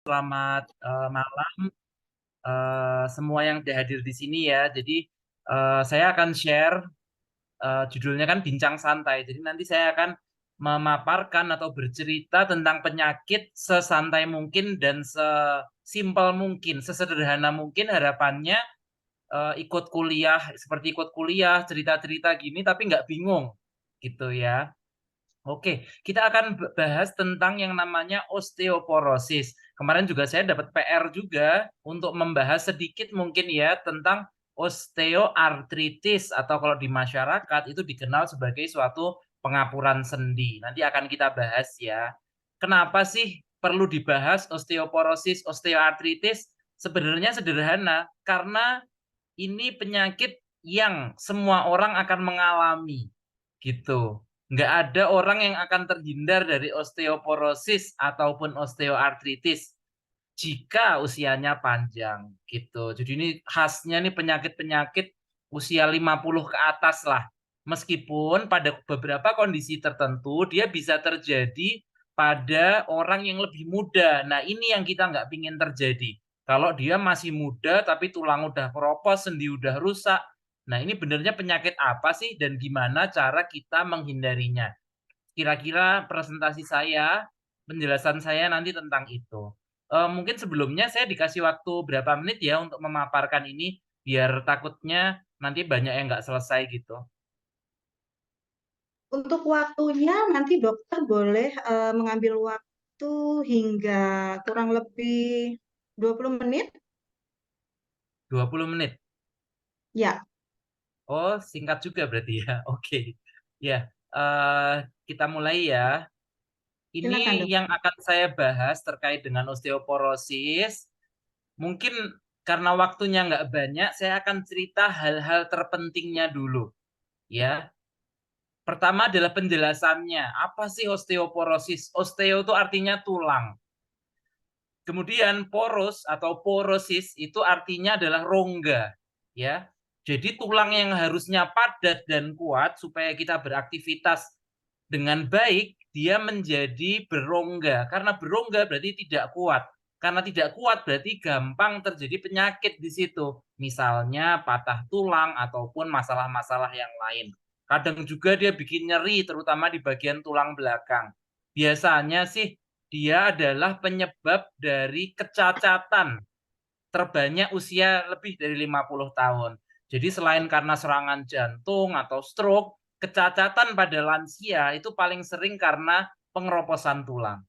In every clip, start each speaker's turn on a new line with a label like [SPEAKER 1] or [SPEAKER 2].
[SPEAKER 1] Selamat malam semua yang hadir di sini ya. Jadi saya akan share judulnya kan bincang santai. Jadi nanti saya akan memaparkan atau bercerita tentang penyakit sesantai mungkin dan sesimpel mungkin, sesederhana mungkin harapannya ikut kuliah seperti ikut kuliah cerita-cerita gini tapi nggak bingung gitu ya. Oke, kita akan bahas tentang yang namanya osteoporosis. Kemarin juga saya dapat PR juga untuk membahas sedikit mungkin ya tentang osteoartritis atau kalau di masyarakat itu dikenal sebagai suatu pengapuran sendi. Nanti akan kita bahas ya. Kenapa sih perlu dibahas osteoporosis, osteoartritis? Sebenarnya sederhana, karena ini penyakit yang semua orang akan mengalami gitu. Nggak ada orang yang akan terhindar dari osteoporosis ataupun osteoartritis jika usianya panjang gitu. Jadi ini khasnya nih penyakit-penyakit usia 50 ke atas lah. Meskipun pada beberapa kondisi tertentu dia bisa terjadi pada orang yang lebih muda. Nah ini yang kita nggak pingin terjadi. Kalau dia masih muda tapi tulang udah keropos, sendi udah rusak. Nah ini benernya penyakit apa sih dan gimana cara kita menghindarinya? Kira-kira presentasi saya, penjelasan saya nanti tentang itu. Mungkin sebelumnya saya dikasih waktu berapa menit ya untuk memaparkan ini, biar takutnya nanti banyak yang nggak selesai gitu.
[SPEAKER 2] Untuk waktunya nanti dokter boleh mengambil waktu hingga kurang lebih 20 menit.
[SPEAKER 1] 20 menit.
[SPEAKER 2] Ya,
[SPEAKER 1] Oh, singkat juga berarti ya. Oke. Ya, eh, kita mulai ya.
[SPEAKER 2] silakan
[SPEAKER 1] Ini
[SPEAKER 2] dok.
[SPEAKER 1] yang akan saya bahas terkait dengan osteoporosis. Mungkin karena waktunya nggak banyak, saya akan cerita hal-hal terpentingnya dulu. Ya, pertama adalah penjelasannya. Apa sih osteoporosis? Osteo itu artinya tulang. Kemudian poros atau porosis itu artinya adalah rongga, ya. Jadi tulang yang harusnya padat dan kuat supaya kita beraktivitas dengan baik, dia menjadi berongga. Karena berongga berarti tidak kuat. Karena tidak kuat berarti gampang terjadi penyakit di situ. Misalnya patah tulang ataupun masalah-masalah yang lain. Kadang juga dia bikin nyeri terutama di bagian tulang belakang. Biasanya sih dia adalah penyebab dari kecacatan terbanyak usia lebih dari 50 tahun. Jadi selain karena serangan jantung atau stroke, kecacatan pada lansia itu paling sering karena pengeroposan tulang.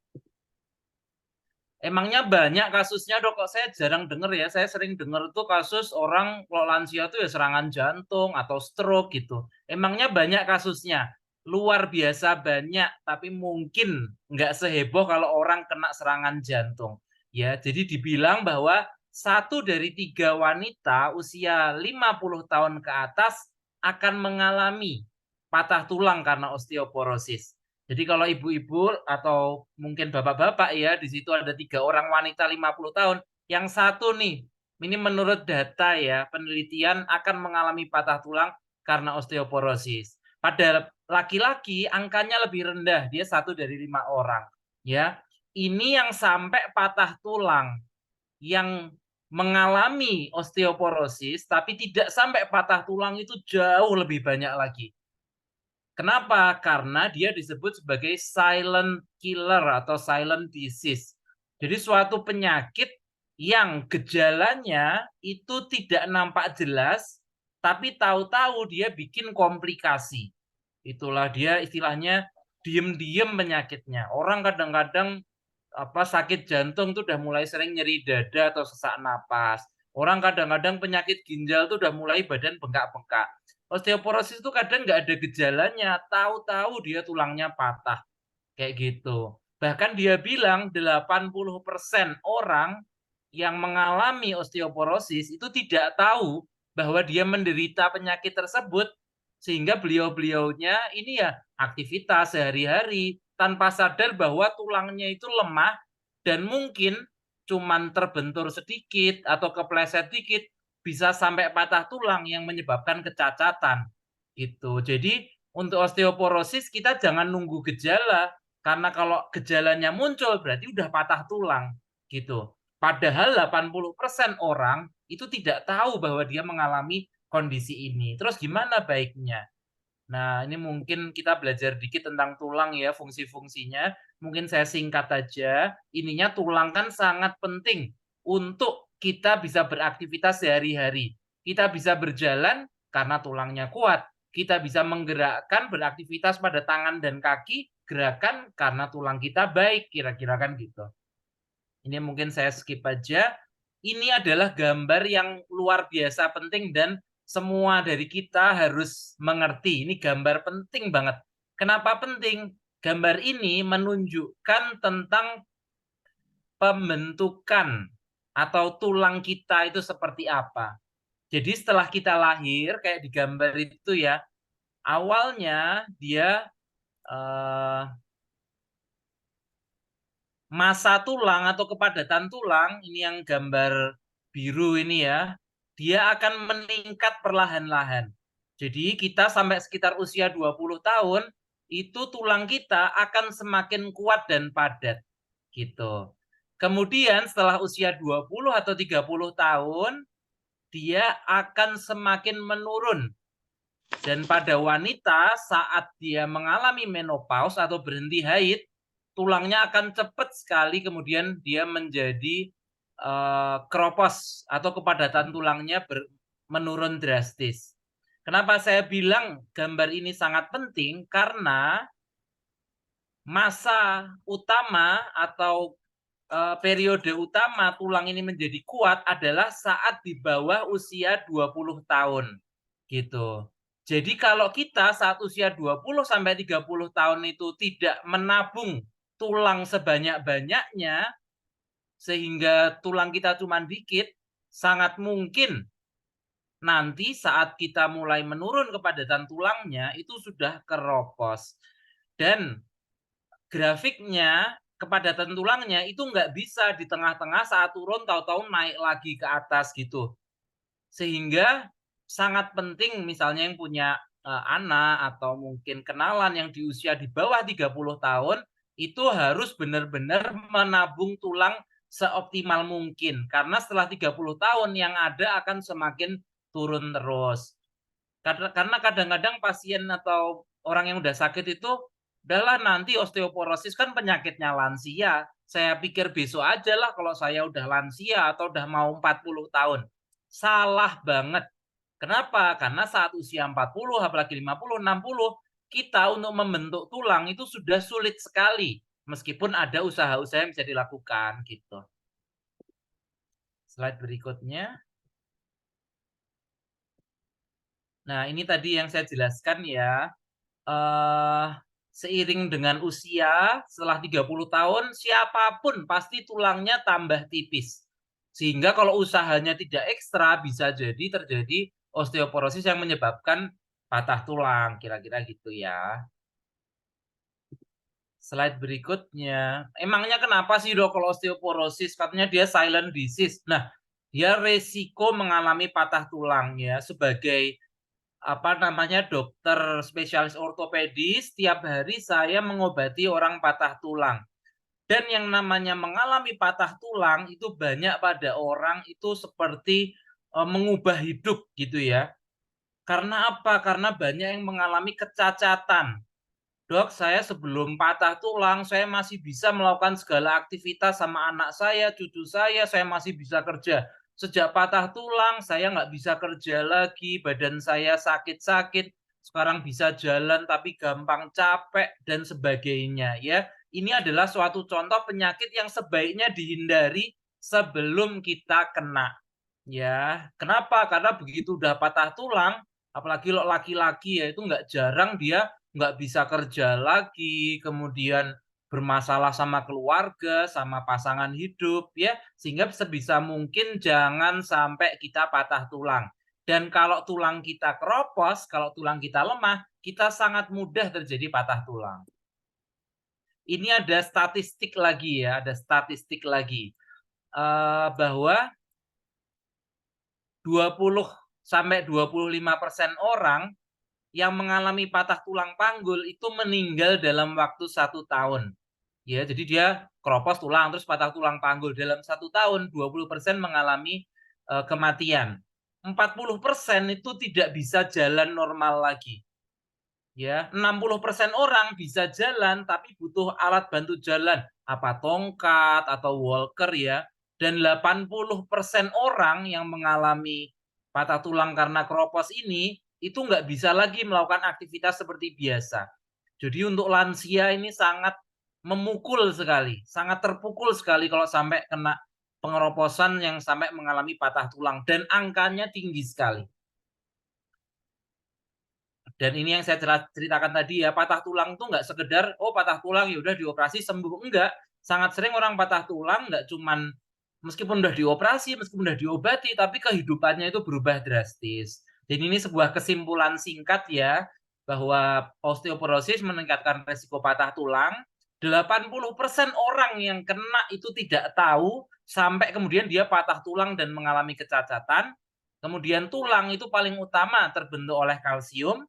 [SPEAKER 1] Emangnya banyak kasusnya dok, kok saya jarang dengar ya. Saya sering dengar tuh kasus orang kalau lansia tuh ya serangan jantung atau stroke gitu. Emangnya banyak kasusnya? Luar biasa banyak, tapi mungkin nggak seheboh kalau orang kena serangan jantung. Ya, jadi dibilang bahwa 1 dari 3 wanita usia 50 tahun ke atas akan mengalami patah tulang karena osteoporosis. Jadi kalau ibu-ibu atau mungkin bapak-bapak ya, di situ ada 3 orang wanita 50 tahun, yang satu nih, ini menurut data ya, penelitian akan mengalami patah tulang karena osteoporosis. Pada laki-laki angkanya lebih rendah, dia 1 dari 5 orang. Ya, ini yang sampai patah tulang, yang mengalami osteoporosis tapi tidak sampai patah tulang itu jauh lebih banyak lagi. Kenapa? Karena dia disebut sebagai silent killer atau silent disease. Jadi suatu penyakit yang gejalanya itu tidak nampak jelas, tapi tahu-tahu dia bikin komplikasi. Itulah dia istilahnya diem-diem penyakitnya. Orang kadang-kadang sakit jantung tuh udah mulai sering nyeri dada atau sesak napas. Orang kadang-kadang penyakit ginjal tuh udah mulai badan bengkak-bengkak. Osteoporosis itu kadang nggak ada gejalanya, tahu-tahu dia tulangnya patah, kayak gitu. Bahkan dia bilang 80% orang yang mengalami osteoporosis itu tidak tahu bahwa dia menderita penyakit tersebut, sehingga beliau-beliaunya ini ya aktivitas sehari-hari tanpa sadar bahwa tulangnya itu lemah dan mungkin cuman terbentur sedikit atau kepleset dikit bisa sampai patah tulang yang menyebabkan kecacatan gitu. Jadi untuk osteoporosis kita jangan nunggu gejala, karena kalau gejalanya muncul berarti udah patah tulang gitu. Padahal 80% orang itu tidak tahu bahwa dia mengalami kondisi ini. Terus gimana baiknya? Nah, ini mungkin kita belajar dikit tentang tulang ya, fungsi-fungsinya. Mungkin saya singkat aja. Ininya tulang kan sangat penting untuk kita bisa beraktivitas sehari-hari. Kita bisa berjalan karena tulangnya kuat. Kita bisa menggerakkan beraktivitas pada tangan dan kaki, gerakan karena tulang kita baik, kira-kira kan gitu. Ini mungkin saya skip aja. Ini adalah gambar yang luar biasa penting dan semua dari kita harus mengerti. Ini gambar penting banget. Kenapa penting? Gambar ini menunjukkan tentang pembentukan atau tulang kita itu seperti apa. Jadi setelah kita lahir, kayak di gambar itu ya, awalnya dia eh, massa tulang atau kepadatan tulang, ini yang gambar biru ini ya, dia akan meningkat perlahan-lahan. Jadi kita sampai sekitar usia 20 tahun, itu tulang kita akan semakin kuat dan padat. Gitu. Kemudian setelah usia 20 atau 30 tahun, dia akan semakin menurun. Dan pada wanita saat dia mengalami menopause atau berhenti haid, tulangnya akan cepat sekali kemudian dia menjadi keropos atau kepadatan tulangnya menurun drastis. Kenapa saya bilang gambar ini sangat penting? Karena masa utama atau periode utama tulang ini menjadi kuat adalah saat di bawah usia 20 tahun. Gitu. Jadi kalau kita saat usia 20 sampai 30 tahun itu tidak menabung tulang sebanyak-banyaknya sehingga tulang kita cuma dikit, sangat mungkin nanti saat kita mulai menurun kepadatan tulangnya itu sudah keropos. Dan grafiknya kepadatan tulangnya itu nggak bisa di tengah-tengah saat turun tahu-tahu naik lagi ke atas gitu. Sehingga sangat penting misalnya yang punya anak atau mungkin kenalan yang di usia di bawah 30 tahun itu harus benar-benar menabung tulang seoptimal mungkin karena setelah 30 tahun yang ada akan semakin turun terus. Karena kadang-kadang pasien atau orang yang udah sakit itu udahlah nanti osteoporosis kan penyakitnya lansia. Saya pikir besok aja lah kalau saya udah lansia atau udah mau 40 tahun. Salah banget. Kenapa? Karena saat usia 40, apalagi 50, 60, kita untuk membentuk tulang itu sudah sulit sekali. Meskipun ada usaha-usaha yang bisa dilakukan gitu. Slide berikutnya. Nah, ini tadi yang saya jelaskan ya. Seiring dengan usia, setelah 30 tahun, siapapun pasti tulangnya tambah tipis. Sehingga kalau usahanya tidak ekstra, bisa jadi terjadi osteoporosis yang menyebabkan patah tulang, kira-kira gitu ya. Slide berikutnya. Emangnya kenapa sih dok kalau osteoporosis? Katanya dia silent disease. Nah, dia resiko mengalami patah tulang ya sebagai apa namanya dokter spesialis ortopedis. Tiap hari saya mengobati orang patah tulang. Dan yang namanya mengalami patah tulang itu banyak pada orang itu seperti mengubah hidup gitu ya. Karena apa? Karena banyak yang mengalami kecacatan. Dok, saya sebelum patah tulang, saya masih bisa melakukan segala aktivitas sama anak saya, cucu saya masih bisa kerja. Sejak patah tulang, saya nggak bisa kerja lagi, badan saya sakit-sakit, sekarang bisa jalan tapi gampang capek, dan sebagainya. Ya, ini adalah suatu contoh penyakit yang sebaiknya dihindari sebelum kita kena. Ya, kenapa? Karena begitu udah patah tulang, apalagi lo laki-laki ya, itu nggak jarang dia nggak bisa kerja lagi, kemudian bermasalah sama keluarga, sama pasangan hidup, ya, sehingga sebisa mungkin jangan sampai kita patah tulang. Dan kalau tulang kita keropos, kalau tulang kita lemah, kita sangat mudah terjadi patah tulang. Ini ada statistik lagi ya, ada statistik lagi bahwa 20 sampai 25% orang yang mengalami patah tulang panggul itu meninggal dalam waktu 1 tahun. Ya, jadi dia keropos tulang, terus patah tulang panggul. Dalam 1 tahun, 20% mengalami kematian. 40% itu tidak bisa jalan normal lagi. Ya, 60% orang bisa jalan tapi butuh alat bantu jalan, apa tongkat atau walker ya. Dan 80% orang yang mengalami patah tulang karena keropos ini itu nggak bisa lagi melakukan aktivitas seperti biasa. Jadi untuk lansia ini sangat memukul sekali, sangat terpukul sekali kalau sampai kena pengeroposan yang sampai mengalami patah tulang dan angkanya tinggi sekali. Dan ini yang saya ceritakan tadi ya, patah tulang tuh nggak sekedar, oh patah tulang ya udah dioperasi sembuh. Enggak, sangat sering orang patah tulang nggak cuman meskipun udah dioperasi, meskipun udah diobati, tapi kehidupannya itu berubah drastis. Jadi ini sebuah kesimpulan singkat ya, bahwa osteoporosis meningkatkan resiko patah tulang. 80% orang yang kena itu tidak tahu, sampai kemudian dia patah tulang dan mengalami kecacatan. Kemudian tulang itu paling utama terbentuk oleh kalsium,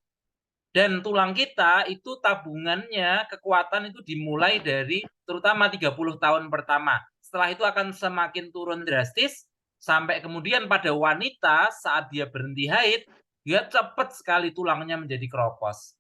[SPEAKER 1] dan tulang kita itu tabungannya, kekuatan itu dimulai dari terutama 30 tahun pertama. Setelah itu akan semakin turun drastis, sampai kemudian pada wanita saat dia berhenti haid, dia cepat sekali tulangnya menjadi keropos.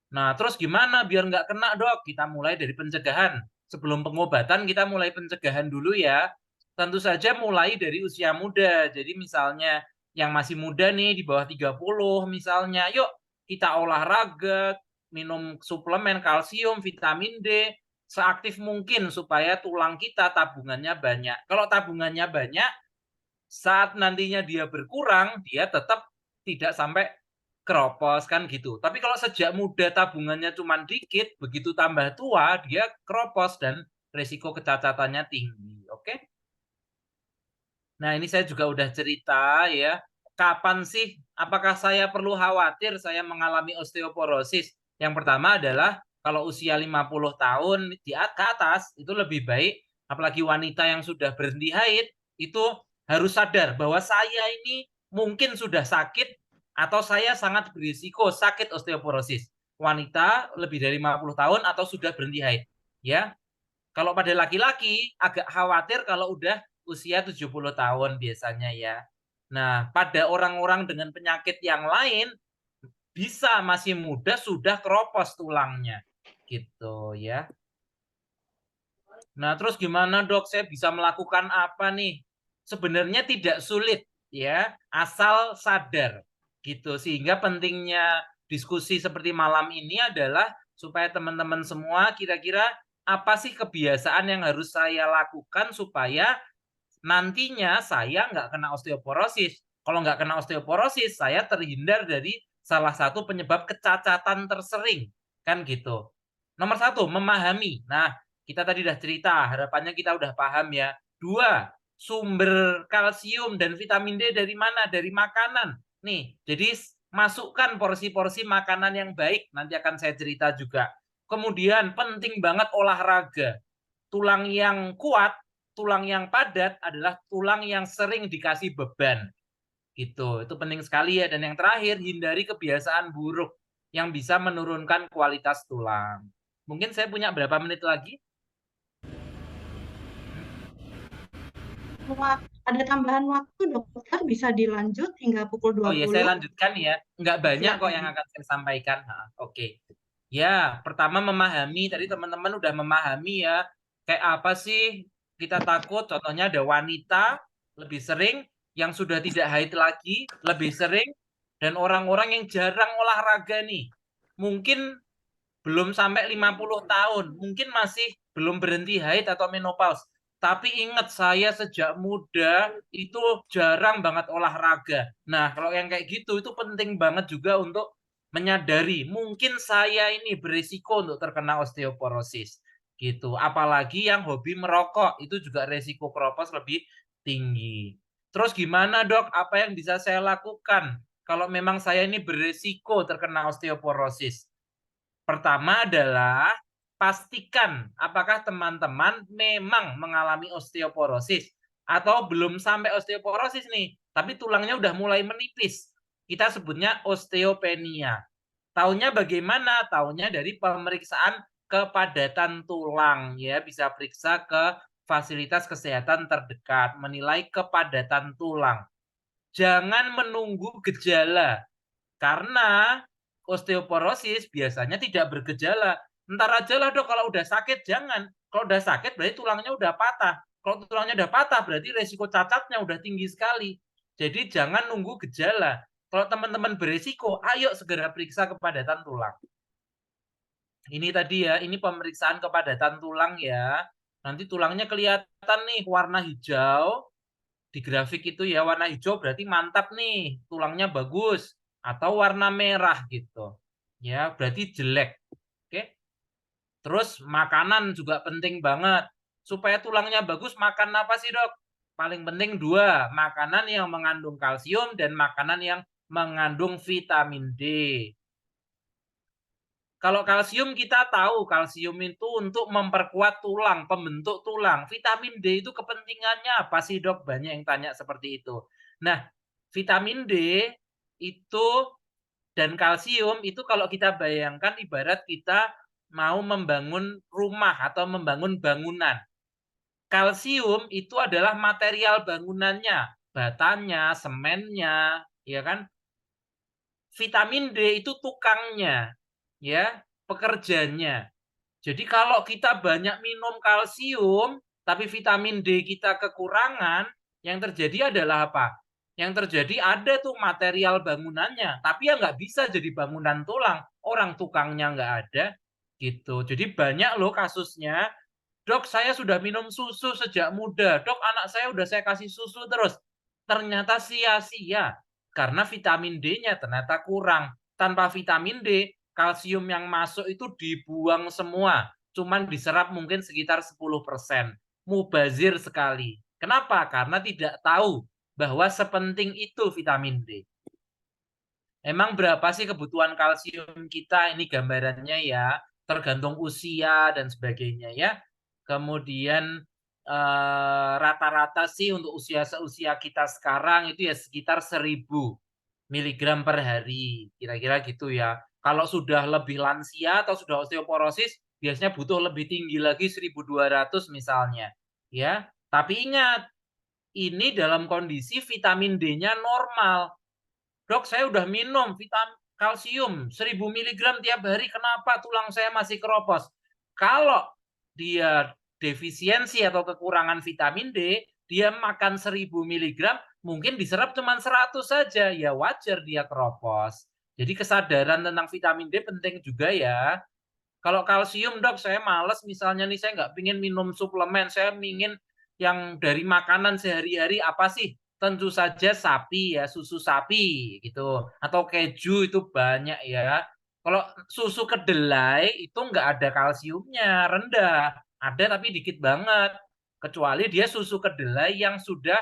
[SPEAKER 1] Nah, terus gimana biar nggak kena, Dok? Kita mulai dari pencegahan. Sebelum pengobatan, kita mulai pencegahan dulu ya. Tentu saja mulai dari usia muda. Jadi misalnya yang masih muda nih, di bawah 30 misalnya, yuk kita olahraga, minum suplemen kalsium, vitamin D, seaktif mungkin supaya tulang kita tabungannya banyak. Kalau tabungannya banyak, saat nantinya dia berkurang, dia tetap tidak sampai keropos kan gitu. Tapi kalau sejak muda tabungannya cuma dikit, begitu tambah tua dia keropos dan resiko kecacatannya tinggi. Oke? Nah, ini saya juga udah cerita ya. Kapan sih apakah saya perlu khawatir saya mengalami osteoporosis? Yang pertama adalah kalau usia 50 tahun ke atas itu lebih baik, apalagi wanita yang sudah berhenti haid itu harus sadar bahwa saya ini mungkin sudah sakit atau saya sangat berisiko sakit osteoporosis. Wanita lebih dari 50 tahun atau sudah berhenti haid, ya. Kalau pada laki-laki agak khawatir kalau udah usia 70 tahun biasanya ya. Nah, pada orang-orang dengan penyakit yang lain bisa masih muda sudah keropos tulangnya. Gitu ya. Nah, terus gimana, Dok? Saya bisa melakukan apa nih? Sebenarnya tidak sulit ya, asal sadar gitu. Sehingga pentingnya diskusi seperti malam ini adalah supaya teman-teman semua kira-kira apa sih kebiasaan yang harus saya lakukan supaya nantinya saya nggak kena osteoporosis. Kalau nggak kena osteoporosis, saya terhindar dari salah satu penyebab kecacatan tersering. Kan gitu. Nomor satu, memahami. Nah, kita tadi udah cerita, harapannya kita udah paham ya. Dua, sumber kalsium dan vitamin D dari mana? Dari makanan. Nih, jadi masukkan porsi-porsi makanan yang baik. Nanti akan saya cerita juga. Kemudian penting banget olahraga. Tulang yang kuat, tulang yang padat adalah tulang yang sering dikasih beban. Gitu. Itu penting sekali ya. Dan yang terakhir, hindari kebiasaan buruk yang bisa menurunkan kualitas tulang. Mungkin saya punya berapa menit lagi?
[SPEAKER 2] Ada tambahan waktu, dokter, bisa dilanjut hingga pukul
[SPEAKER 1] Oh ya, saya
[SPEAKER 2] 20.
[SPEAKER 1] lanjutkan ya. Nggak banyak kok yang
[SPEAKER 2] Silakan.
[SPEAKER 1] akan saya sampaikan. Oke. Ya, pertama memahami. Tadi teman-teman udah memahami ya. Kayak apa sih kita takut? Contohnya ada wanita lebih sering, yang sudah tidak haid lagi lebih sering, dan orang-orang yang jarang olahraga nih. Mungkin belum sampai 50 tahun, mungkin masih belum berhenti haid atau menopause. Tapi ingat, saya sejak muda itu jarang banget olahraga. Nah, kalau yang kayak gitu itu penting banget juga untuk menyadari mungkin saya ini berisiko untuk terkena osteoporosis gitu. Apalagi yang hobi merokok itu juga resiko keropos lebih tinggi. Terus gimana, Dok? Apa yang bisa saya lakukan kalau memang saya ini berisiko terkena osteoporosis? Pertama adalah pastikan apakah teman-teman memang mengalami osteoporosis atau belum sampai osteoporosis nih, tapi tulangnya udah mulai menipis. Kita sebutnya osteopenia. Taunya bagaimana? Taunya dari pemeriksaan kepadatan tulang ya, bisa periksa ke fasilitas kesehatan terdekat, menilai kepadatan tulang. Jangan menunggu gejala, karena osteoporosis biasanya tidak bergejala. Entar aja lah dok, kalau udah sakit jangan. Kalau udah sakit berarti tulangnya udah patah. Kalau tulangnya udah patah berarti resiko cacatnya udah tinggi sekali. Jadi jangan nunggu gejala. Kalau teman-teman beresiko, ayo segera periksa kepadatan tulang. Ini tadi ya, ini pemeriksaan kepadatan tulang ya. Nanti tulangnya kelihatan nih warna hijau. Di grafik itu ya warna hijau berarti mantap nih, tulangnya bagus. Atau warna merah gitu. Ya, berarti jelek. Oke. Terus makanan juga penting banget. Supaya tulangnya bagus, makan apa sih dok? Paling penting dua, makanan yang mengandung kalsium dan makanan yang mengandung vitamin D. Kalau kalsium kita tahu, kalsium itu untuk memperkuat tulang, pembentuk tulang. Vitamin D itu kepentingannya apa sih dok? Banyak yang tanya seperti itu. Nah, vitamin D itu dan kalsium itu kalau kita bayangkan ibarat kita mau membangun rumah atau membangun bangunan. Kalsium itu adalah material bangunannya, batanya, semennya, ya kan? Vitamin D itu tukangnya, ya, pekerjanya. Jadi kalau kita banyak minum kalsium, tapi vitamin D kita kekurangan, yang terjadi adalah apa? Yang terjadi ada tuh material bangunannya, tapi ya nggak bisa jadi bangunan tulang. Orang tukangnya nggak ada, gitu. Jadi banyak loh kasusnya, dok saya sudah minum susu sejak muda, dok anak saya udah saya kasih susu terus. Ternyata sia-sia, karena vitamin D-nya ternyata kurang. Tanpa vitamin D, kalsium yang masuk itu dibuang semua. Cuman diserap mungkin sekitar 10%. Mubazir sekali. Kenapa? Karena tidak tahu bahwa sepenting itu vitamin D. Emang berapa sih kebutuhan kalsium kita? Ini gambarannya ya, tergantung usia dan sebagainya ya. Kemudian rata-rata sih untuk usia seusia kita sekarang itu ya sekitar 1000 miligram per hari, kira-kira gitu ya. Kalau sudah lebih lansia atau sudah osteoporosis, biasanya butuh lebih tinggi lagi 1200 misalnya, ya. Tapi ingat, ini dalam kondisi vitamin D-nya normal. Dok, saya udah minum vitamin kalsium 1000 miligram tiap hari, kenapa tulang saya masih keropos? Kalau dia defisiensi atau kekurangan vitamin D, dia makan 1000 miligram, mungkin diserap cuma 100 saja, ya wajar dia keropos. Jadi kesadaran tentang vitamin D penting juga ya. Kalau kalsium dok, saya males misalnya nih, saya nggak pingin minum suplemen, saya ingin yang dari makanan sehari-hari apa sih? Tentu saja sapi ya, susu sapi gitu, atau keju itu banyak ya. Kalau susu kedelai itu nggak ada kalsiumnya, rendah. Ada tapi dikit banget. Kecuali dia susu kedelai yang sudah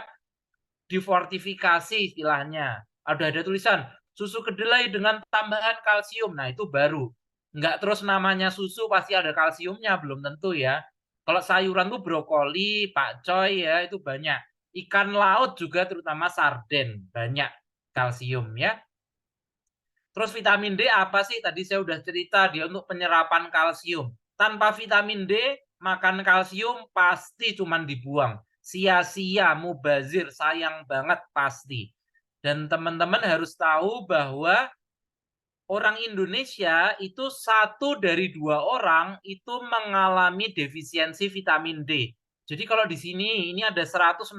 [SPEAKER 1] difortifikasi istilahnya. Ada tulisan susu kedelai dengan tambahan kalsium. Nah, itu baru. Enggak terus namanya susu pasti ada kalsiumnya, belum tentu ya. Kalau sayuran tuh brokoli, pakcoy ya, itu banyak. Ikan laut juga terutama sarden, banyak kalsium ya. Terus vitamin D apa sih? Tadi saya udah cerita dia untuk penyerapan kalsium. Tanpa vitamin D, makan kalsium pasti cuman dibuang. Sia-sia, mubazir, sayang banget pasti. Dan teman-teman harus tahu bahwa orang Indonesia itu 1 dari 2 orang itu mengalami defisiensi vitamin D. Jadi kalau di sini ini ada 168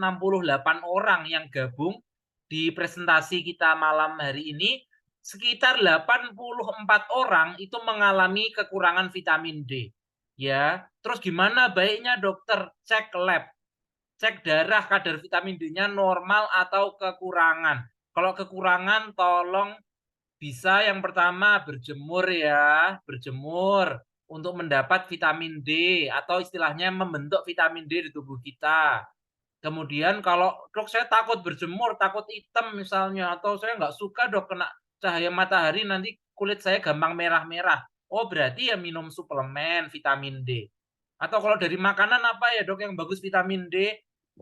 [SPEAKER 1] orang yang gabung di presentasi kita malam hari ini, sekitar 84 orang itu mengalami kekurangan vitamin D. Ya, terus gimana baiknya dokter? Cek lab, cek darah kadar vitamin D-nya normal atau kekurangan. Kalau kekurangan tolong bisa yang pertama berjemur ya, berjemur untuk mendapat vitamin D atau istilahnya membentuk vitamin D di tubuh kita. Kemudian kalau dok saya takut berjemur, takut hitam misalnya, atau saya nggak suka dok kena cahaya matahari nanti kulit saya gampang merah-merah. Oh berarti ya minum suplemen vitamin D. Atau kalau dari makanan apa ya dok yang bagus vitamin D?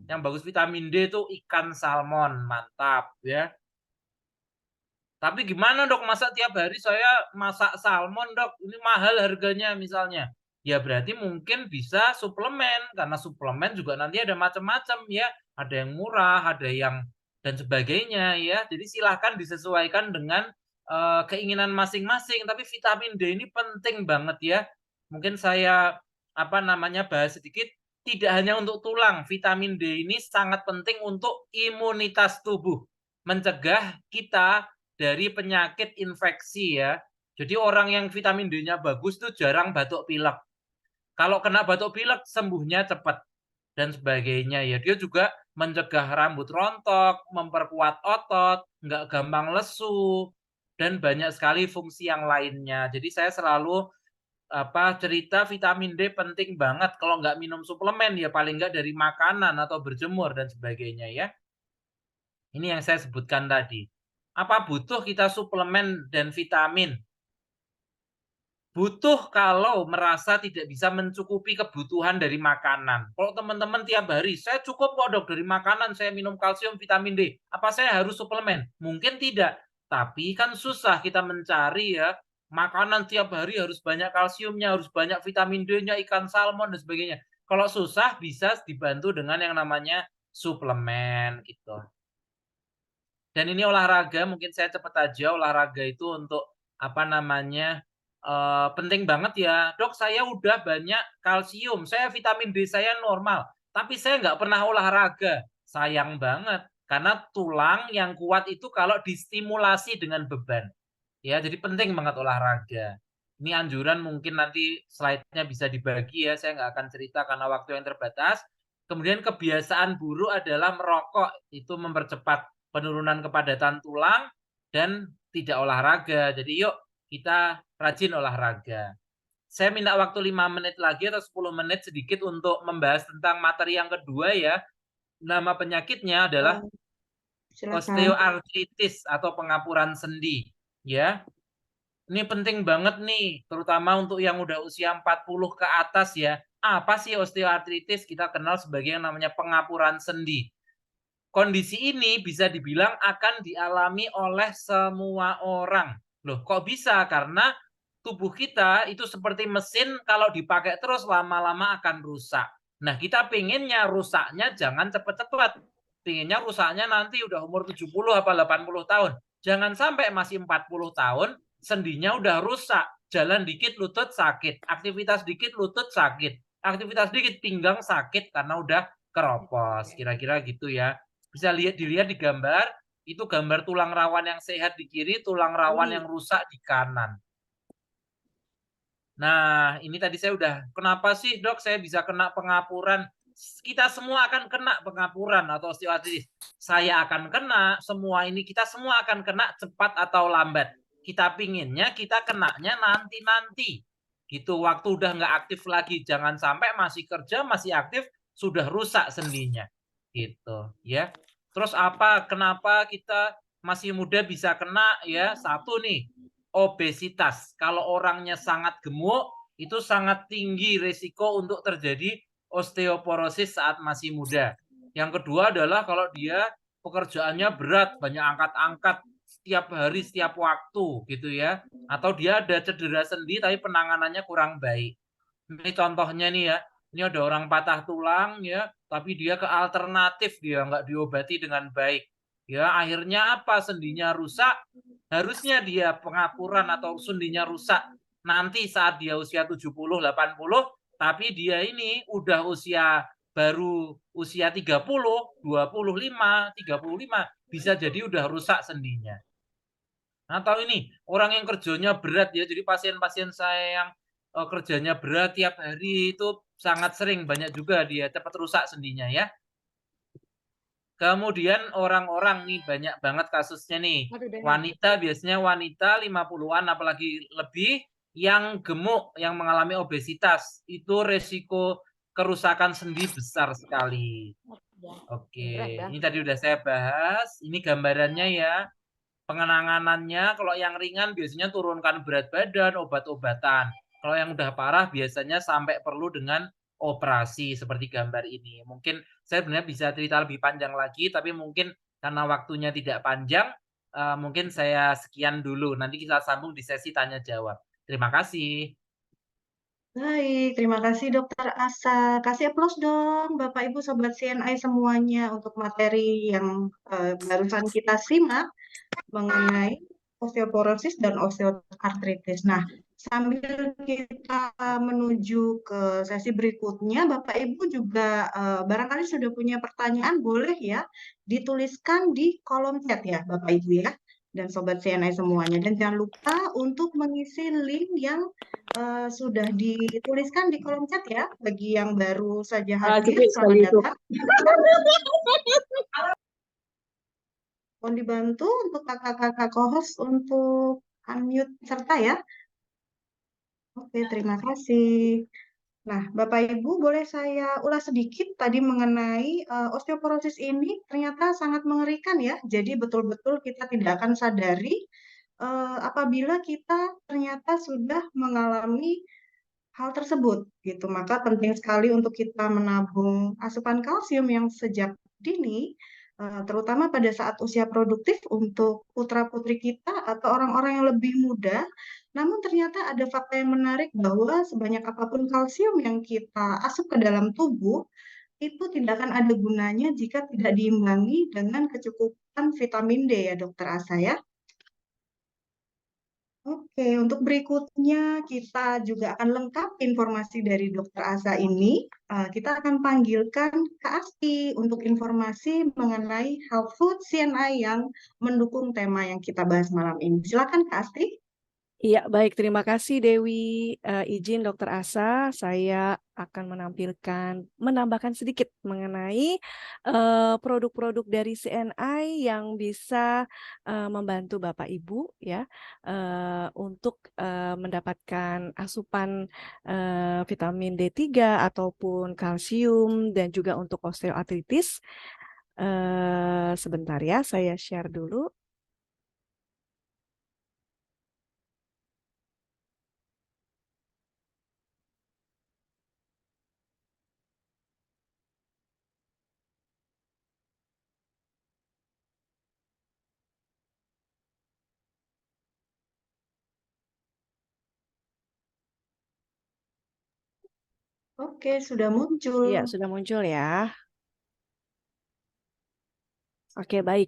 [SPEAKER 1] Yang bagus vitamin D itu ikan salmon, mantap ya. Tapi gimana dok, masa tiap hari saya masak salmon dok, ini mahal harganya misalnya. ya berarti mungkin bisa suplemen, karena suplemen juga nanti ada macam-macam ya, ada yang murah, ada yang dan sebagainya ya. Jadi silahkan disesuaikan dengan keinginan masing-masing. Tapi vitamin D ini penting banget ya. Mungkin saya bahas sedikit. Tidak hanya untuk tulang, vitamin D ini sangat penting untuk imunitas tubuh, mencegah kita dari penyakit infeksi ya. Jadi orang yang vitamin D-nya bagus tuh jarang batuk pilek. Kalau kena batuk pilek sembuhnya cepat dan sebagainya ya. Dia juga mencegah rambut rontok, memperkuat otot, nggak gampang lesu, dan banyak sekali fungsi yang lainnya. Jadi saya selalu cerita vitamin D penting banget. Kalau nggak minum suplemen ya paling nggak dari makanan atau berjemur dan sebagainya ya. Ini yang saya sebutkan tadi. Apa butuh kita suplemen dan vitamin? Butuh kalau merasa tidak bisa mencukupi kebutuhan dari makanan. Kalau teman-teman tiap hari, saya cukup kok dok dari makanan, saya minum kalsium, vitamin D. Apa saya harus suplemen? Mungkin tidak. Tapi kan susah kita mencari ya. Makanan tiap hari harus banyak kalsiumnya, harus banyak vitamin D-nya, ikan salmon, dan sebagainya. Kalau susah, bisa dibantu dengan yang namanya suplemen gitu. Dan ini olahraga, mungkin saya cepat aja, olahraga itu untuk penting banget ya. Dok, saya udah banyak kalsium, saya vitamin D saya normal, tapi saya nggak pernah olahraga. Sayang banget, karena tulang yang kuat itu kalau distimulasi dengan beban. Ya, jadi penting banget olahraga. Ini anjuran mungkin nanti slide-nya bisa dibagi ya, saya nggak akan cerita karena waktu yang terbatas. Kemudian kebiasaan buruk adalah merokok, itu mempercepat penurunan kepadatan tulang dan tidak olahraga. Jadi yuk kita rajin olahraga. Saya minta waktu 5 menit lagi atau 10 menit sedikit untuk membahas tentang materi yang kedua ya. Nama penyakitnya adalah
[SPEAKER 2] Oh, silakan.
[SPEAKER 1] osteoartritis atau pengapuran sendi. Ya, ini penting banget nih, terutama untuk yang udah usia 40 ke atas ya. Apa sih osteoartritis? Kita kenal sebagai yang namanya pengapuran sendi. Kondisi ini bisa dibilang akan dialami oleh semua orang. Loh, kok bisa? Karena tubuh kita itu seperti mesin kalau dipakai terus lama-lama akan rusak. Nah, kita pinginnya rusaknya jangan cepat-cepat. Pinginnya rusaknya nanti udah umur 70 apa 80 tahun. Jangan sampai masih 40 tahun, sendinya udah rusak. Jalan dikit lutut sakit, aktivitas dikit lutut sakit, aktivitas dikit pinggang sakit karena udah keropos. Kira-kira gitu ya. Bisa dilihat di gambar, itu gambar tulang rawan yang sehat di kiri, tulang rawan yang rusak di kanan. Nah, ini tadi saya udah, kenapa sih dok saya bisa kena pengapuran? Kita semua akan kena pengapuran atau osteoartritis. Saya akan kena, semua ini kita semua akan kena cepat atau lambat. Kita pinginnya kita kenanya nanti-nanti. Gitu, waktu udah nggak aktif lagi. Jangan sampai masih kerja, masih aktif, sudah rusak sendinya. Gitu, ya. Terus kenapa kita masih muda bisa kena ya? Satu nih, obesitas. Kalau orangnya sangat gemuk, itu sangat tinggi risiko untuk terjadi osteoporosis saat masih muda. Yang kedua adalah kalau dia pekerjaannya berat, banyak angkat-angkat setiap hari, setiap waktu gitu ya. Atau dia ada cedera sendi tapi penanganannya kurang baik. Ini contohnya nih ya, ini ada orang patah tulang ya, tapi dia ke alternatif, dia nggak diobati dengan baik. Ya, akhirnya apa? Sendinya rusak, harusnya dia pengapuran atau sendinya rusak nanti saat dia usia 70, 80, tapi dia ini udah baru usia 30, 25, 35, bisa jadi udah rusak sendinya. Atau ini, orang yang kerjanya berat ya, jadi pasien-pasien saya yang kerjanya berat tiap hari itu sangat sering, banyak juga dia cepat rusak sendinya ya. Kemudian orang-orang nih banyak banget kasusnya nih. Wanita biasanya wanita 50-an apalagi lebih yang gemuk, yang mengalami obesitas, itu resiko kerusakan sendi besar sekali. Oke, ini tadi udah saya bahas. Ini gambarannya ya. Pengenanganannya kalau yang ringan biasanya turunkan berat badan, obat-obatan. Kalau yang udah parah biasanya sampai perlu dengan operasi seperti gambar ini. Mungkin saya sebenarnya bisa cerita lebih panjang lagi, tapi mungkin karena waktunya tidak panjang, mungkin saya sekian dulu. Nanti kita sambung di sesi tanya jawab. Terima kasih.
[SPEAKER 2] Baik, terima kasih Dokter Asa. Kasih aplaus dong Bapak Ibu Sobat CNI semuanya untuk materi yang barusan kita simak mengenai osteoporosis dan osteoartritis. Nah, sambil kita menuju ke sesi berikutnya, Bapak Ibu juga barangkali sudah punya pertanyaan, boleh ya dituliskan di kolom chat ya, Bapak Ibu ya, dan Sobat CNI semuanya. Dan jangan lupa untuk mengisi link yang sudah dituliskan di kolom chat ya, bagi yang baru saja hadir,
[SPEAKER 3] Cepet
[SPEAKER 2] selamat
[SPEAKER 3] sekali itu.
[SPEAKER 2] datang. Mohon dibantu untuk kakak-kakak co-host untuk unmute serta ya. Oke, terima kasih. Nah, Bapak Ibu, boleh saya ulas sedikit tadi mengenai osteoporosis ini ternyata sangat mengerikan ya. Jadi betul-betul kita tidak akan sadari apabila kita ternyata sudah mengalami hal tersebut gitu. Maka penting sekali untuk kita menabung asupan kalsium yang sejak dini, terutama pada saat usia produktif untuk putra-putri kita atau orang-orang yang lebih muda. Namun ternyata ada fakta yang menarik bahwa sebanyak apapun kalsium yang kita asup ke dalam tubuh, itu tidak akan ada gunanya jika tidak diimbangi dengan kecukupan vitamin D ya, Dokter Asa ya. Oke, untuk berikutnya kita juga akan lengkap informasi dari Dokter Asa ini. Kita akan panggilkan Kak Asti untuk informasi mengenai health food CNI yang mendukung tema yang kita bahas malam ini. Silakan Kak Asti.
[SPEAKER 3] Iya, baik. Terima kasih Dewi. Izin Dokter Asa, saya akan menambahkan sedikit mengenai produk-produk dari CNI yang bisa membantu Bapak Ibu ya untuk mendapatkan asupan vitamin D3 ataupun kalsium dan juga untuk osteoartritis. Sebentar ya, saya share dulu.
[SPEAKER 2] Oke, sudah muncul.
[SPEAKER 3] Iya, sudah muncul ya. Oke, baik.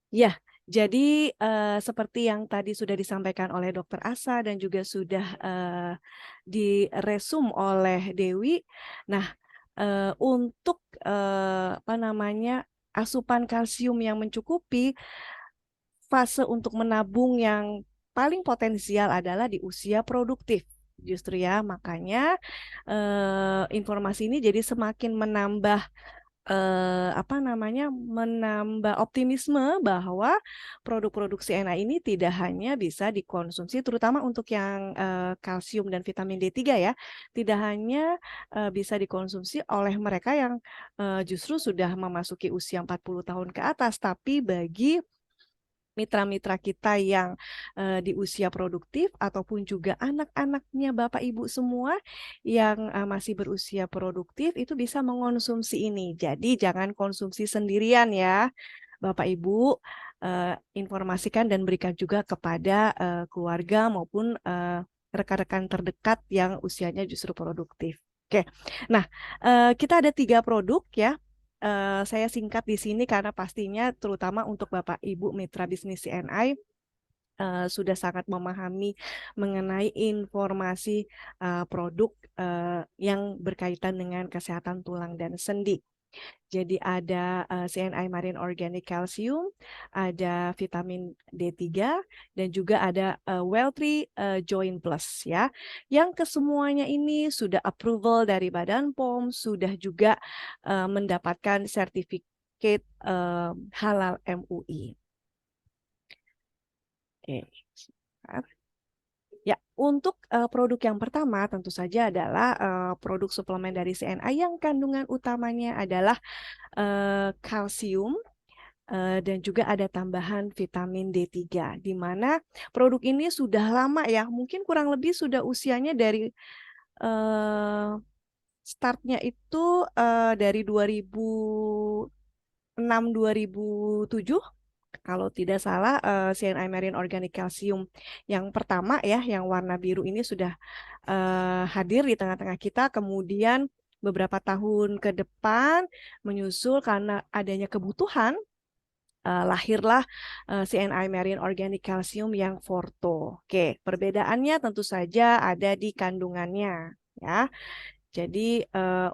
[SPEAKER 3] Ya, jadi seperti yang tadi sudah disampaikan oleh Dokter Asa dan juga sudah diresum oleh Dewi. Nah, untuk apa namanya asupan kalsium yang mencukupi, fase untuk menabung yang paling potensial adalah di usia produktif. Justru ya, makanya informasi ini jadi semakin menambah apa namanya menambah optimisme bahwa produk-produk CNA ini tidak hanya bisa dikonsumsi terutama untuk yang kalsium dan vitamin D3 ya, tidak hanya bisa dikonsumsi oleh mereka yang justru sudah memasuki usia 40 tahun ke atas, tapi bagi mitra-mitra kita yang di usia produktif ataupun juga anak-anaknya Bapak Ibu semua yang masih berusia produktif itu bisa mengonsumsi ini. Jadi jangan konsumsi sendirian ya. Bapak Ibu informasikan dan berikan juga kepada keluarga maupun rekan-rekan terdekat yang usianya justru produktif. Oke, nah kita ada 3 produk ya. Saya singkat di sini karena pastinya terutama untuk Bapak Ibu mitra bisnis CNI sudah sangat memahami mengenai informasi produk yang berkaitan dengan kesehatan tulang dan sendi. Jadi ada CNI Marine Organic Calcium, ada vitamin D3, dan juga ada Well3 Joint Plus ya. Yang kesemuanya ini sudah approval dari Badan POM, sudah juga mendapatkan sertifikat halal MUI. Oke. Sebentar. Ya, untuk produk yang pertama tentu saja adalah produk suplemen dari CNI yang kandungan utamanya adalah kalsium dan juga ada tambahan vitamin D3 di mana produk ini sudah lama ya, mungkin kurang lebih sudah usianya dari startnya itu dari 2006 2007 kalau tidak salah CNI Marine Organic Calcium yang pertama ya, yang warna biru ini sudah hadir di tengah-tengah kita. Kemudian beberapa tahun ke depan menyusul karena adanya kebutuhan, lahirlah CNI Marine Organic Calcium yang Forto. Oke, perbedaannya tentu saja ada di kandungannya ya. Jadi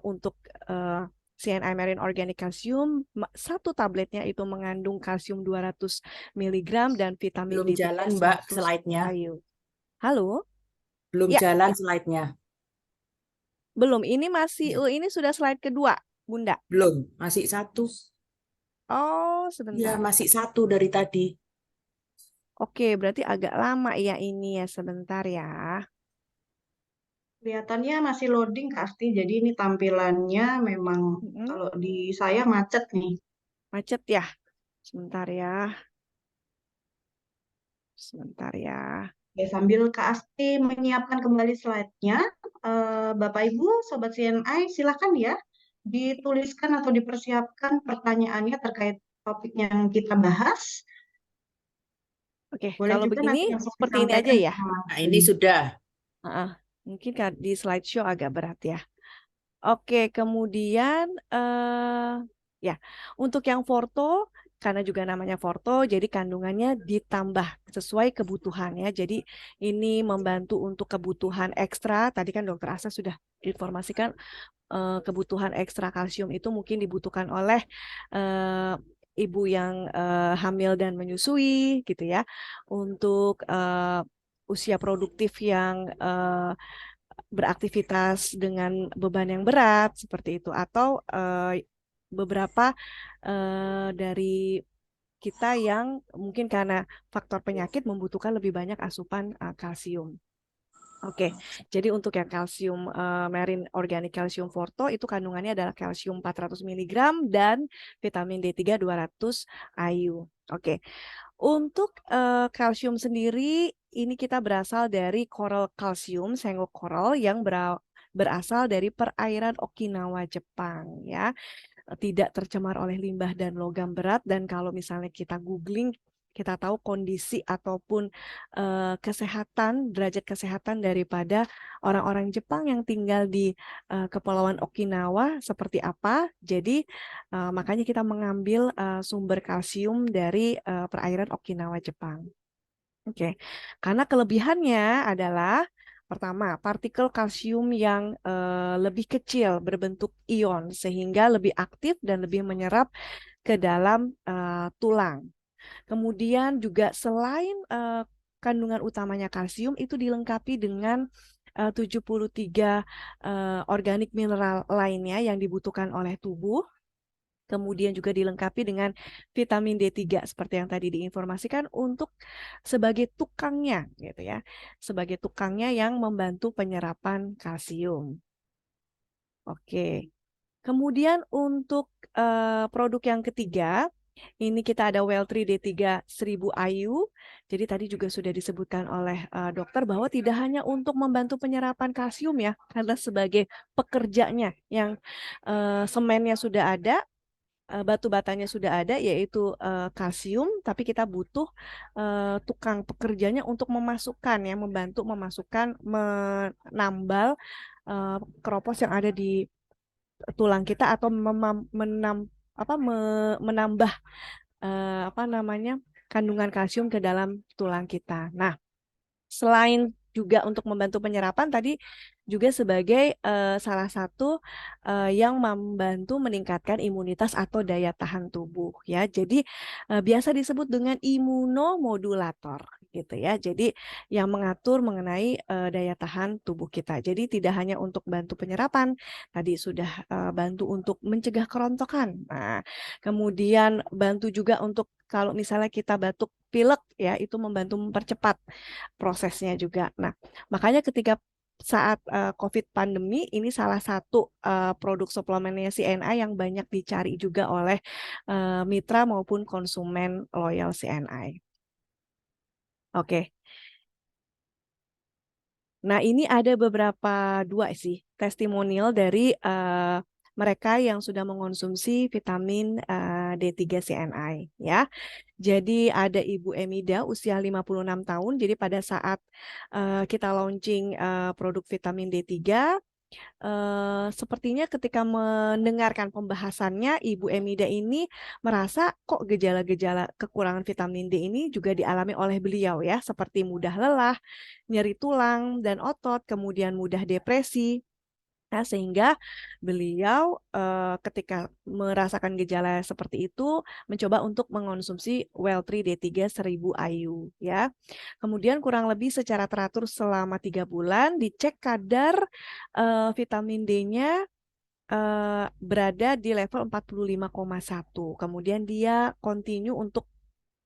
[SPEAKER 3] untuk eh, CNI Marine Organic Calcium, satu tabletnya itu mengandung kalsium 200 miligram dan vitamin
[SPEAKER 4] Belum
[SPEAKER 3] D3
[SPEAKER 4] jalan, Mbak,
[SPEAKER 3] 100
[SPEAKER 4] slide-nya.
[SPEAKER 3] IU. Halo?
[SPEAKER 4] Belum
[SPEAKER 3] Ya,
[SPEAKER 4] jalan slide-nya.
[SPEAKER 3] belum. Ini masih, ini sudah slide kedua, Bunda.
[SPEAKER 4] Belum, masih satu.
[SPEAKER 3] Oh,
[SPEAKER 4] Ya,
[SPEAKER 3] sebentar.
[SPEAKER 4] masih satu dari tadi.
[SPEAKER 3] Oke, berarti agak lama ya ini ya, sebentar ya.
[SPEAKER 2] Kelihatannya masih loading Kak Asti, jadi ini tampilannya memang
[SPEAKER 3] Mm-mm.
[SPEAKER 2] kalau di saya macet nih.
[SPEAKER 3] Macet ya. Sebentar ya. Sebentar ya.
[SPEAKER 2] Ya, sambil Kak Asti menyiapkan kembali slide-nya, Bapak Ibu, Sobat CNI, silakan ya dituliskan atau dipersiapkan pertanyaannya terkait topik yang kita bahas.
[SPEAKER 3] Oke,
[SPEAKER 2] Boleh
[SPEAKER 3] kalau
[SPEAKER 2] juga
[SPEAKER 3] begini
[SPEAKER 2] nanti langsung
[SPEAKER 3] seperti ini aja
[SPEAKER 2] disampaikan
[SPEAKER 3] ya.
[SPEAKER 2] secara
[SPEAKER 4] Nah,
[SPEAKER 2] langsung.
[SPEAKER 4] ini sudah.
[SPEAKER 3] Mungkin di slideshow agak berat ya. Oke, kemudian ya untuk yang Forto karena juga namanya Forto, jadi kandungannya ditambah sesuai kebutuhan ya. Jadi ini membantu untuk kebutuhan ekstra. Tadi kan Dokter Asa sudah informasikan kebutuhan ekstra kalsium itu mungkin dibutuhkan oleh eh, ibu yang hamil dan menyusui gitu ya. Untuk usia produktif yang beraktivitas dengan beban yang berat seperti itu atau beberapa dari kita yang mungkin karena faktor penyakit membutuhkan lebih banyak asupan kalsium. Oke, jadi untuk yang kalsium Marine Organic Calcium Forto itu kandungannya adalah kalsium 400 miligram dan vitamin D3 200 IU. Oke, untuk kalsium sendiri ini kita berasal dari coral kalsium, sengo coral yang berasal dari perairan Okinawa, Jepang ya. Tidak tercemar oleh limbah dan logam berat dan kalau misalnya kita googling kita tahu kondisi ataupun kesehatan, derajat kesehatan daripada orang-orang Jepang yang tinggal di Kepulauan Okinawa seperti apa. Jadi makanya kita mengambil sumber kalsium dari perairan Okinawa, Jepang. Oke, karena kelebihannya adalah pertama, partikel kalsium yang lebih kecil berbentuk ion sehingga lebih aktif dan lebih menyerap ke dalam tulang. Kemudian juga selain kandungan utamanya kalsium itu dilengkapi dengan 73 organik mineral lainnya yang dibutuhkan oleh tubuh. Kemudian juga dilengkapi dengan vitamin D3 seperti yang tadi diinformasikan untuk sebagai tukangnya gitu ya. Sebagai tukangnya yang membantu penyerapan kalsium. Oke. Kemudian untuk produk yang ketiga, ini kita ada Well3 D3 1000 IU. Jadi tadi juga sudah disebutkan oleh dokter bahwa tidak hanya untuk membantu penyerapan kalsium ya, karena sebagai pekerjanya yang semennya sudah ada, batu batanya sudah ada yaitu kalsium, tapi kita butuh tukang pekerjanya untuk memasukkan ya, membantu memasukkan, menambal keropos yang ada di tulang kita atau menambah apa namanya kandungan kalsium ke dalam tulang kita. Nah, selain juga untuk membantu penyerapan tadi juga sebagai salah satu yang membantu meningkatkan imunitas atau daya tahan tubuh ya. Jadi biasa disebut dengan imunomodulator gitu ya. Jadi yang mengatur mengenai daya tahan tubuh kita. Jadi tidak hanya untuk bantu penyerapan, tadi sudah bantu untuk mencegah kerontokan. Nah, kemudian bantu juga untuk kalau misalnya kita batuk pilek ya itu membantu mempercepat prosesnya juga. Nah, makanya ketika saat COVID pandemi ini salah satu produk suplemennya CNI yang banyak dicari juga oleh mitra maupun konsumen loyal CNI. Oke. Nah, ini ada beberapa dua sih testimonial dari mereka yang sudah mengonsumsi vitamin D3 CNI ya. Jadi ada Ibu Emida usia 56 tahun. Jadi pada saat kita launching produk vitamin D3, sepertinya ketika mendengarkan pembahasannya, Ibu Emida ini merasa kok gejala-gejala kekurangan vitamin D ini juga dialami oleh beliau ya, seperti mudah lelah, nyeri tulang dan otot, kemudian mudah depresi. Nah, sehingga beliau ketika merasakan gejala seperti itu mencoba untuk mengonsumsi Well3 D3 1000 IU ya. Kemudian kurang lebih secara teratur selama 3 bulan dicek kadar vitamin D-nya berada di level 45,1. Kemudian dia continue untuk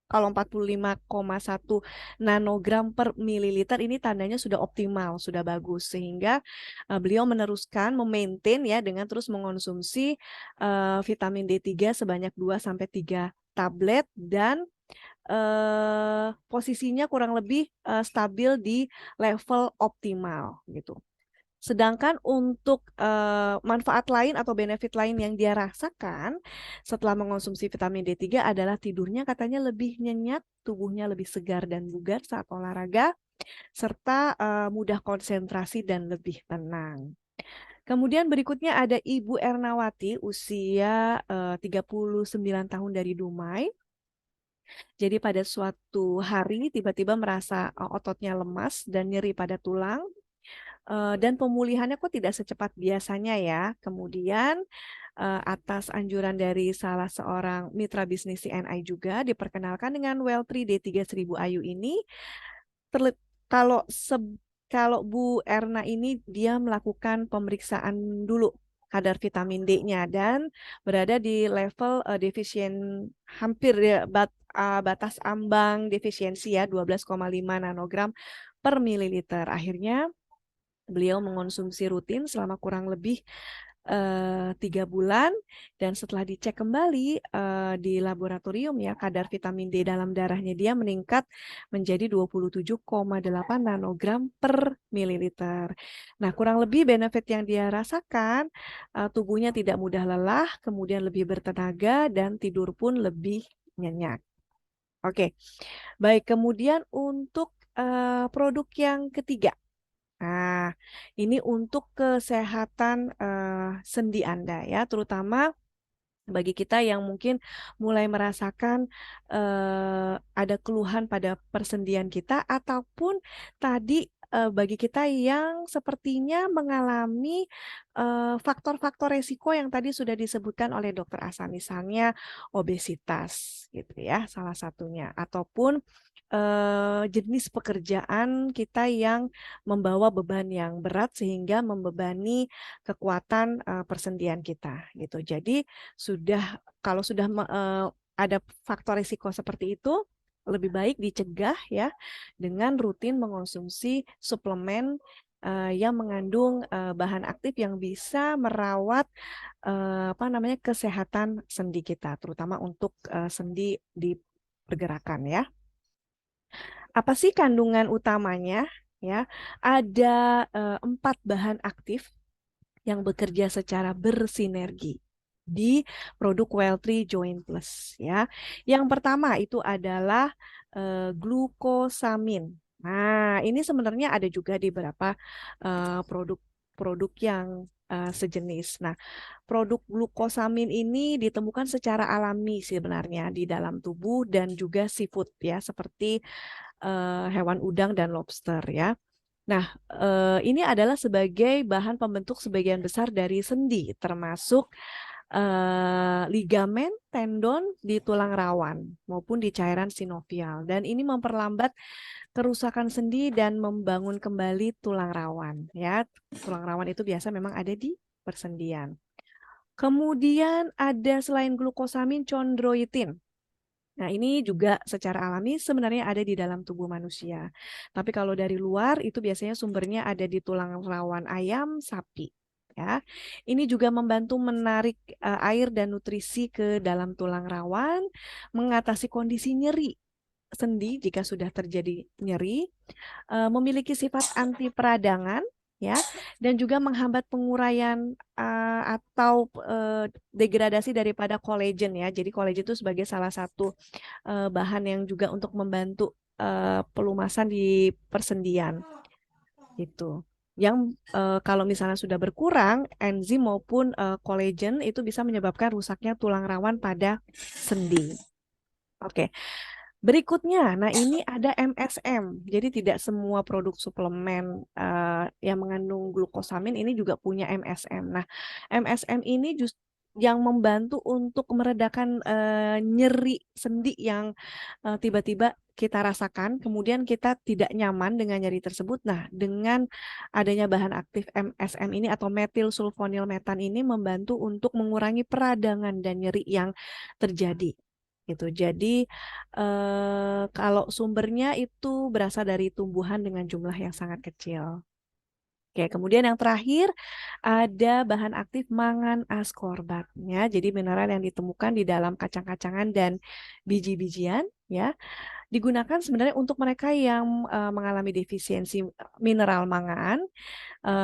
[SPEAKER 3] kalau 45,1 nanogram per mililiter ini tandanya sudah optimal, sudah bagus. Sehingga beliau meneruskan, memaintain ya dengan terus mengonsumsi vitamin D3 sebanyak 2-3 tablet dan posisinya kurang lebih stabil di level optimal gitu. Sedangkan untuk manfaat lain atau benefit lain yang dia rasakan setelah mengonsumsi vitamin D3 adalah tidurnya katanya lebih nyenyak, tubuhnya lebih segar dan bugar saat olahraga, serta mudah konsentrasi dan lebih tenang. Kemudian berikutnya ada Ibu Ernawati usia 39 tahun dari Dumai. Jadi pada suatu hari tiba-tiba merasa ototnya lemas dan nyeri pada tulang. Dan pemulihannya kok tidak secepat biasanya ya. Kemudian atas anjuran dari salah seorang mitra bisnis CNI juga diperkenalkan dengan Well3 D3 1000 IU ini. Kalau kalau Bu Erna ini dia melakukan pemeriksaan dulu kadar vitamin D-nya dan berada di level defisien hampir ya, batas ambang defisiensi ya 12,5 nanogram per mililiter. Akhirnya beliau mengonsumsi rutin selama kurang lebih 3 bulan dan setelah dicek kembali di laboratorium ya kadar vitamin D dalam darahnya dia meningkat menjadi 27,8 nanogram per mililiter. Nah, kurang lebih benefit yang dia rasakan tubuhnya tidak mudah lelah, kemudian lebih bertenaga dan tidur pun lebih nyenyak. Oke, baik. Kemudian untuk produk yang ketiga. Nah, ini untuk kesehatan sendi Anda ya, terutama bagi kita yang mungkin mulai merasakan ada keluhan pada persendian kita ataupun tadi bagi kita yang sepertinya mengalami faktor-faktor resiko yang tadi sudah disebutkan oleh Dokter Asa, misalnya obesitas gitu ya, salah satunya ataupun jenis pekerjaan kita yang membawa beban yang berat sehingga membebani kekuatan persendian kita gitu. Jadi kalau sudah ada faktor risiko seperti itu, lebih baik dicegah ya dengan rutin mengonsumsi suplemen yang mengandung bahan aktif yang bisa merawat kesehatan sendi kita, terutama untuk sendi di pergerakan ya. Apa sih kandungan utamanya? Ya, ada 4 bahan aktif yang bekerja secara bersinergi di produk Well3 Joint Plus ya. Yang pertama itu adalah glukosamin. Nah, ini sebenarnya ada juga di beberapa produk-produk yang sejenis. Nah, produk glukosamin ini ditemukan secara alami sebenarnya di dalam tubuh dan juga seafood ya, seperti hewan udang dan lobster ya. Nah, ini adalah sebagai bahan pembentuk sebagian besar dari sendi, termasuk ligamen, tendon di tulang rawan maupun di cairan sinovial. Dan ini memperlambat kerusakan sendi dan membangun kembali tulang rawan. Ya, tulang rawan itu biasa memang ada di persendian. Kemudian ada selain glukosamin, chondroitin. Nah, ini juga secara alami sebenarnya ada di dalam tubuh manusia. Tapi kalau dari luar itu biasanya sumbernya ada di tulang rawan ayam, sapi. Ya, ini juga membantu menarik air dan nutrisi ke dalam tulang rawan, mengatasi kondisi nyeri sendi jika sudah terjadi nyeri, memiliki sifat anti peradangan, ya, dan juga menghambat penguraian atau degradasi daripada kolagen ya. Jadi kolagen itu sebagai salah satu bahan yang juga untuk membantu pelumasan di persendian gitu. Yang kalau misalnya sudah berkurang, enzim maupun kolagen itu bisa menyebabkan rusaknya tulang rawan pada sendi. Oke. Berikutnya, nah ini ada MSM. Jadi tidak semua produk suplemen yang mengandung glukosamin ini juga punya MSM. Nah, MSM ini yang membantu untuk meredakan nyeri sendi yang tiba-tiba kita rasakan, kemudian kita tidak nyaman dengan nyeri tersebut. Nah, dengan adanya bahan aktif MSM ini atau metil sulfonilmetan ini membantu untuk mengurangi peradangan dan nyeri yang terjadi gitu. Jadi kalau sumbernya itu berasal dari tumbuhan dengan jumlah yang sangat kecil. Oke, kemudian yang terakhir ada bahan aktif mangan askorbatnya. Jadi mineral yang ditemukan di dalam kacang-kacangan dan biji-bijian ya. Digunakan sebenarnya untuk mereka yang mengalami defisiensi mineral mangan,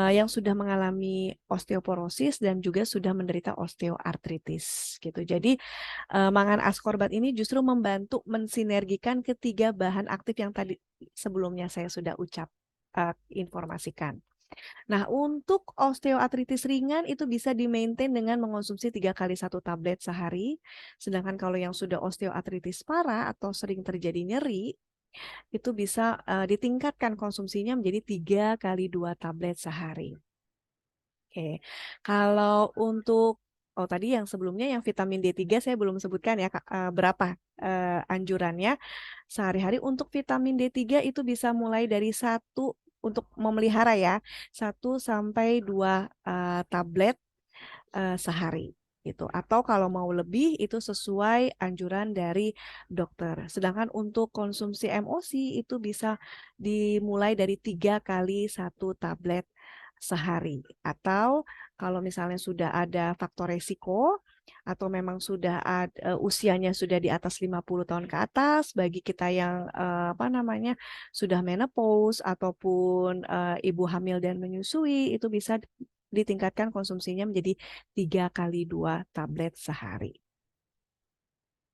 [SPEAKER 3] yang sudah mengalami osteoporosis dan juga sudah menderita osteoartritis gitu. Jadi mangan askorbat ini justru membantu mensinergikan ketiga bahan aktif yang tadi sebelumnya saya sudah informasikan. Nah, untuk osteoartritis ringan itu bisa di-maintain dengan mengonsumsi 3 kali 1 tablet sehari. Sedangkan kalau yang sudah osteoartritis parah atau sering terjadi nyeri, itu bisa ditingkatkan konsumsinya menjadi 3 kali 2 tablet sehari. Oke, kalau untuk tadi yang sebelumnya yang vitamin D3 saya belum sebutkan ya berapa anjurannya sehari-hari. Untuk vitamin D3 itu bisa mulai dari 1 untuk memelihara ya, 1 sampai 2 tablet sehari gitu. Atau kalau mau lebih itu sesuai anjuran dari dokter. Sedangkan untuk konsumsi MOC itu bisa dimulai dari 3 kali 1 tablet sehari. Atau kalau misalnya sudah ada faktor resiko atau memang sudah usianya sudah di atas 50 tahun ke atas, bagi kita yang sudah menopause ataupun ibu hamil dan menyusui, itu bisa ditingkatkan konsumsinya menjadi 3 kali 2 tablet sehari.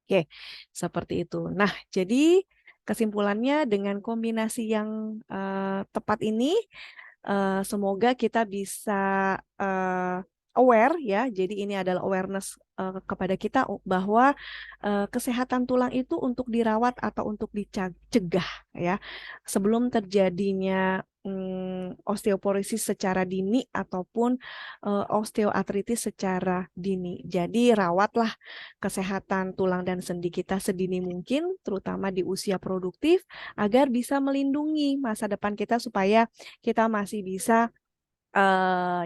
[SPEAKER 3] Oke, seperti itu. Nah, jadi kesimpulannya dengan kombinasi yang tepat ini, semoga kita bisa aware ya. Jadi ini adalah awareness kepada kita bahwa kesehatan tulang itu untuk dirawat atau untuk dicegah ya sebelum terjadinya osteoporosis secara dini ataupun osteoartritis secara dini. Jadi rawatlah kesehatan tulang dan sendi kita sedini mungkin, terutama di usia produktif, agar bisa melindungi masa depan kita supaya kita masih bisa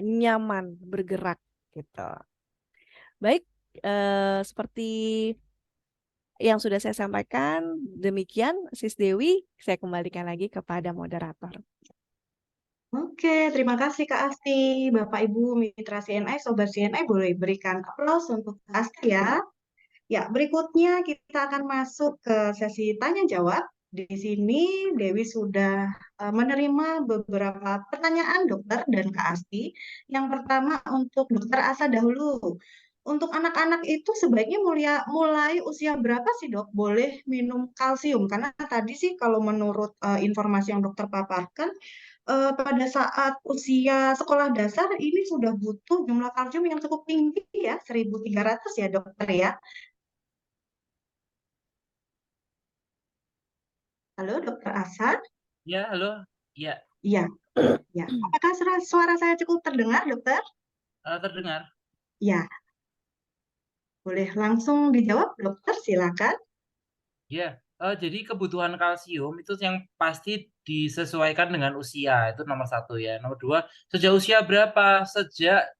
[SPEAKER 3] nyaman bergerak gitu. Baik, seperti yang sudah saya sampaikan, demikian Sis Dewi, saya kembalikan lagi kepada moderator.
[SPEAKER 2] Oke, terima kasih Kak Asti. Bapak Ibu Mitra CNI, Sobat CNI boleh berikan aplaus untuk Kak Asti ya. Ya, berikutnya kita akan masuk ke sesi tanya jawab. Di sini Dewi sudah menerima beberapa pertanyaan dokter dan Kak Asti. Yang pertama untuk dokter Asa dahulu. Untuk anak-anak itu sebaiknya mulai usia berapa sih dok boleh minum kalsium? Karena tadi sih kalau menurut informasi yang dokter paparkan, pada saat usia sekolah dasar ini sudah butuh jumlah kalsium yang cukup tinggi ya, 1.300 ya dokter ya. Halo, Dokter Asa?
[SPEAKER 1] Ya, halo. Ya,
[SPEAKER 2] Iya, ya. Apakah suara saya cukup terdengar, Dokter?
[SPEAKER 1] terdengar.
[SPEAKER 2] Ya, boleh langsung dijawab, Dokter, silakan.
[SPEAKER 1] Ya, jadi kebutuhan kalsium itu yang pasti disesuaikan dengan usia, itu nomor 1 ya. Nomor 2, sejak usia berapa? Sejak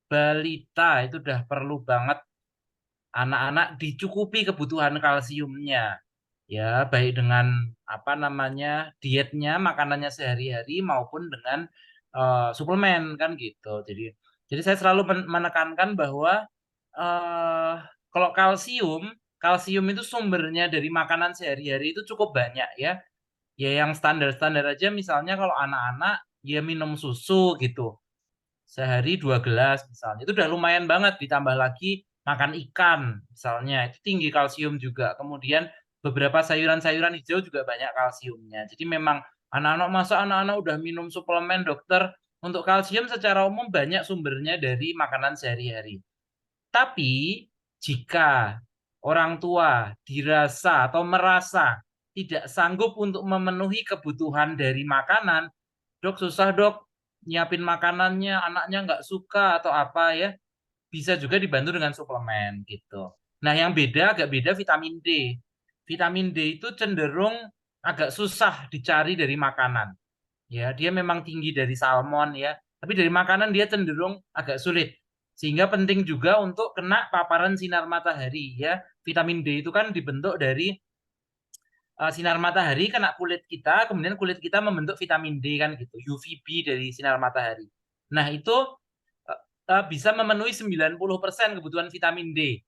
[SPEAKER 1] balita itu udah perlu banget anak-anak dicukupi kebutuhan kalsiumnya. Ya, baik dengan dietnya, makanannya sehari-hari maupun dengan suplemen kan gitu. Jadi saya selalu menekankan bahwa eh kalau kalsium itu sumbernya dari makanan sehari-hari itu cukup banyak ya. Ya yang standar-standar aja misalnya kalau anak-anak ya minum susu gitu. Sehari 2 gelas misalnya. Itu udah lumayan banget, ditambah lagi makan ikan misalnya. Itu tinggi kalsium juga. Kemudian beberapa sayuran-sayuran hijau juga banyak kalsiumnya. Jadi memang anak-anak udah minum suplemen dokter. Untuk kalsium secara umum banyak sumbernya dari makanan sehari-hari. Tapi jika orang tua dirasa atau merasa tidak sanggup untuk memenuhi kebutuhan dari makanan, dok susah dok nyiapin makanannya, anaknya nggak suka atau apa ya, bisa juga dibantu dengan suplemen gitu. Nah yang beda agak beda vitamin D. Vitamin D itu cenderung agak susah dicari dari makanan. Ya, dia memang tinggi dari salmon ya, tapi dari makanan dia cenderung agak sulit. Sehingga penting juga untuk kena paparan sinar matahari ya. Vitamin D itu kan dibentuk dari sinar matahari kena kulit kita, kemudian kulit kita membentuk vitamin D kan gitu, UVB dari sinar matahari. Nah, itu bisa memenuhi 90% kebutuhan vitamin D.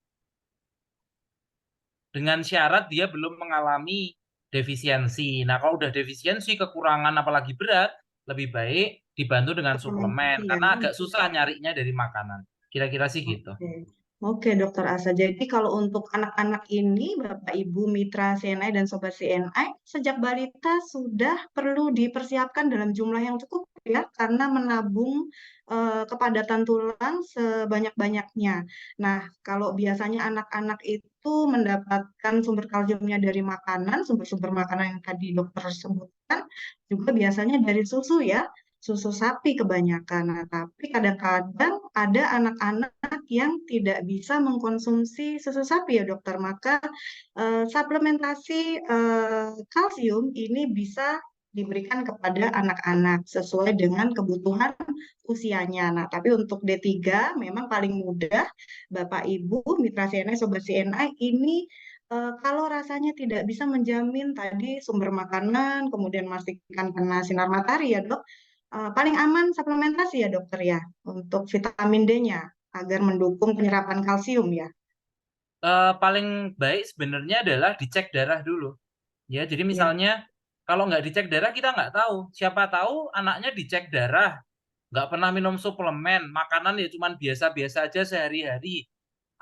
[SPEAKER 1] Dengan syarat dia belum mengalami defisiensi. Nah, kalau udah defisiensi, kekurangan apalagi berat, lebih baik dibantu dengan suplemen
[SPEAKER 2] Suplementasi ya.
[SPEAKER 1] karena agak susah nyarinya dari makanan. Kira-kira sih gitu.
[SPEAKER 2] Oke. Oke, Dokter Asa. Jadi kalau untuk anak-anak ini, Bapak Ibu Mitra CNI dan Sobat CNI, sejak balita sudah perlu dipersiapkan dalam jumlah yang cukup ya, karena menabung kepadatan tulang sebanyak-banyaknya. Nah, kalau biasanya anak-anak itu mendapatkan sumber kalsiumnya dari makanan, sumber-sumber makanan yang tadi dokter sebutkan, juga biasanya dari susu ya, susu sapi kebanyakan. Nah, tapi kadang-kadang ada anak-anak yang tidak bisa mengkonsumsi susu sapi ya dokter. Maka suplementasi kalsium ini bisa diberikan kepada anak-anak sesuai dengan kebutuhan usianya. Nah, tapi untuk D3 memang paling mudah Bapak Ibu Mitra CNI Sobat CNI ini kalau rasanya tidak bisa menjamin tadi sumber makanan, kemudian memastikan kena sinar matahari ya dok, paling aman suplementasi ya dokter ya untuk vitamin D-nya agar mendukung penyerapan kalsium ya.
[SPEAKER 1] Paling baik sebenarnya adalah dicek darah dulu. Ya, jadi
[SPEAKER 2] Ya,
[SPEAKER 1] misalnya kalau nggak dicek darah kita nggak tahu. Siapa tahu anaknya dicek darah, nggak pernah minum suplemen, makanan ya cuman biasa-biasa aja sehari-hari.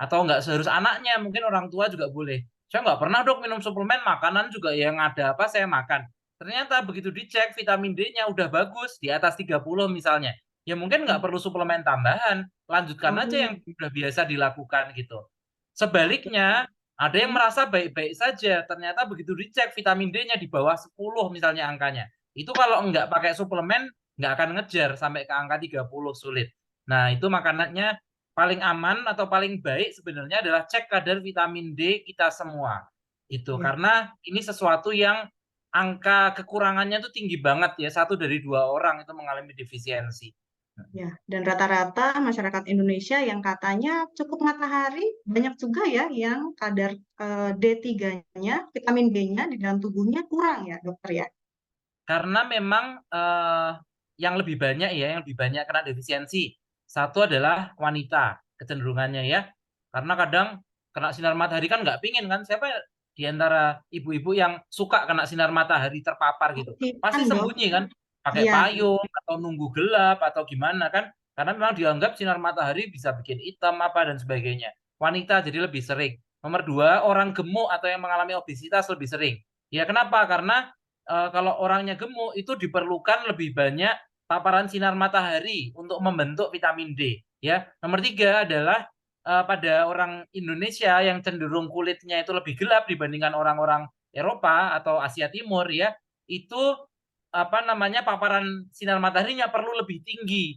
[SPEAKER 1] Atau nggak seharus anaknya, mungkin orang tua juga boleh. Saya nggak pernah dok minum suplemen, makanan juga yang ada apa saya makan. Ternyata begitu dicek vitamin D-nya udah bagus, di atas 30 misalnya. Ya mungkin nggak perlu suplemen tambahan, lanjutkan aja
[SPEAKER 2] oh,
[SPEAKER 1] yang udah biasa dilakukan gitu. Sebaliknya, ada yang merasa baik-baik saja, ternyata begitu dicek vitamin D-nya di bawah 10 misalnya angkanya. Itu kalau nggak pakai suplemen, nggak akan ngejar sampai ke angka 30 sulit. Nah, itu makanannya paling aman atau paling baik sebenarnya adalah cek kadar vitamin D kita semua. Itu
[SPEAKER 2] ya.
[SPEAKER 1] karena ini sesuatu yang angka kekurangannya tuh tinggi banget ya. 1 dari 2 orang itu mengalami defisiensi.
[SPEAKER 2] Ya, dan rata-rata masyarakat Indonesia yang katanya cukup matahari, banyak juga ya yang kadar D3-nya, vitamin D-nya di dalam tubuhnya kurang ya, dokter ya.
[SPEAKER 1] Karena memang yang lebih banyak ya, yang lebih banyak kena defisiensi. Satu adalah wanita kecenderungannya ya. Karena kadang kena sinar matahari kan nggak pingin kan. Siapa di antara ibu-ibu yang suka kena sinar matahari terpapar gitu.
[SPEAKER 2] Oke, kan
[SPEAKER 1] Pasti
[SPEAKER 2] dok?
[SPEAKER 1] sembunyi kan. Pakai
[SPEAKER 2] Iya,
[SPEAKER 1] payung atau nunggu gelap atau gimana kan. Karena memang dianggap sinar matahari bisa bikin hitam apa dan sebagainya. Wanita jadi lebih sering. Nomor 2, orang gemuk atau yang mengalami obesitas lebih sering. Ya kenapa? Karena kalau orangnya gemuk itu diperlukan lebih banyak paparan sinar matahari untuk membentuk vitamin D. Ya, nomor 3 adalah pada orang Indonesia yang cenderung kulitnya itu lebih gelap dibandingkan orang-orang Eropa atau Asia Timur ya, itu apa namanya paparan sinar mataharinya perlu lebih tinggi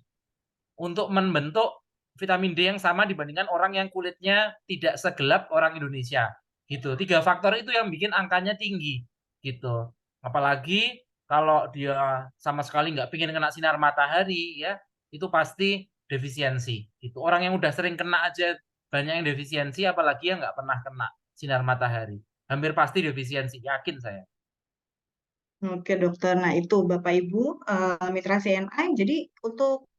[SPEAKER 1] untuk membentuk vitamin D yang sama dibandingkan orang yang kulitnya tidak segelap orang Indonesia. Gitu. 3 faktor itu yang bikin angkanya tinggi. Gitu. Apalagi kalau dia sama sekali nggak pingin kena sinar matahari, ya itu pasti defisiensi. Gitu. Orang yang udah sering kena aja banyak yang defisiensi, apalagi yang nggak pernah kena sinar matahari. Hampir pasti defisiensi, yakin saya.
[SPEAKER 2] oke dokter. Nah itu Bapak Ibu Mitra CNI. Jadi untuk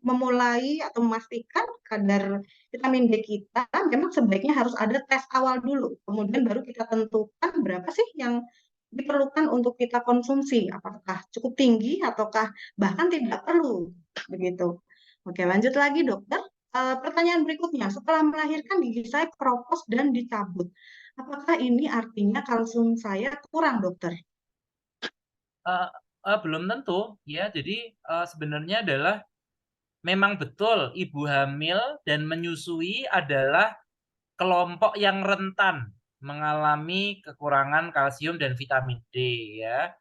[SPEAKER 2] memulai atau memastikan kadar vitamin D kita, memang sebaiknya harus ada tes awal dulu. Kemudian baru kita tentukan berapa sih yang diperlukan untuk kita konsumsi? Apakah cukup tinggi ataukah bahkan tidak perlu? Begitu. Oke, lanjut lagi dokter. Pertanyaan berikutnya, setelah melahirkan gigi saya keropos dan dicabut, apakah ini artinya kalsium saya kurang, dokter?
[SPEAKER 1] Eh, Belum tentu ya. Jadi sebenarnya adalah memang betul ibu hamil dan menyusui adalah kelompok yang rentan mengalami kekurangan kalsium dan vitamin D ya.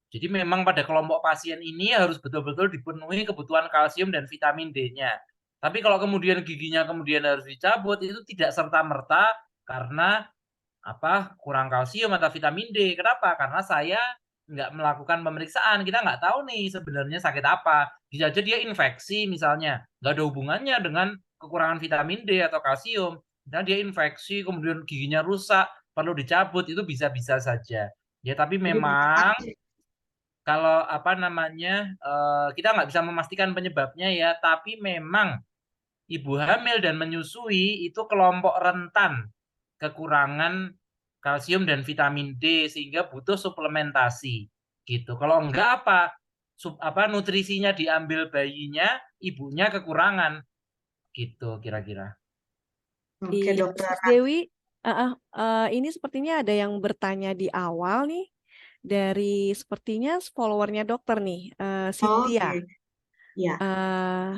[SPEAKER 1] Jadi memang pada kelompok pasien ini harus betul-betul dipenuhi kebutuhan kalsium dan vitamin D-nya. Tapi kalau kemudian giginya kemudian harus dicabut, itu tidak serta-merta karena kurang kalsium atau vitamin D. Kenapa? Karena saya nggak melakukan pemeriksaan. Kita nggak tahu nih sebenarnya sakit apa. Bisa aja dia infeksi misalnya. Nggak ada hubungannya dengan kekurangan vitamin D atau kalsium. Misalnya dia infeksi, kemudian giginya rusak, perlu dicabut, itu bisa-bisa saja. Ya, tapi
[SPEAKER 2] Jadi banyak
[SPEAKER 1] memang
[SPEAKER 2] faktor.
[SPEAKER 1] kalau kita nggak bisa memastikan penyebabnya ya, tapi memang ibu hamil dan menyusui itu kelompok rentan kekurangan kalsium dan vitamin D sehingga butuh suplementasi gitu. Kalau enggak nutrisinya diambil bayinya, ibunya kekurangan gitu kira-kira.
[SPEAKER 2] Oke,
[SPEAKER 3] Iya,
[SPEAKER 2] dokter.
[SPEAKER 3] Sus Dewi, ini sepertinya ada yang bertanya di awal nih dari sepertinya followernya dokter nih, Cynthia.
[SPEAKER 2] Oke, ya.
[SPEAKER 3] Eh,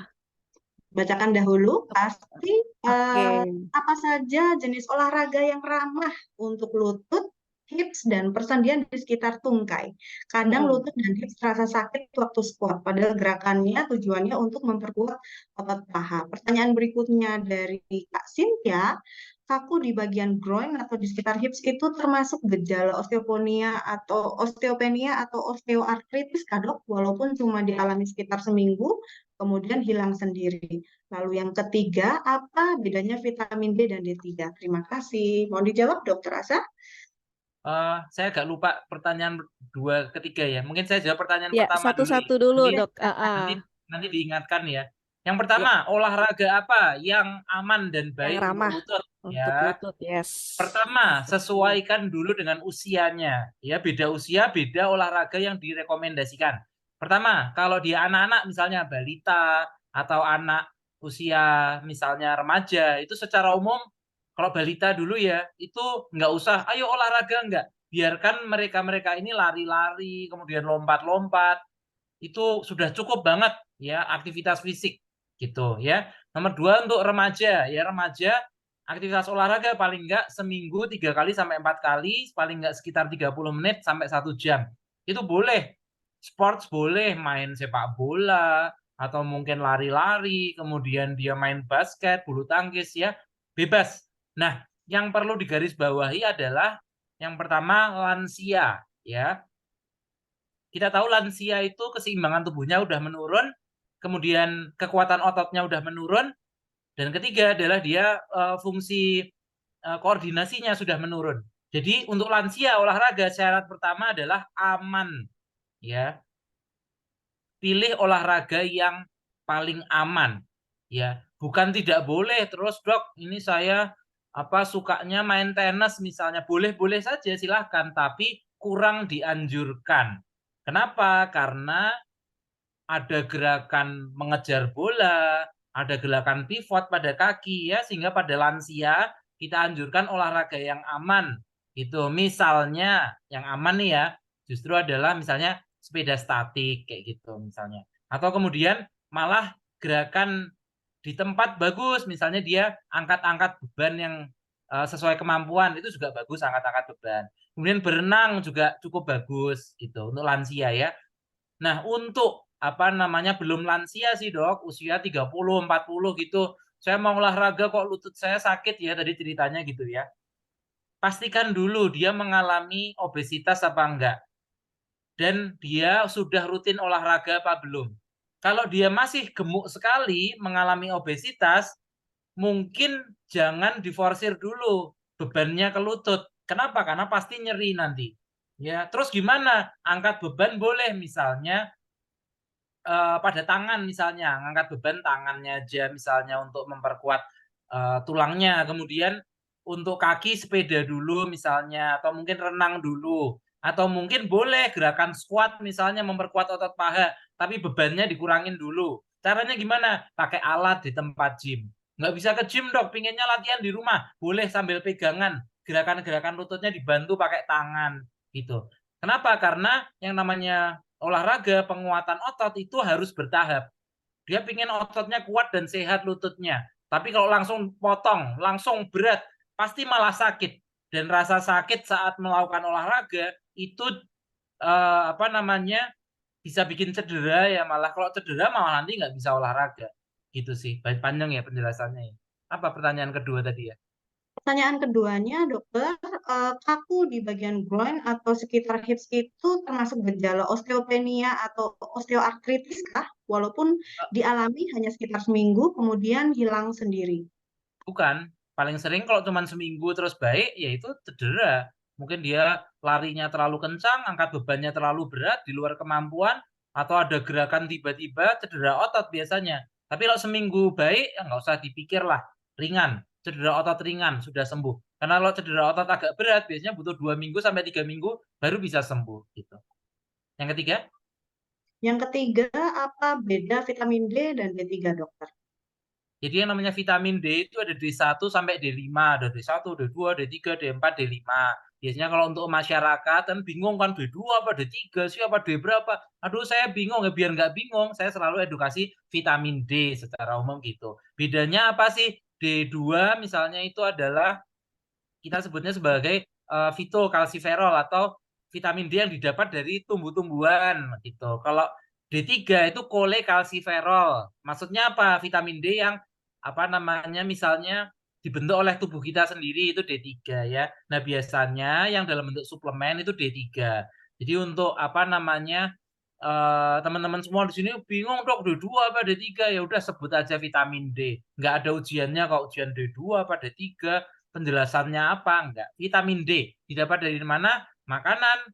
[SPEAKER 2] Bacakan dahulu, pasti
[SPEAKER 3] Oke.
[SPEAKER 2] apa saja jenis olahraga yang ramah untuk lutut, hips, dan persendian di sekitar tungkai. Kadang
[SPEAKER 3] Mm-mm.
[SPEAKER 2] lutut dan hips terasa sakit waktu squat, padahal gerakannya tujuannya untuk memperkuat otot paha. Pertanyaan berikutnya dari Kak Cynthia, kaku di bagian groin atau di sekitar hips itu termasuk gejala osteopenia atau osteoartritis, Kak Dok, walaupun cuma dialami sekitar seminggu, kemudian hilang sendiri. Lalu yang ketiga, apa bedanya vitamin D dan D3? Terima kasih. Mau dijawab, Dokter Asa?
[SPEAKER 1] Saya agak lupa pertanyaan ketiga ya. Mungkin saya jawab pertanyaan
[SPEAKER 3] Ya,
[SPEAKER 1] pertama dulu ya.
[SPEAKER 3] satu-satu dulu,
[SPEAKER 1] Nanti
[SPEAKER 3] Dok.
[SPEAKER 1] nanti nanti diingatkan ya. Yang
[SPEAKER 3] Ya,
[SPEAKER 1] pertama, olahraga apa yang aman dan
[SPEAKER 3] yang
[SPEAKER 1] baik untuk
[SPEAKER 3] ramah
[SPEAKER 1] lutut
[SPEAKER 3] untuk
[SPEAKER 1] ya.
[SPEAKER 3] lutut, yes.
[SPEAKER 1] Pertama, sesuaikan dulu dengan usianya. Ya, beda usia, beda olahraga yang direkomendasikan. Pertama, kalau dia anak-anak misalnya balita atau anak usia misalnya remaja, itu secara umum kalau balita dulu ya, itu nggak usah, ayo olahraga nggak. Biarkan mereka-mereka ini lari-lari, kemudian lompat-lompat, itu sudah cukup banget ya aktivitas fisik gitu ya. Nomor dua untuk remaja ya, remaja aktivitas olahraga paling enggak seminggu 3 kali sampai 4 kali, paling enggak sekitar 30 menit sampai 1 jam. Itu boleh. Sports boleh, main sepak bola atau mungkin lari-lari, kemudian dia main basket, bulu tangkis ya, bebas. Nah, yang perlu digarisbawahi adalah yang pertama lansia ya. Kita tahu lansia itu keseimbangan tubuhnya udah menurun, kemudian kekuatan ototnya udah menurun, dan ketiga adalah dia fungsi koordinasinya sudah menurun. Jadi untuk lansia olahraga syarat pertama adalah aman, ya. Pilih olahraga yang paling aman, ya. Bukan tidak boleh terus dok, ini saya sukanya main tenis misalnya, boleh-boleh saja silahkan, tapi kurang dianjurkan. Kenapa? Karena ada gerakan mengejar bola, ada gerakan pivot pada kaki ya, sehingga pada lansia kita anjurkan olahraga yang aman. Itu misalnya yang aman nih ya, justru adalah misalnya sepeda statik kayak gitu misalnya. Atau kemudian malah gerakan di tempat bagus, misalnya dia angkat-angkat beban yang sesuai kemampuan, itu juga bagus angkat-angkat beban. Kemudian berenang juga cukup bagus gitu untuk lansia ya. Nah, untuk belum lansia sih, Dok, usia 30, 40 gitu. Saya mau olahraga kok lutut saya sakit ya tadi ceritanya gitu ya. Pastikan dulu dia mengalami obesitas apa enggak dan dia sudah rutin olahraga apa belum. Kalau dia masih gemuk sekali mengalami obesitas, mungkin jangan diforsir dulu bebannya ke lutut. Kenapa? Karena pasti nyeri nanti. Ya, terus gimana? Angkat beban boleh misalnya pada tangan misalnya, ngangkat beban tangannya aja misalnya untuk memperkuat tulangnya. Kemudian untuk kaki sepeda dulu misalnya, atau mungkin renang dulu. Atau mungkin boleh gerakan squat misalnya memperkuat otot paha, tapi bebannya dikurangin dulu. Caranya gimana? Pakai alat di tempat gym. Nggak bisa ke gym dok, pinginnya latihan di rumah. Boleh sambil pegangan. Gerakan-gerakan lututnya dibantu pakai tangan. Gitu. Kenapa? Karena yang namanya olahraga, penguatan otot itu harus bertahap. Dia pingin ototnya kuat dan sehat lututnya. Tapi kalau langsung potong, langsung berat, pasti malah sakit. Dan rasa sakit saat melakukan olahraga itu bisa bikin cedera ya, malah kalau cedera malah nanti nggak bisa olahraga gitu sih. Baik, panjang ya penjelasannya. Apa pertanyaan kedua tadi ya?
[SPEAKER 2] Pertanyaan keduanya, dokter, kaku di bagian groin atau sekitar hips itu termasuk gejala osteopenia atau osteoartritis kah? Walaupun dialami hanya sekitar seminggu, kemudian hilang sendiri.
[SPEAKER 1] Bukan, paling sering kalau cuma seminggu terus baik ya itu cedera. Mungkin dia larinya terlalu kencang, angkat bebannya terlalu berat di luar kemampuan, atau ada gerakan tiba-tiba cedera otot biasanya. Tapi kalau seminggu baik ya nggak usah dipikir lah, ringan, cedera otot ringan sudah sembuh. Karena kalau cedera otot agak berat biasanya butuh 2 minggu sampai 3 minggu baru bisa sembuh gitu. Yang ketiga?
[SPEAKER 2] Yang ketiga, apa beda vitamin D dan D3, dokter?
[SPEAKER 1] Jadi yang namanya vitamin D itu ada D1 sampai D5, ada D1, D2, D3, D4, D5. Biasanya kalau untuk masyarakat kan bingung kan D2 apa D3 sih apa D berapa. Aduh saya bingung ya, biar nggak bingung saya selalu edukasi vitamin D secara umum gitu. Bedanya apa sih? D2 misalnya itu adalah kita sebutnya sebagai fitokalsiferol atau vitamin D yang didapat dari tumbuh-tumbuhan gitu. Kalau D3 itu kolekalsiferol. Maksudnya apa? Vitamin D yang misalnya dibentuk oleh tubuh kita sendiri itu D3 ya. Nah, biasanya yang dalam bentuk suplemen itu D3. Jadi untuk teman-teman semua di sini bingung dok D2 apa D3, ya udah sebut aja vitamin D. Nggak ada ujiannya kok, ujian D2 apa D3, penjelasannya apa, enggak. Vitamin D didapat dari mana? Makanan,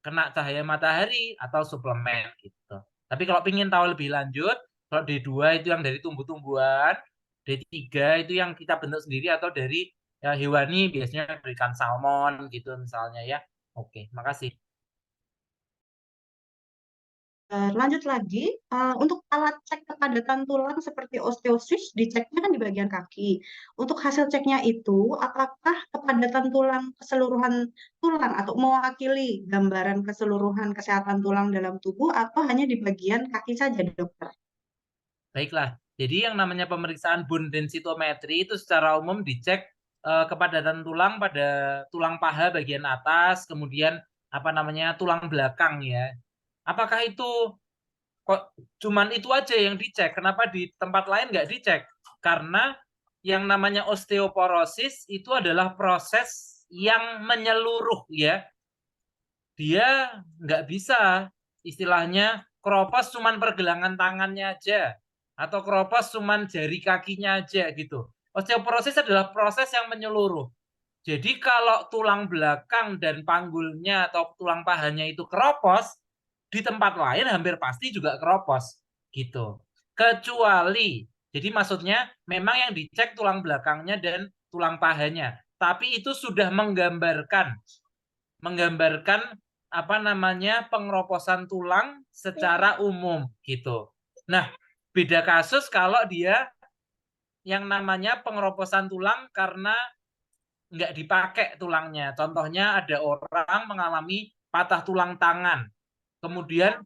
[SPEAKER 1] kena cahaya matahari, atau suplemen gitu. Tapi kalau ingin tahu lebih lanjut, kalau D2 itu yang dari tumbuh-tumbuhan, D3 itu yang kita bentuk sendiri atau dari ya, hewani, biasanya dari ikan salmon gitu misalnya ya. Oke, makasih.
[SPEAKER 2] Lanjut lagi, untuk alat cek kepadatan tulang seperti osteosys, diceknya kan di bagian kaki. Untuk hasil ceknya itu, apakah kepadatan tulang keseluruhan tulang atau mewakili gambaran keseluruhan kesehatan tulang dalam tubuh atau hanya di bagian kaki saja, dokter?
[SPEAKER 1] Baiklah, jadi yang namanya pemeriksaan bone densitometry itu secara umum dicek kepadatan tulang pada tulang paha bagian atas, kemudian tulang belakang ya. Apakah itu kok cuman itu aja yang dicek? Kenapa di tempat lain nggak dicek? Karena yang namanya osteoporosis itu adalah proses yang menyeluruh ya. Dia nggak bisa istilahnya keropos cuman pergelangan tangannya aja atau keropos cuman jari kakinya aja gitu. Osteoporosis adalah proses yang menyeluruh. Jadi kalau tulang belakang dan panggulnya atau tulang pahanya itu keropos, di tempat lain hampir pasti juga keropos gitu. Kecuali, jadi maksudnya memang yang dicek tulang belakangnya dan tulang pahanya, tapi itu sudah menggambarkan pengeroposan tulang secara umum gitu. Nah, beda kasus kalau dia yang namanya pengeroposan tulang karena nggak dipakai tulangnya. Contohnya ada orang mengalami patah tulang tangan, kemudian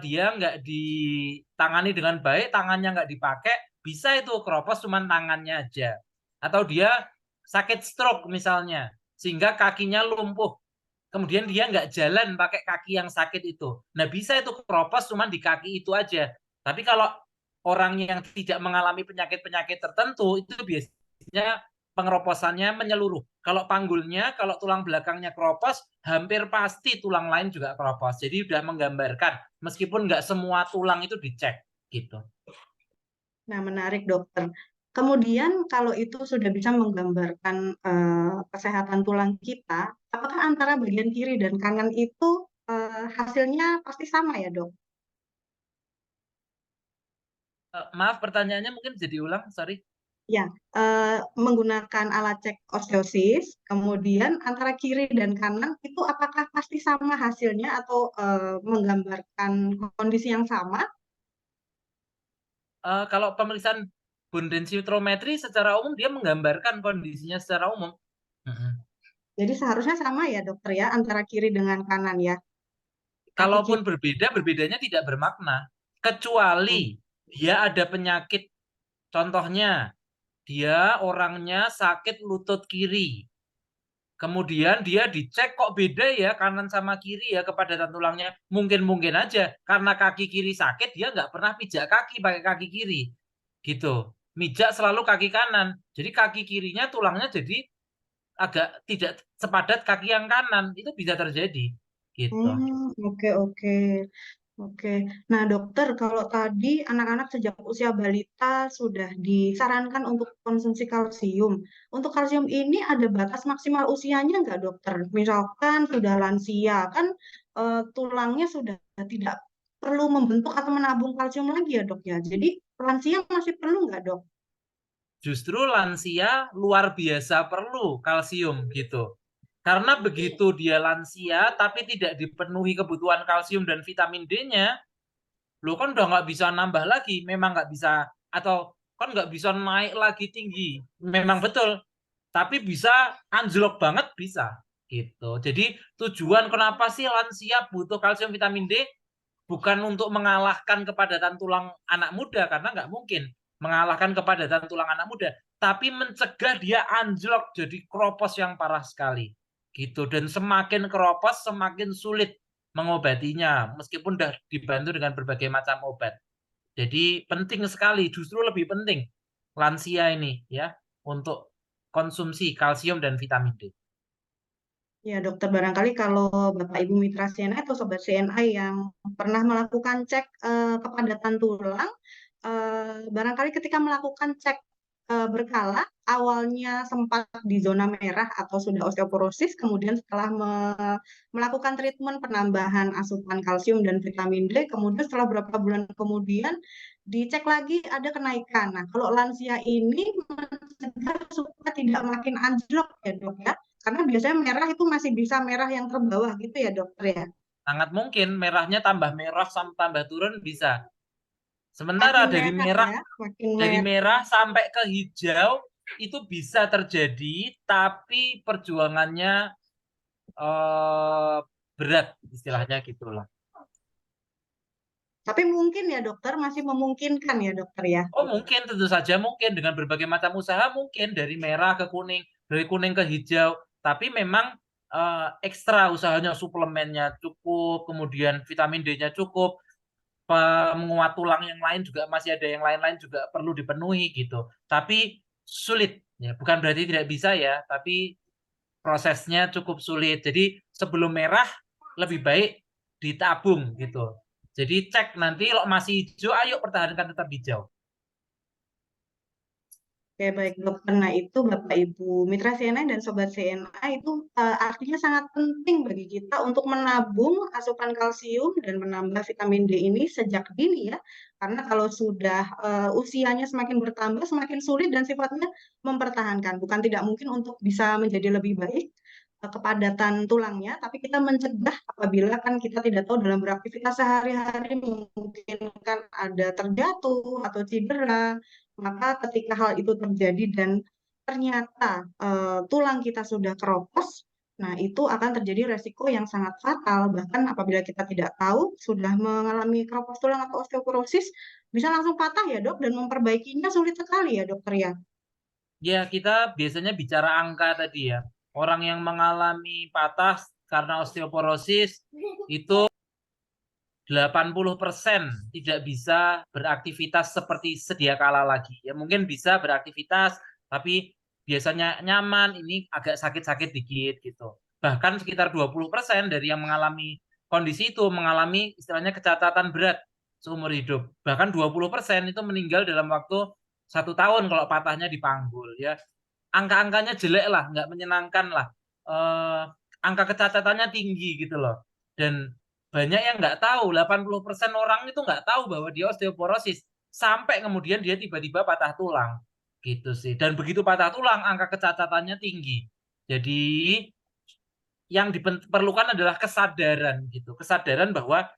[SPEAKER 1] dia nggak ditangani dengan baik, tangannya nggak dipakai, bisa itu keropos cuman tangannya aja. Atau dia sakit stroke misalnya, sehingga kakinya lumpuh. Kemudian dia nggak jalan pakai kaki yang sakit itu. Nah, bisa itu keropos cuman di kaki itu aja. Tapi kalau orang yang tidak mengalami penyakit-penyakit tertentu, itu biasanya pengeroposannya menyeluruh. Kalau panggulnya, kalau tulang belakangnya keropos, hampir pasti tulang lain juga keropos. Jadi udah menggambarkan, meskipun nggak semua tulang itu dicek gitu.
[SPEAKER 2] Nah, menarik, dokter. Kemudian kalau itu sudah bisa menggambarkan kesehatan tulang kita, apakah antara bagian kiri dan kanan itu hasilnya pasti sama ya, dok?
[SPEAKER 1] Maaf, pertanyaannya mungkin bisa diulang, sorry.
[SPEAKER 2] Ya, menggunakan alat cek osteosis, kemudian antara kiri dan kanan itu apakah pasti sama hasilnya atau menggambarkan kondisi yang sama?
[SPEAKER 1] Kalau pemeriksaan bone densitometry secara umum dia menggambarkan kondisinya secara umum. Mm-mm.
[SPEAKER 2] Jadi seharusnya sama ya dokter ya antara kiri dengan kanan ya, kaki
[SPEAKER 1] Kalaupun
[SPEAKER 2] kiri.
[SPEAKER 1] berbeda, berbedanya tidak bermakna. Kecuali dia ada penyakit, contohnya dia orangnya sakit lutut kiri. Kemudian dia dicek kok beda ya kanan sama kiri ya kepadatan tulangnya. Mungkin-mungkin aja karena kaki kiri sakit dia nggak pernah pijak kaki pakai kaki kiri. Gitu. Mijak selalu kaki kanan. Jadi kaki kirinya tulangnya jadi agak tidak sepadat kaki yang kanan. Itu bisa terjadi. Gitu.
[SPEAKER 2] Oke, oke. Oke, nah dokter, kalau tadi anak-anak sejak usia balita sudah disarankan untuk konsumsi kalsium. Untuk kalsium ini ada batas maksimal usianya nggak dokter? Misalkan sudah lansia, kan tulangnya sudah tidak perlu membentuk atau menabung kalsium lagi ya dok ya. Jadi lansia masih perlu nggak dok?
[SPEAKER 1] Justru lansia luar biasa perlu kalsium gitu. Karena begitu dia lansia tapi tidak dipenuhi kebutuhan kalsium dan vitamin D-nya, lo kan udah nggak bisa nambah lagi, memang nggak bisa, atau kan nggak bisa naik lagi tinggi, memang betul, tapi bisa anjlok banget bisa gitu. Jadi tujuan kenapa sih lansia butuh kalsium vitamin D bukan untuk mengalahkan kepadatan tulang anak muda karena nggak mungkin mengalahkan kepadatan tulang anak muda, tapi mencegah dia anjlok jadi keropos yang parah sekali gitu. Dan semakin keropos semakin sulit mengobatinya meskipun sudah dibantu dengan berbagai macam obat. Jadi penting sekali, justru lebih penting lansia ini ya untuk konsumsi kalsium dan vitamin D.
[SPEAKER 2] Ya, dokter, barangkali kalau Bapak Ibu Mitra CNI atau Sobat CNI yang pernah melakukan cek kepadatan tulang, barangkali ketika melakukan cek berkala, awalnya sempat di zona merah atau sudah osteoporosis, kemudian setelah melakukan treatment penambahan asupan kalsium dan vitamin D, kemudian setelah beberapa bulan kemudian dicek lagi ada kenaikan. Nah, kalau lansia ini mencegah supaya tidak makin anjlok ya dok ya, karena biasanya merah itu masih bisa merah yang terbawah gitu ya dokter ya.
[SPEAKER 1] Sangat mungkin merahnya tambah merah sampai tambah turun bisa. Sementara
[SPEAKER 2] Makin merah ya, makin
[SPEAKER 1] dari
[SPEAKER 2] merah.
[SPEAKER 1] merah sampai ke hijau itu bisa terjadi, tapi perjuangannya berat istilahnya gitulah.
[SPEAKER 2] Tapi mungkin ya dokter, masih memungkinkan ya dokter ya.
[SPEAKER 1] Oh mungkin tentu saja mungkin dengan berbagai macam usaha mungkin dari merah ke kuning, dari kuning ke hijau. Tapi memang ekstra usahanya suplemennya cukup, kemudian vitamin D-nya cukup, penguat tulang yang lain juga masih ada yang lain-lain juga perlu dipenuhi gitu. Tapi sulit ya, bukan berarti tidak bisa ya, tapi prosesnya cukup sulit. Jadi sebelum merah lebih baik ditabung gitu. Jadi cek nanti kalau masih hijau, ayo pertahankan tetap hijau.
[SPEAKER 2] Oke, baik dokter. Nah, itu Bapak Ibu Mitra CNI dan Sobat CNI itu artinya sangat penting bagi kita untuk menabung asupan kalsium dan menambah vitamin D ini sejak dini ya. Karena kalau sudah usianya semakin bertambah, semakin sulit dan sifatnya mempertahankan. Bukan tidak mungkin untuk bisa menjadi lebih baik kepadatan tulangnya, tapi kita mencegah apabila kan kita tidak tahu dalam beraktivitas sehari-hari mungkin kan ada terjatuh atau cedera, maka ketika hal itu terjadi dan ternyata tulang kita sudah keropos, nah itu akan terjadi resiko yang sangat fatal. Bahkan apabila kita tidak tahu sudah mengalami keropos tulang atau osteoporosis, bisa langsung patah ya dok, dan memperbaikinya sulit sekali ya dokter ya.
[SPEAKER 1] Ya, kita biasanya bicara angka tadi ya. Orang yang mengalami patah karena osteoporosis itu 80% tidak bisa beraktivitas seperti sedia kala lagi. Ya mungkin bisa beraktivitas, tapi biasanya nyaman, ini agak sakit-sakit dikit gitu. Bahkan sekitar 20% dari yang mengalami kondisi itu mengalami istilahnya kecacatan berat seumur hidup. Bahkan 20% itu meninggal dalam waktu 1 tahun kalau patahnya dipanggul ya. Angka-angkanya jelek lah, nggak menyenangkan lah. Angka kecacatannya tinggi gitu loh. Dan banyak yang nggak tahu, 80% orang itu nggak tahu bahwa dia osteoporosis sampai kemudian dia tiba-tiba patah tulang. gitu sih. Dan begitu patah tulang, angka kecacatannya tinggi. Jadi yang diperlukan adalah kesadaran gitu, kesadaran bahwa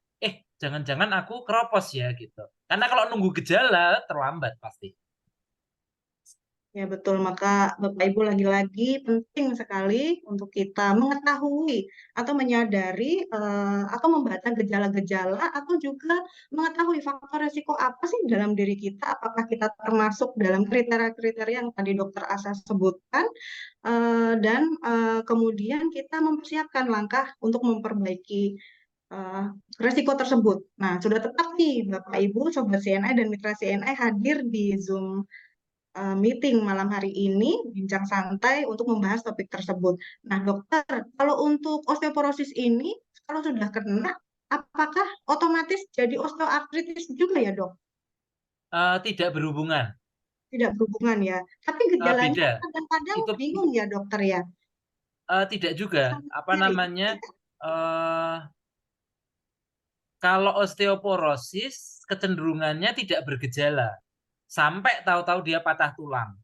[SPEAKER 1] jangan-jangan aku keropos ya gitu. Karena kalau nunggu gejala terlambat pasti.
[SPEAKER 2] Ya betul, maka Bapak Ibu lagi-lagi penting sekali untuk kita mengetahui atau menyadari atau membaca gejala-gejala atau juga mengetahui faktor resiko apa sih dalam diri kita, apakah kita termasuk dalam kriteria-kriteria yang tadi Dokter Asa sebutkan, dan kemudian kita mempersiapkan langkah untuk memperbaiki resiko tersebut. Nah, sudah tepat nih Bapak Ibu, Sobat CNI dan Mitra CNI hadir di Zoom meeting malam hari ini, bincang santai untuk membahas topik tersebut. Nah, dokter, kalau untuk osteoporosis ini, kalau sudah kena, apakah otomatis jadi osteoartritis juga ya, dok?
[SPEAKER 1] Tidak berhubungan.
[SPEAKER 2] Tidak berhubungan ya. Tapi gejalanya
[SPEAKER 1] Beda.
[SPEAKER 2] kadang-kadang
[SPEAKER 1] Itu
[SPEAKER 2] bingung ya, dokter ya.
[SPEAKER 1] tidak juga. Apa
[SPEAKER 2] Sendiri.
[SPEAKER 1] namanya? Kalau osteoporosis kecenderungannya tidak bergejala sampai tahu-tahu dia patah tulang.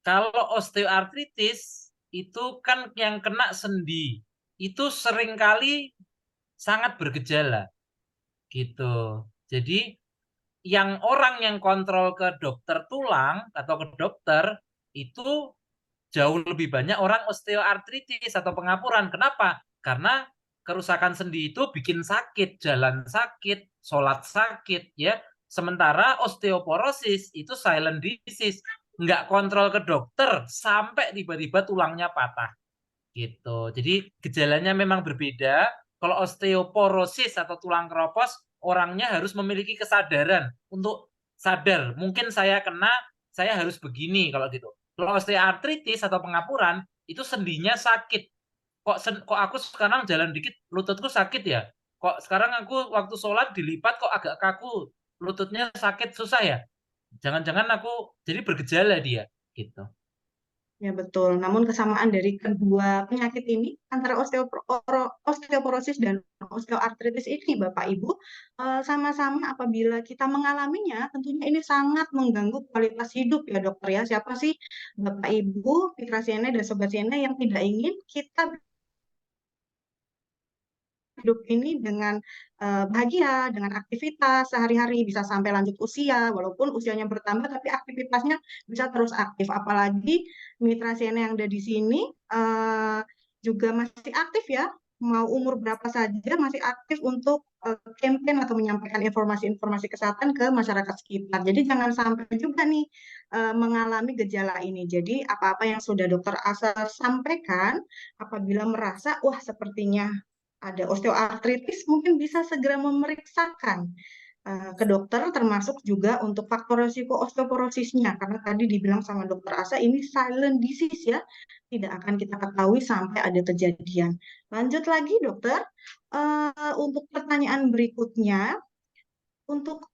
[SPEAKER 1] Kalau osteoartritis itu kan yang kena sendi, itu seringkali sangat bergejala gitu. Jadi yang orang yang kontrol ke dokter tulang atau ke dokter itu jauh lebih banyak orang osteoartritis atau pengapuran. Kenapa? Karena kerusakan sendi itu bikin sakit, jalan sakit, sholat sakit, ya. Sementara osteoporosis itu silent disease, nggak kontrol ke dokter sampai tiba-tiba tulangnya patah, gitu. Jadi gejalanya memang berbeda. Kalau osteoporosis atau tulang keropos, orangnya harus memiliki kesadaran untuk sadar. Mungkin saya kena, saya harus begini kalau gitu. Kalau osteoartritis atau pengapuran, itu sendinya sakit. Kok aku sekarang jalan dikit, lututku sakit ya? Kok sekarang aku waktu sholat dilipat kok agak kaku, lututnya sakit, susah ya? Jangan-jangan aku jadi bergejala dia, gitu.
[SPEAKER 2] Ya betul. Namun kesamaan dari kedua penyakit ini antara osteoporosis dan osteoartritis ini, Bapak Ibu, sama-sama apabila kita mengalaminya, tentunya ini sangat mengganggu kualitas hidup ya dokter ya. Siapa sih Bapak Ibu, Mitra CNI dan Sobat CNI yang tidak ingin kita hidup ini dengan bahagia, dengan aktivitas sehari-hari, bisa sampai lanjut usia, walaupun usianya bertambah, tapi aktivitasnya bisa terus aktif. Apalagi mitra CNI yang ada di sini juga masih aktif ya, mau umur berapa saja masih aktif untuk campaign atau menyampaikan informasi-informasi kesehatan ke masyarakat sekitar. Jadi jangan sampai juga nih mengalami gejala ini. Jadi apa-apa yang sudah dokter Asa sampaikan, apabila merasa, wah sepertinya ada osteoartritis, mungkin bisa segera memeriksakan ke dokter, termasuk juga untuk faktor risiko osteoporosisnya. Karena tadi dibilang sama dokter Asa, ini silent disease ya, tidak akan kita ketahui sampai ada kejadian. Lanjut lagi dokter, untuk pertanyaan berikutnya, untuk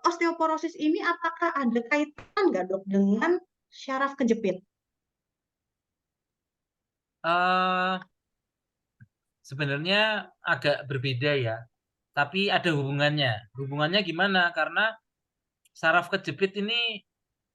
[SPEAKER 2] osteoporosis ini apakah ada kaitan nggak dok dengan syaraf kejepit?
[SPEAKER 1] Sebenarnya agak berbeda ya, tapi ada hubungannya. Hubungannya gimana? Karena saraf kejepit ini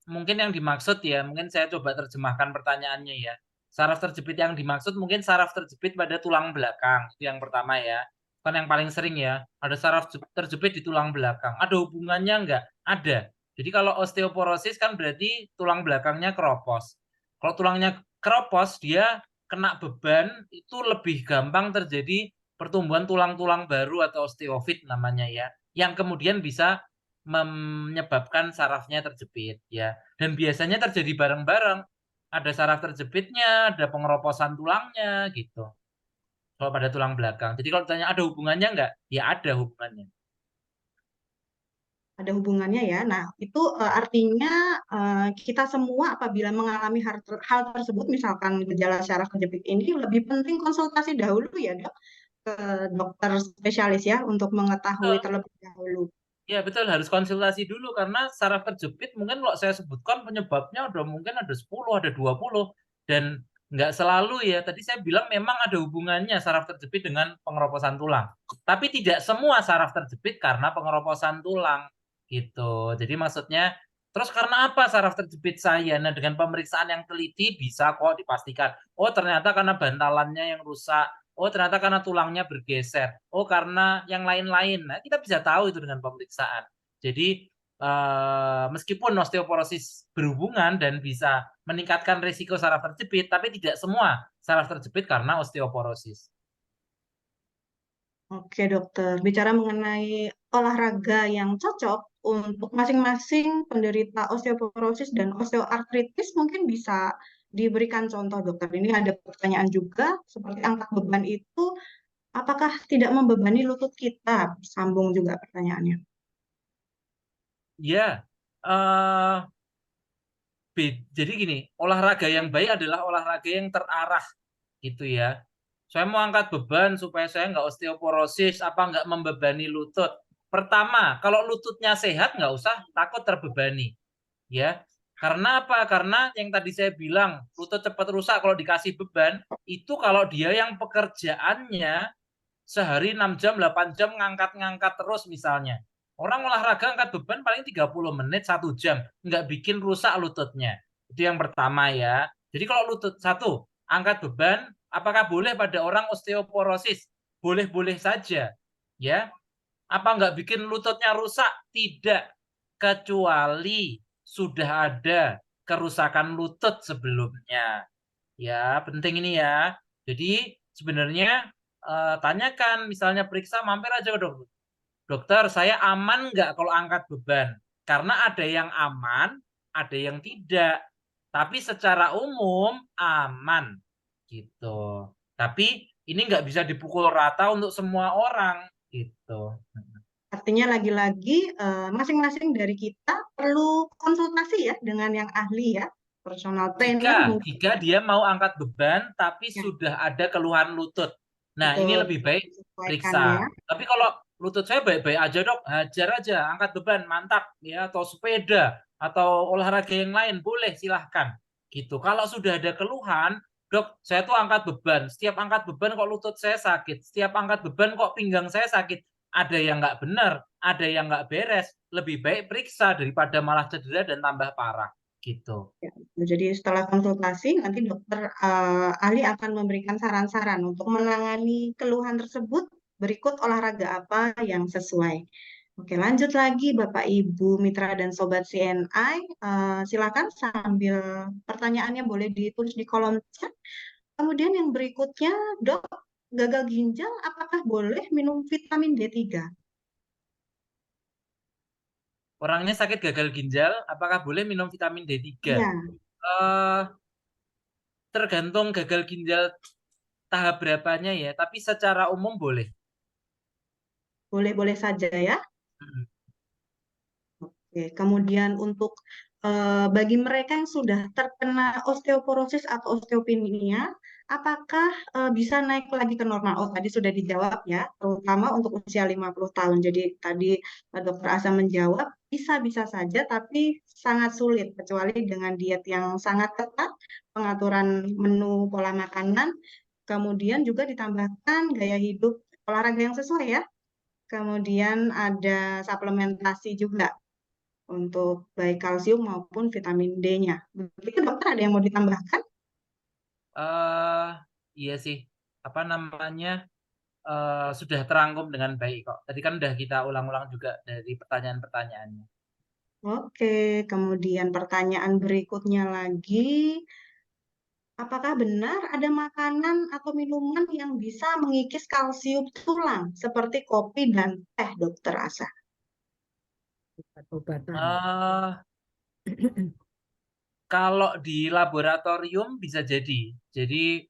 [SPEAKER 1] mungkin yang dimaksud ya, mungkin saya coba terjemahkan pertanyaannya ya. Saraf terjepit yang dimaksud mungkin saraf terjepit pada tulang belakang, itu yang pertama ya. Kan yang paling sering ya, ada saraf terjepit di tulang belakang. Ada hubungannya enggak? Ada. Jadi kalau osteoporosis kan berarti tulang belakangnya keropos. Kalau tulangnya keropos, dia kena beban, itu lebih gampang terjadi pertumbuhan tulang-tulang baru atau osteofit namanya ya, yang kemudian bisa menyebabkan sarafnya terjepit ya. Dan biasanya terjadi bareng-bareng. Ada saraf terjepitnya, ada pengeroposan tulangnya gitu. Kalau pada tulang belakang. Jadi kalau ditanya ada hubungannya enggak? Ya ada hubungannya.
[SPEAKER 2] Ada hubungannya ya. Nah, itu artinya kita semua apabila mengalami hal tersebut, misalkan gejala syaraf kejepit ini, lebih penting konsultasi dahulu ya, dok, ke dokter spesialis ya, untuk mengetahui
[SPEAKER 1] Betul.
[SPEAKER 2] terlebih dahulu.
[SPEAKER 1] Ya betul, harus konsultasi dulu karena saraf terjepit mungkin kalau saya sebutkan penyebabnya ada mungkin ada 10, ada 20 dan nggak selalu ya. Tadi saya bilang memang ada hubungannya saraf terjepit dengan pengeroposan tulang. Tapi tidak semua saraf terjepit karena pengeroposan tulang gitu. Jadi maksudnya Terus karena apa saraf terjepit saya? Nah, dengan pemeriksaan yang teliti bisa kok dipastikan. Oh, ternyata karena bantalannya yang rusak. Oh, ternyata karena tulangnya bergeser. Oh, karena yang lain-lain. Nah, kita bisa tahu itu dengan pemeriksaan. Jadi, meskipun osteoporosis berhubungan dan bisa meningkatkan risiko saraf terjepit, tapi tidak semua saraf terjepit karena osteoporosis.
[SPEAKER 2] Oke, dokter. Bicara mengenai olahraga yang cocok untuk masing-masing penderita osteoporosis dan osteoartritis, mungkin bisa diberikan contoh, dokter. Ini ada pertanyaan juga, seperti angkat beban itu, apakah tidak membebani lutut kita? Sambung juga pertanyaannya.
[SPEAKER 1] Ya, eh, jadi gini, olahraga yang baik adalah olahraga yang terarah gitu ya. Saya mau angkat beban supaya saya nggak osteoporosis, apa nggak membebani lutut. Pertama, kalau lututnya sehat nggak usah takut terbebani, ya. Karena apa? Karena yang tadi saya bilang, lutut cepat rusak kalau dikasih beban, itu kalau dia yang pekerjaannya sehari 6 jam, 8 jam ngangkat-ngangkat terus misalnya. Orang olahraga angkat beban paling 30 menit, 1 jam. Nggak bikin rusak lututnya. Itu yang pertama ya. Jadi kalau lutut, satu, angkat beban, apakah boleh pada orang osteoporosis? Boleh-boleh saja. Ya. Apa nggak bikin lututnya rusak? Tidak. Kecuali sudah ada kerusakan lutut sebelumnya. Ya, penting ini ya. Jadi sebenarnya tanyakan, misalnya periksa, mampir aja ke dokter. Dokter, saya aman nggak kalau angkat beban? Karena ada yang aman, ada yang tidak. Tapi secara umum aman gitu. Tapi ini nggak bisa dipukul rata untuk semua orang gitu.
[SPEAKER 2] Artinya lagi-lagi masing-masing dari kita perlu konsultasi ya dengan yang ahli ya, personal trainer
[SPEAKER 1] Jika
[SPEAKER 2] mungkin.
[SPEAKER 1] jika dia mau angkat beban tapi
[SPEAKER 2] Ya,
[SPEAKER 1] sudah ada keluhan lutut. Nah, ini
[SPEAKER 2] betul,
[SPEAKER 1] lebih baik
[SPEAKER 2] disesuaikan ya.
[SPEAKER 1] periksa. Tapi kalau lutut saya baik-baik aja, Dok, hajar aja, angkat beban, mantap ya, atau sepeda atau olahraga yang lain boleh, silahkan. Gitu. Kalau sudah ada keluhan, Dok, saya tuh angkat beban. Setiap angkat beban kok lutut saya sakit. Setiap angkat beban kok pinggang saya sakit. Ada yang nggak benar, ada yang nggak beres. Lebih baik periksa daripada malah cedera dan tambah parah. Gitu.
[SPEAKER 2] Ya, jadi setelah konsultasi nanti dokter ahli akan memberikan saran-saran untuk menangani keluhan tersebut. Berikut olahraga apa yang sesuai. Oke, lanjut lagi Bapak Ibu Mitra dan Sobat CNI. Silakan sambil pertanyaannya boleh ditulis di kolom chat. Kemudian yang berikutnya, Dok, gagal ginjal apakah boleh minum vitamin D3?
[SPEAKER 1] Orangnya sakit gagal ginjal, apakah boleh minum vitamin D3?
[SPEAKER 2] Iya,
[SPEAKER 1] Eh, Tergantung gagal ginjal tahap berapanya ya, tapi secara umum boleh.
[SPEAKER 2] boleh-boleh saja ya.
[SPEAKER 1] Mm.
[SPEAKER 2] Oke, kemudian untuk bagi mereka yang sudah terkena osteoporosis atau osteopenia, apakah bisa naik lagi ke normal? Oh, tadi sudah dijawab ya, terutama untuk usia 50 tahun. Jadi tadi Dokter Asa menjawab, bisa-bisa saja, tapi sangat sulit, kecuali dengan diet yang sangat ketat, pengaturan menu pola makanan, kemudian juga ditambahkan gaya hidup olahraga yang sesuai ya. Kemudian ada suplementasi juga untuk baik kalsium maupun vitamin D-nya. Begitu dokter, ada yang mau ditambahkan?
[SPEAKER 1] Eh, iya sih, apa namanya, sudah terangkum dengan baik kok. Tadi kan udah kita ulang-ulang juga dari pertanyaan-pertanyaannya.
[SPEAKER 2] Oke, kemudian pertanyaan berikutnya lagi, apakah benar ada makanan atau minuman yang bisa mengikis kalsium tulang seperti kopi dan teh, dokter Asa?
[SPEAKER 4] Obat-obatan.
[SPEAKER 1] Eh, Kalau di laboratorium bisa jadi. Jadi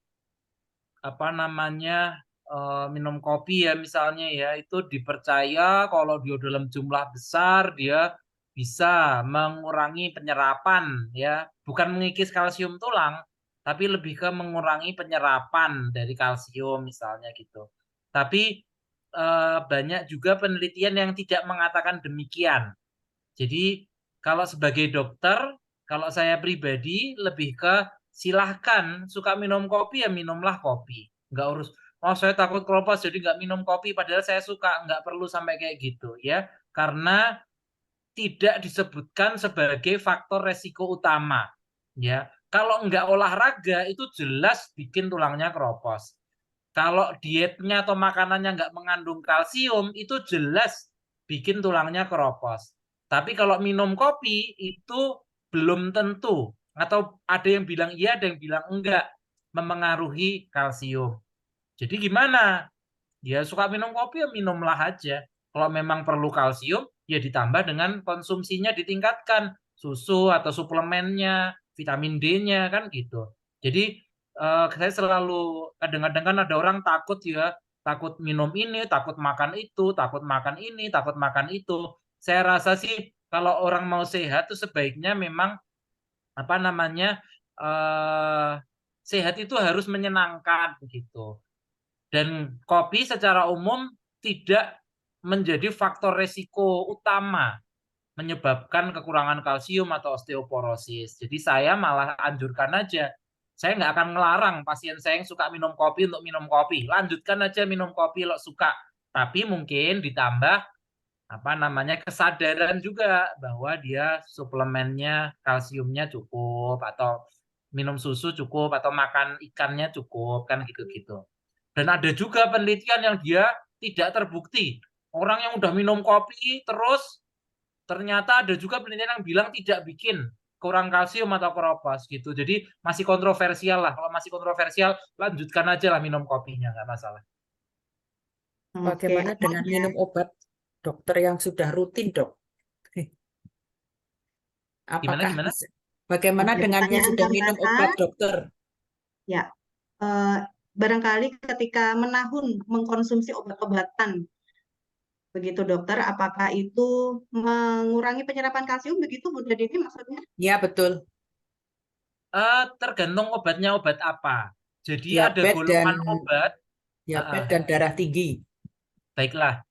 [SPEAKER 1] apa namanya, minum kopi ya misalnya ya, itu dipercaya kalau dia dalam jumlah besar dia bisa mengurangi penyerapan ya, bukan mengikis kalsium tulang, tapi lebih ke mengurangi penyerapan dari kalsium misalnya gitu. Tapi banyak juga penelitian yang tidak mengatakan demikian. Jadi kalau sebagai dokter, kalau saya pribadi lebih ke silahkan suka minum kopi ya minumlah kopi. Nggak urus, oh saya takut keropos jadi nggak minum kopi padahal saya suka. Nggak perlu sampai kayak gitu ya. Karena tidak disebutkan sebagai faktor resiko utama. Ya, kalau nggak olahraga itu jelas bikin tulangnya keropos. Kalau dietnya atau makanannya nggak mengandung kalsium itu jelas bikin tulangnya keropos. Tapi kalau minum kopi itu belum tentu, atau ada yang bilang iya, ada yang bilang enggak, memengaruhi kalsium. Jadi gimana? Dia suka minum kopi ya minumlah aja. Kalau memang perlu kalsium ya ditambah dengan konsumsinya ditingkatkan, susu atau suplemennya, vitamin D-nya kan gitu. Jadi saya selalu kadang-kadang kan ada orang takut ya, takut minum ini, takut makan itu, takut makan ini, takut makan itu. Saya rasa sih kalau orang mau sehat tuh sebaiknya memang apa namanya sehat itu harus menyenangkan gitu. Dan kopi secara umum tidak menjadi faktor resiko utama menyebabkan kekurangan kalsium atau osteoporosis. Jadi saya malah anjurkan aja. Saya nggak akan melarang pasien saya yang suka minum kopi untuk minum kopi. Lanjutkan aja minum kopi kalau suka. Tapi mungkin ditambah apa namanya kesadaran juga bahwa dia suplemennya kalsiumnya cukup, atau minum susu cukup, atau makan ikannya cukup, kan gitu-gitu. Dan ada juga penelitian yang dia tidak terbukti. Orang yang udah minum kopi terus ternyata ada juga penelitian yang bilang tidak bikin kurang kalsium atau keropos gitu. Jadi masih kontroversial lah. Kalau masih kontroversial, lanjutkan aja lah minum kopinya, nggak masalah.
[SPEAKER 2] Oke,
[SPEAKER 4] Bagaimana
[SPEAKER 2] aman
[SPEAKER 4] dengan
[SPEAKER 2] ya.
[SPEAKER 4] minum obat dokter yang sudah rutin, Dok?
[SPEAKER 1] Gimana
[SPEAKER 4] Apakah
[SPEAKER 1] gimana?
[SPEAKER 4] bisa? Bagaimana
[SPEAKER 2] Oke,
[SPEAKER 4] dengan yang
[SPEAKER 2] pertanyaan
[SPEAKER 4] sudah minum
[SPEAKER 2] tambahan.
[SPEAKER 4] obat dokter?
[SPEAKER 2] Ya, barangkali ketika menahun mengkonsumsi obat-obatan, begitu dokter, apakah itu mengurangi penyerapan kalsium begitu Bu Dini maksudnya?
[SPEAKER 4] Ya, betul.
[SPEAKER 1] Tergantung obatnya obat apa. Jadi ada
[SPEAKER 4] Diabetes
[SPEAKER 1] golongan obat.
[SPEAKER 4] dan darah tinggi.
[SPEAKER 1] Baiklah.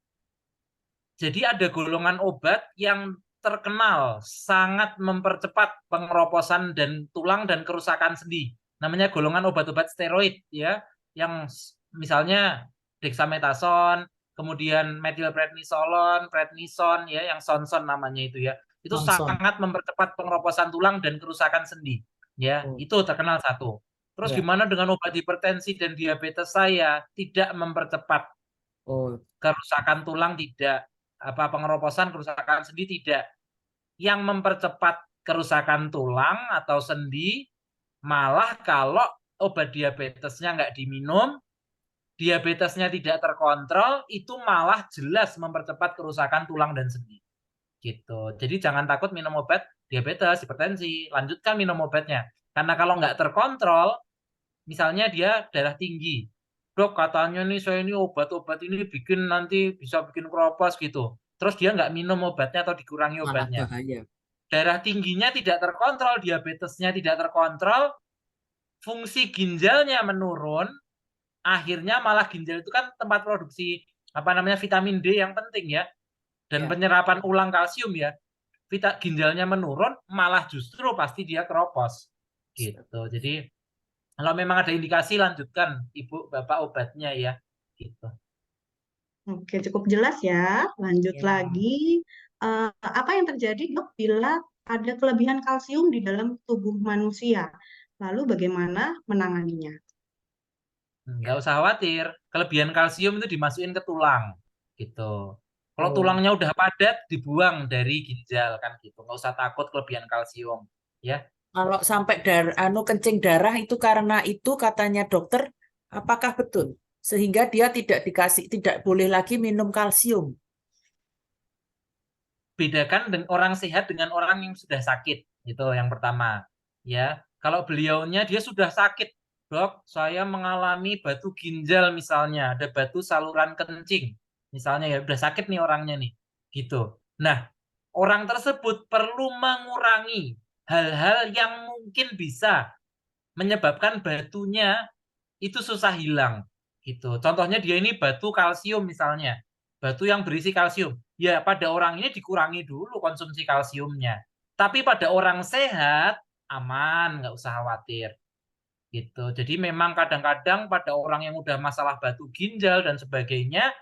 [SPEAKER 1] Jadi ada golongan obat yang terkenal sangat mempercepat pengeroposan dan tulang dan kerusakan sendi. Namanya golongan obat-obat steroid ya, yang misalnya dexamethasone, kemudian methylprednisolone, prednison ya, yang sonson namanya itu ya. Itu
[SPEAKER 4] Johnson.
[SPEAKER 1] sangat mempercepat pengeroposan tulang dan kerusakan sendi. Ya,
[SPEAKER 4] Oh,
[SPEAKER 1] itu terkenal satu. Terus
[SPEAKER 4] ya.
[SPEAKER 1] gimana dengan obat hipertensi dan diabetes saya? Tidak mempercepat
[SPEAKER 4] Oh,
[SPEAKER 1] kerusakan tulang, tidak apa pengeroposan kerusakan sendi, tidak. Yang mempercepat kerusakan tulang atau sendi malah kalau obat diabetesnya nggak diminum, diabetesnya tidak terkontrol, itu malah jelas mempercepat kerusakan tulang dan sendi gitu. Jadi jangan takut minum obat diabetes, hipertensi, lanjutkan minum obatnya. Karena kalau nggak terkontrol, misalnya dia darah tinggi, dok katanya nih saya ini obat-obat ini bikin nanti bisa bikin keropos gitu. Terus dia nggak minum obatnya atau dikurangi
[SPEAKER 4] malah
[SPEAKER 1] obatnya.
[SPEAKER 4] bahaya.
[SPEAKER 1] Darah tingginya tidak terkontrol, diabetesnya tidak terkontrol, fungsi ginjalnya menurun, akhirnya malah ginjal itu kan tempat produksi apa namanya vitamin D yang penting ya, dan
[SPEAKER 4] Ya.
[SPEAKER 1] penyerapan ulang kalsium ya. Ginjalnya menurun, malah justru pasti dia keropos gitu. Jadi kalau memang ada indikasi lanjutkan ibu bapak obatnya ya gitu.
[SPEAKER 2] Oke, cukup jelas ya. Lanjut
[SPEAKER 4] Ya.
[SPEAKER 2] lagi. Apa yang terjadi dok bila ada kelebihan kalsium di dalam tubuh manusia? Lalu bagaimana menanganinya?
[SPEAKER 1] Nggak usah khawatir, kelebihan kalsium itu dimasukin ke tulang gitu. Kalau
[SPEAKER 4] Oh.
[SPEAKER 1] tulangnya udah padat dibuang dari ginjal kan gitu. Nggak usah takut kelebihan kalsium ya.
[SPEAKER 4] Kalau sampai kencing darah itu karena itu katanya dokter, apakah betul? Sehingga dia tidak boleh lagi minum kalsium.
[SPEAKER 1] Bedakan dengan orang sehat dengan orang yang sudah sakit, itu yang pertama ya. Kalau beliaunya dia sudah sakit, dok saya mengalami batu ginjal misalnya, ada batu saluran kencing misalnya ya, udah sakit nih orangnya nih gitu. Nah, orang tersebut perlu mengurangi hal-hal yang mungkin bisa menyebabkan batunya itu susah hilang gitu. Contohnya dia ini batu kalsium misalnya, batu yang berisi kalsium. Ya pada orang ini dikurangi dulu konsumsi kalsiumnya. Tapi pada orang sehat aman, nggak usah khawatir gitu. Jadi memang kadang-kadang pada orang yang udah masalah batu ginjal dan sebagainya,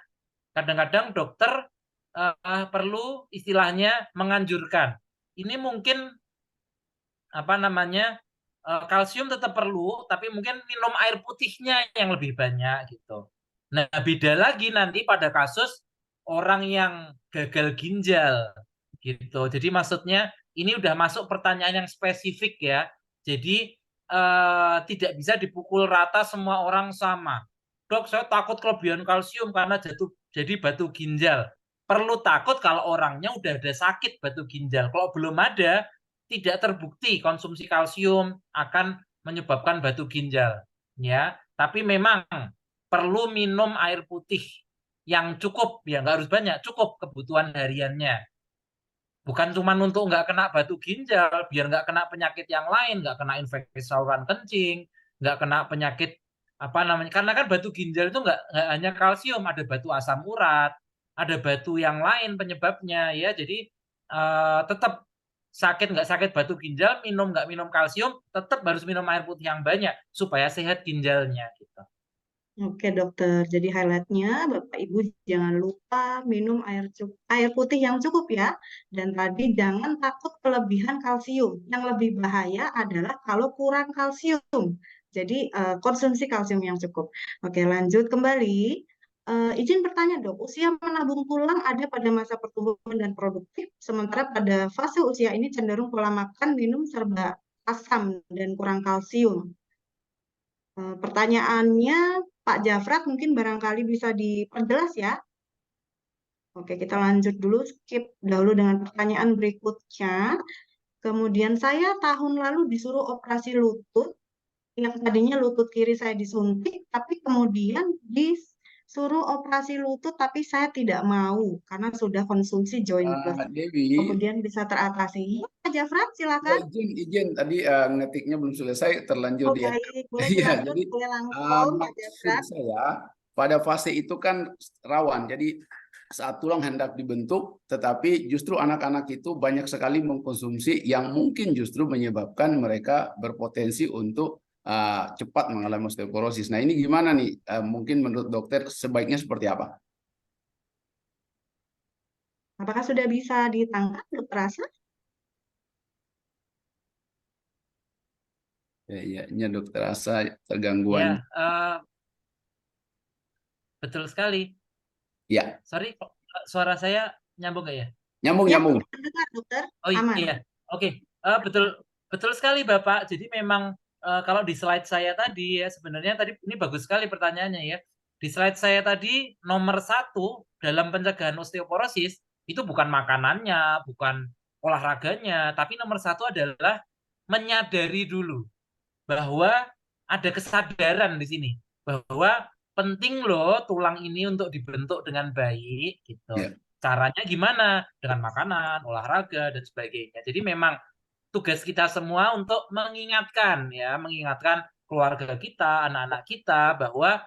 [SPEAKER 1] kadang-kadang dokter perlu istilahnya menganjurkan. Ini mungkin apa namanya kalsium tetap perlu, tapi mungkin minum air putihnya yang lebih banyak gitu. Nah, beda lagi nanti pada kasus orang yang gagal ginjal gitu. Jadi maksudnya ini udah masuk pertanyaan yang spesifik ya. Jadi tidak bisa dipukul rata semua orang sama. Dok, saya takut kelebihan kalsium karena jadi batu ginjal. Perlu takut kalau orangnya udah ada sakit batu ginjal. Kalau belum ada, tidak terbukti konsumsi kalsium akan menyebabkan batu ginjal. Ya, tapi memang perlu minum air putih yang cukup, ya nggak harus banyak, cukup kebutuhan hariannya. Bukan cuma untuk nggak kena batu ginjal, biar nggak kena penyakit yang lain, nggak kena infeksi saluran kencing, nggak kena penyakit apa namanya. Karena kan batu ginjal itu nggak hanya kalsium, ada batu asam urat, ada batu yang lain penyebabnya ya. Jadi tetap sakit nggak sakit batu ginjal, minum nggak minum kalsium, tetap harus minum air putih yang banyak supaya sehat ginjalnya gitu.
[SPEAKER 2] Oke dokter, jadi highlightnya Bapak Ibu jangan lupa minum air putih yang cukup ya. Dan tadi jangan takut kelebihan kalsium. Yang lebih bahaya adalah kalau kurang kalsium. Jadi konsumsi kalsium yang cukup. Oke, lanjut kembali. Izin bertanya dok, usia menabung tulang ada pada masa pertumbuhan dan produktif, sementara pada fase usia ini cenderung pola makan, minum serba asam dan kurang kalsium. Pertanyaannya Pak Jafrat mungkin barangkali bisa diperjelas ya. Oke, kita lanjut dulu, skip dahulu dengan pertanyaan berikutnya. Kemudian saya tahun lalu disuruh operasi lutut, yang tadinya lutut kiri saya disuntik, tapi kemudian disuruh operasi lutut, tapi saya tidak mau karena sudah konsumsi Joint Plus.
[SPEAKER 5] Dewi,
[SPEAKER 2] Kemudian bisa teratasi. Ya, Pak Jafrat, silakan.
[SPEAKER 5] izin tadi ngetiknya belum selesai, terlanjur
[SPEAKER 2] Oh
[SPEAKER 5] dia.
[SPEAKER 2] baik, boleh
[SPEAKER 5] Iya,
[SPEAKER 2] dilanjut,
[SPEAKER 5] jadi
[SPEAKER 2] boleh langsung Pak
[SPEAKER 5] maksud
[SPEAKER 2] Jafrat.
[SPEAKER 5] saya pada fase itu kan rawan. Jadi saat tulang hendak dibentuk, tetapi justru anak-anak itu banyak sekali mengkonsumsi yang mungkin justru menyebabkan mereka berpotensi untuk cepat mengalami osteoporosis. Nah, ini gimana nih? Mungkin menurut dokter sebaiknya seperti apa?
[SPEAKER 2] Apakah sudah bisa ditangkap, Dokter Asa?
[SPEAKER 5] Ya, dokter rasa tergangguan.
[SPEAKER 1] Ya, betul sekali.
[SPEAKER 5] Ya,
[SPEAKER 1] Sorry, suara saya nyambung nggak ya?
[SPEAKER 5] nyambung.
[SPEAKER 2] Ya, dengar dokter,
[SPEAKER 1] Oh
[SPEAKER 2] aman.
[SPEAKER 1] iya, oke. Betul sekali Bapak. Jadi memang kalau di slide saya tadi ya sebenarnya tadi ini bagus sekali pertanyaannya ya. Di slide saya tadi nomor 1 dalam pencegahan osteoporosis itu bukan makanannya, bukan olahraganya, tapi nomor 1 adalah menyadari dulu bahwa ada kesadaran di sini bahwa penting loh tulang ini untuk dibentuk dengan baik gitu.
[SPEAKER 5] Ya.
[SPEAKER 1] Caranya gimana? Dengan makanan, olahraga dan sebagainya. Jadi memang tugas kita semua untuk mengingatkan ya, mengingatkan keluarga kita, anak-anak kita bahwa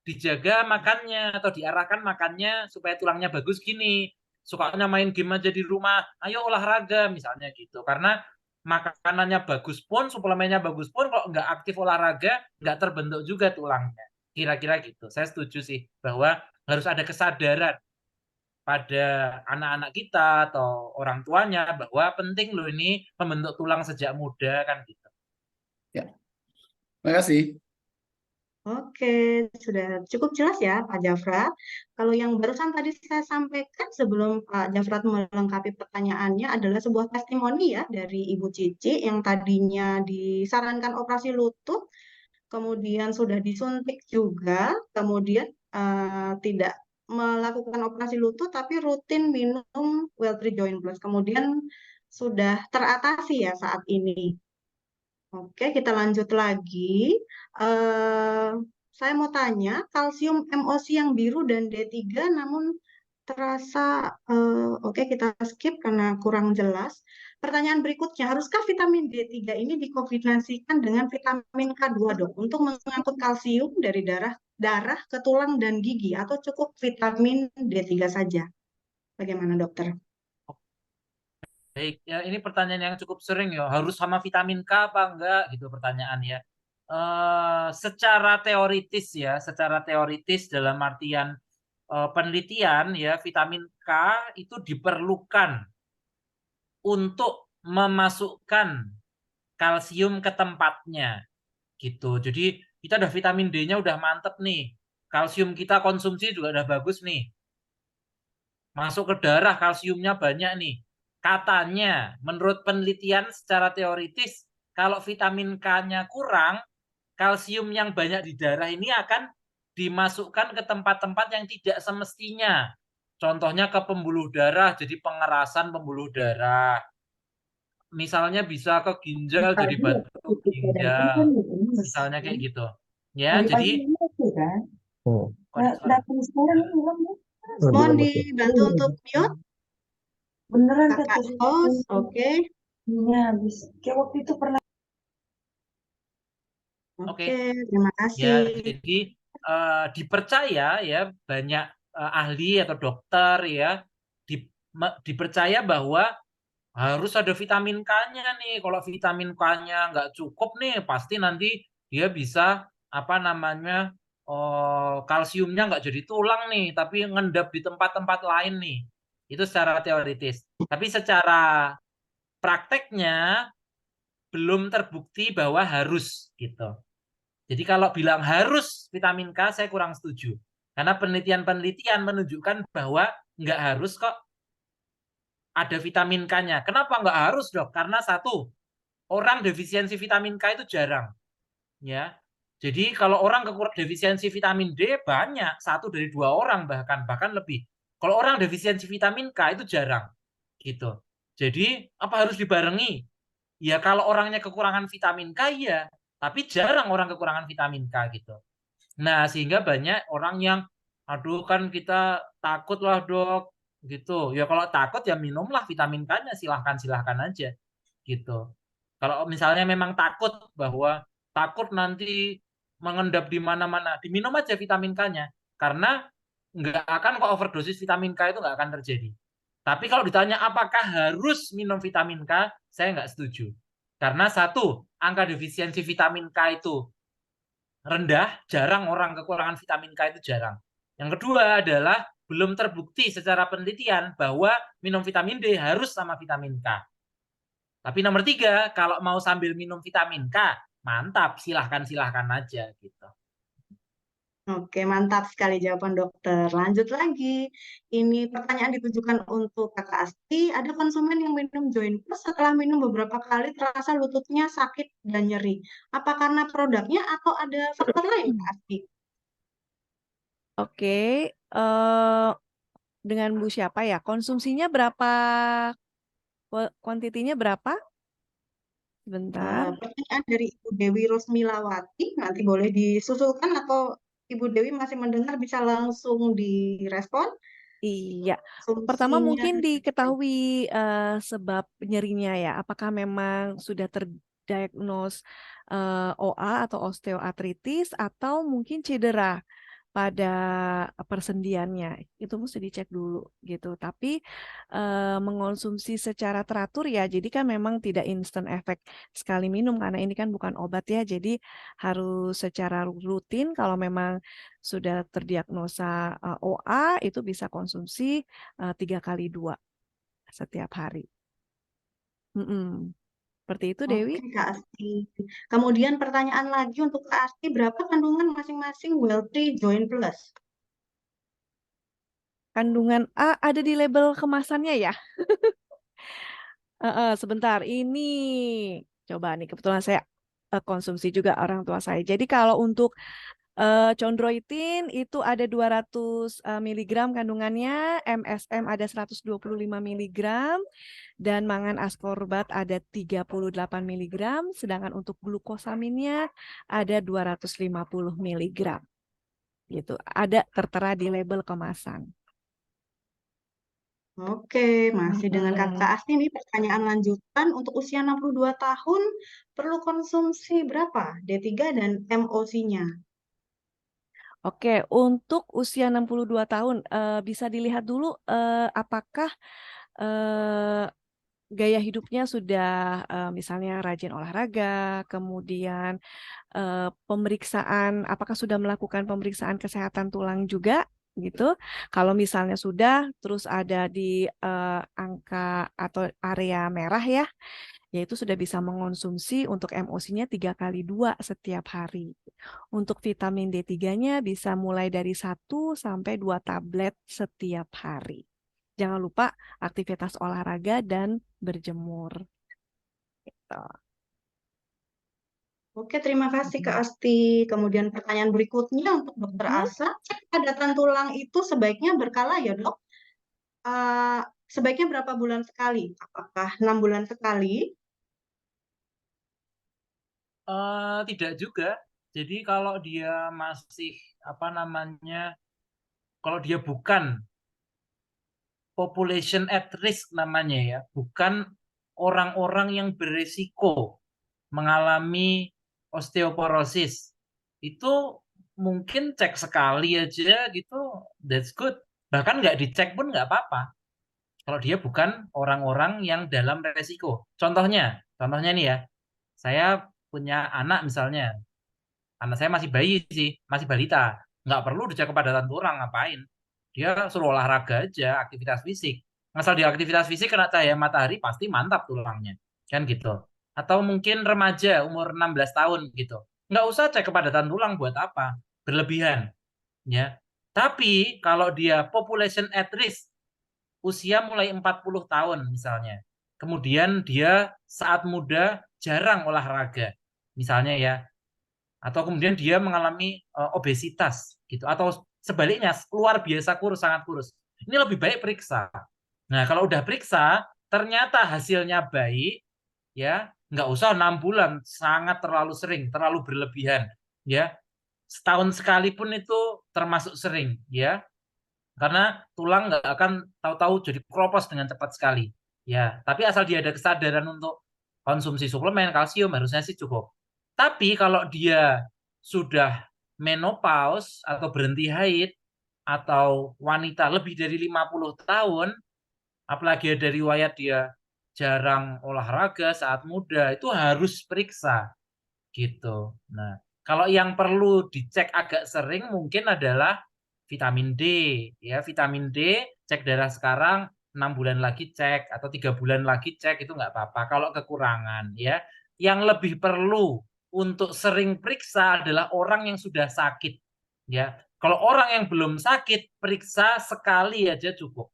[SPEAKER 1] dijaga makannya atau diarahkan makannya supaya tulangnya bagus gini. Sukanya main game aja di rumah, ayo olahraga misalnya gitu. Karena makanannya bagus pun, suplemennya bagus pun, kalau nggak aktif olahraga, nggak terbentuk juga tulangnya. Kira-kira gitu. Saya setuju sih bahwa harus ada kesadaran pada anak-anak kita atau orang tuanya bahwa penting loh ini membentuk tulang sejak muda kan gitu.
[SPEAKER 5] Ya, terima kasih.
[SPEAKER 2] Oke, sudah cukup jelas ya Pak Jafrat. Kalau yang barusan tadi saya sampaikan sebelum Pak Jafrat melengkapi pertanyaannya adalah sebuah testimoni ya dari Ibu Cici yang tadinya disarankan operasi lutut, kemudian sudah disuntik juga, kemudian tidak melakukan operasi lutut tapi rutin minum Welltre Joint Plus. Kemudian sudah teratasi ya saat ini. Oke, kita lanjut lagi. Eh, saya mau tanya, kalsium MOC yang biru dan D3 namun terasa, oke kita skip karena kurang jelas. Pertanyaan berikutnya, haruskah vitamin D3 ini dikombinasikan dengan vitamin K2 dok untuk mengangkut kalsium dari darah ke tulang dan gigi atau cukup vitamin D3 saja? Bagaimana dokter?
[SPEAKER 1] Baik, ya ini pertanyaan yang cukup sering ya. Harus sama vitamin K apa enggak gitu pertanyaannya. Secara teoritis ya, secara teoritis dalam artian penelitian ya, vitamin K itu diperlukan untuk memasukkan kalsium ke tempatnya gitu. Jadi kita udah vitamin D-nya udah mantep nih. Kalsium kita konsumsi juga udah bagus nih. Masuk ke darah kalsiumnya banyak nih. Katanya menurut penelitian secara teoritis kalau vitamin K-nya kurang, kalsium yang banyak di darah ini akan dimasukkan ke tempat-tempat yang tidak semestinya. Contohnya ke pembuluh darah, jadi pengerasan pembuluh darah. Misalnya bisa ke ginjal, jadi batu ginjal. Misalnya kayak gitu. Ya, jadi
[SPEAKER 6] Oh,
[SPEAKER 1] kok ada suara?
[SPEAKER 2] Mohon dibantu untuk mute. Kakak host, oke.
[SPEAKER 1] Oke.
[SPEAKER 2] Oke, terima
[SPEAKER 1] Ya,
[SPEAKER 2] kasih.
[SPEAKER 1] jadi dipercaya ya banyak ahli atau dokter ya dipercaya bahwa harus ada vitamin K-nya nih. Kalau vitamin K-nya nggak cukup nih, pasti nanti dia bisa apa namanya kalsiumnya nggak jadi tulang nih, tapi ngendap di tempat-tempat lain nih. Itu secara teoritis. Tapi secara prakteknya belum terbukti bahwa harus gitu. Jadi kalau bilang harus vitamin K, saya kurang setuju. Karena penelitian-penelitian menunjukkan bahwa nggak harus kok ada vitamin K-nya. Kenapa nggak harus, Dok? Karena satu, orang defisiensi vitamin K itu jarang. Ya. Jadi kalau orang defisiensi vitamin D banyak, 1 dari 2 orang bahkan lebih. Kalau orang defisiensi vitamin K itu jarang. Gitu. Jadi apa harus dibarengi? Ya kalau orangnya kekurangan vitamin K ya, tapi jarang orang kekurangan vitamin K gitu. Nah, sehingga banyak orang yang aduh kan kita takut lah, Dok, gitu. Ya kalau takut ya minumlah vitamin K-nya, silahkan aja gitu. Kalau misalnya memang takut bahwa takut nanti mengendap di mana-mana, diminum aja vitamin K-nya. Karena nggak akan kok overdosis vitamin K itu nggak akan terjadi. Tapi kalau ditanya apakah harus minum vitamin K, saya nggak setuju. Karena satu, angka defisiensi vitamin K itu rendah, jarang orang kekurangan vitamin K itu jarang. Yang kedua adalah belum terbukti secara penelitian bahwa minum vitamin D harus sama vitamin K. Tapi nomor 3, kalau mau sambil minum vitamin K, mantap, silahkan aja gitu.
[SPEAKER 2] Oke, mantap sekali jawaban dokter. Lanjut lagi. Ini pertanyaan ditujukan untuk Kakak Asti. Ada konsumen yang minum Join Plus setelah minum beberapa kali terasa lututnya sakit dan nyeri. Apa karena produknya atau ada faktor lain, Kak Asti?
[SPEAKER 3] Oke, dengan Bu siapa ya? Konsumsinya berapa? Kuantitinya berapa? Sebentar.
[SPEAKER 2] Pertanyaan dari Ibu Dewi Rosmilawati. Nanti boleh disusulkan atau Ibu Dewi masih mendengar bisa langsung direspon.
[SPEAKER 3] Iya. Pertama
[SPEAKER 2] Konsumsinya
[SPEAKER 3] mungkin diketahui sebab nyerinya ya. Apakah memang sudah terdiagnos OA atau osteoartritis atau mungkin cedera pada persendiannya. Itu mesti dicek dulu gitu. Tapi mengonsumsi secara teratur ya. Jadi kan memang tidak instant efek sekali minum karena ini kan bukan obat ya. Jadi harus secara rutin kalau memang sudah terdiagnosa OA itu bisa konsumsi 3x2 setiap hari. Seperti itu Dewi.
[SPEAKER 2] Oke, Kak Asti. Kemudian pertanyaan lagi untuk Kak Asti, berapa kandungan masing-masing Welltree Join Plus?
[SPEAKER 3] Kandungan A ada di label kemasannya ya. Sebentar, ini coba nih kebetulan saya konsumsi juga orang tua saya. Jadi kalau untuk chondroitin itu ada 200 mg kandungannya, MSM ada 125 mg, dan mangan ascorbat ada 38 mg, sedangkan untuk glukosaminnya ada 250 mg. Gitu. Ada tertera di label kemasan.
[SPEAKER 2] Oke, masih dengan Kakak Asti nih pertanyaan lanjutan. Untuk usia 62 tahun, perlu konsumsi berapa D3 dan MOC-nya?
[SPEAKER 3] Oke, untuk usia 62 tahun bisa dilihat dulu apakah gaya hidupnya sudah misalnya rajin olahraga, kemudian pemeriksaan, apakah sudah melakukan pemeriksaan kesehatan tulang juga gitu. Kalau misalnya sudah terus ada di angka atau area merah ya, yaitu sudah bisa mengonsumsi untuk MOC-nya 3x2 setiap hari. Untuk vitamin D3-nya bisa mulai dari 1 sampai 2 tablet setiap hari. Jangan lupa aktivitas olahraga dan berjemur. Gitu.
[SPEAKER 2] Oke, terima kasih Kak Asti. Kemudian pertanyaan berikutnya untuk Dokter Asa, cek padatan tulang itu sebaiknya berkala ya dok? Sebaiknya berapa bulan sekali? Apakah 6 bulan sekali?
[SPEAKER 1] Tidak juga. Jadi kalau dia masih apa namanya, kalau dia bukan population at risk namanya ya, bukan orang-orang yang beresiko mengalami osteoporosis, itu mungkin cek sekali aja gitu, that's good. Bahkan nggak dicek pun nggak apa-apa. Kalau dia bukan orang-orang yang dalam resiko. Contohnya nih ya, saya punya anak misalnya, anak saya masih bayi sih, masih balita, nggak perlu dicek kepadatan tulang, ngapain? Dia suruh olahraga aja, aktivitas fisik. Asal dia aktivitas fisik kena cahaya matahari pasti mantap tulangnya, kan gitu. Atau mungkin remaja umur 16 tahun gitu, nggak usah cek kepadatan tulang buat apa? Berlebihan, ya. Tapi kalau dia population at risk, usia mulai 40 tahun misalnya, kemudian dia saat muda jarang olahraga, misalnya ya, atau kemudian dia mengalami obesitas gitu, atau sebaliknya luar biasa kurus, sangat kurus, ini lebih baik periksa. Nah kalau udah periksa ternyata hasilnya baik, ya nggak usah 6 bulan, sangat terlalu sering, terlalu berlebihan, ya setahun sekalipun itu termasuk sering, ya karena tulang nggak akan tahu-tahu jadi kropos dengan cepat sekali, ya tapi asal dia ada kesadaran untuk konsumsi suplemen kalsium harusnya sih cukup. Tapi kalau dia sudah menopause atau berhenti haid, atau wanita lebih dari 50 tahun, apalagi ada riwayat dia jarang olahraga saat muda, itu harus periksa gitu. Nah, kalau yang perlu dicek agak sering mungkin adalah vitamin D, ya vitamin D cek darah sekarang, 6 bulan lagi cek atau 3 bulan lagi cek, itu nggak apa-apa kalau kekurangan, ya. Yang lebih perlu untuk sering periksa adalah orang yang sudah sakit, ya. Kalau orang yang belum sakit, periksa sekali aja cukup.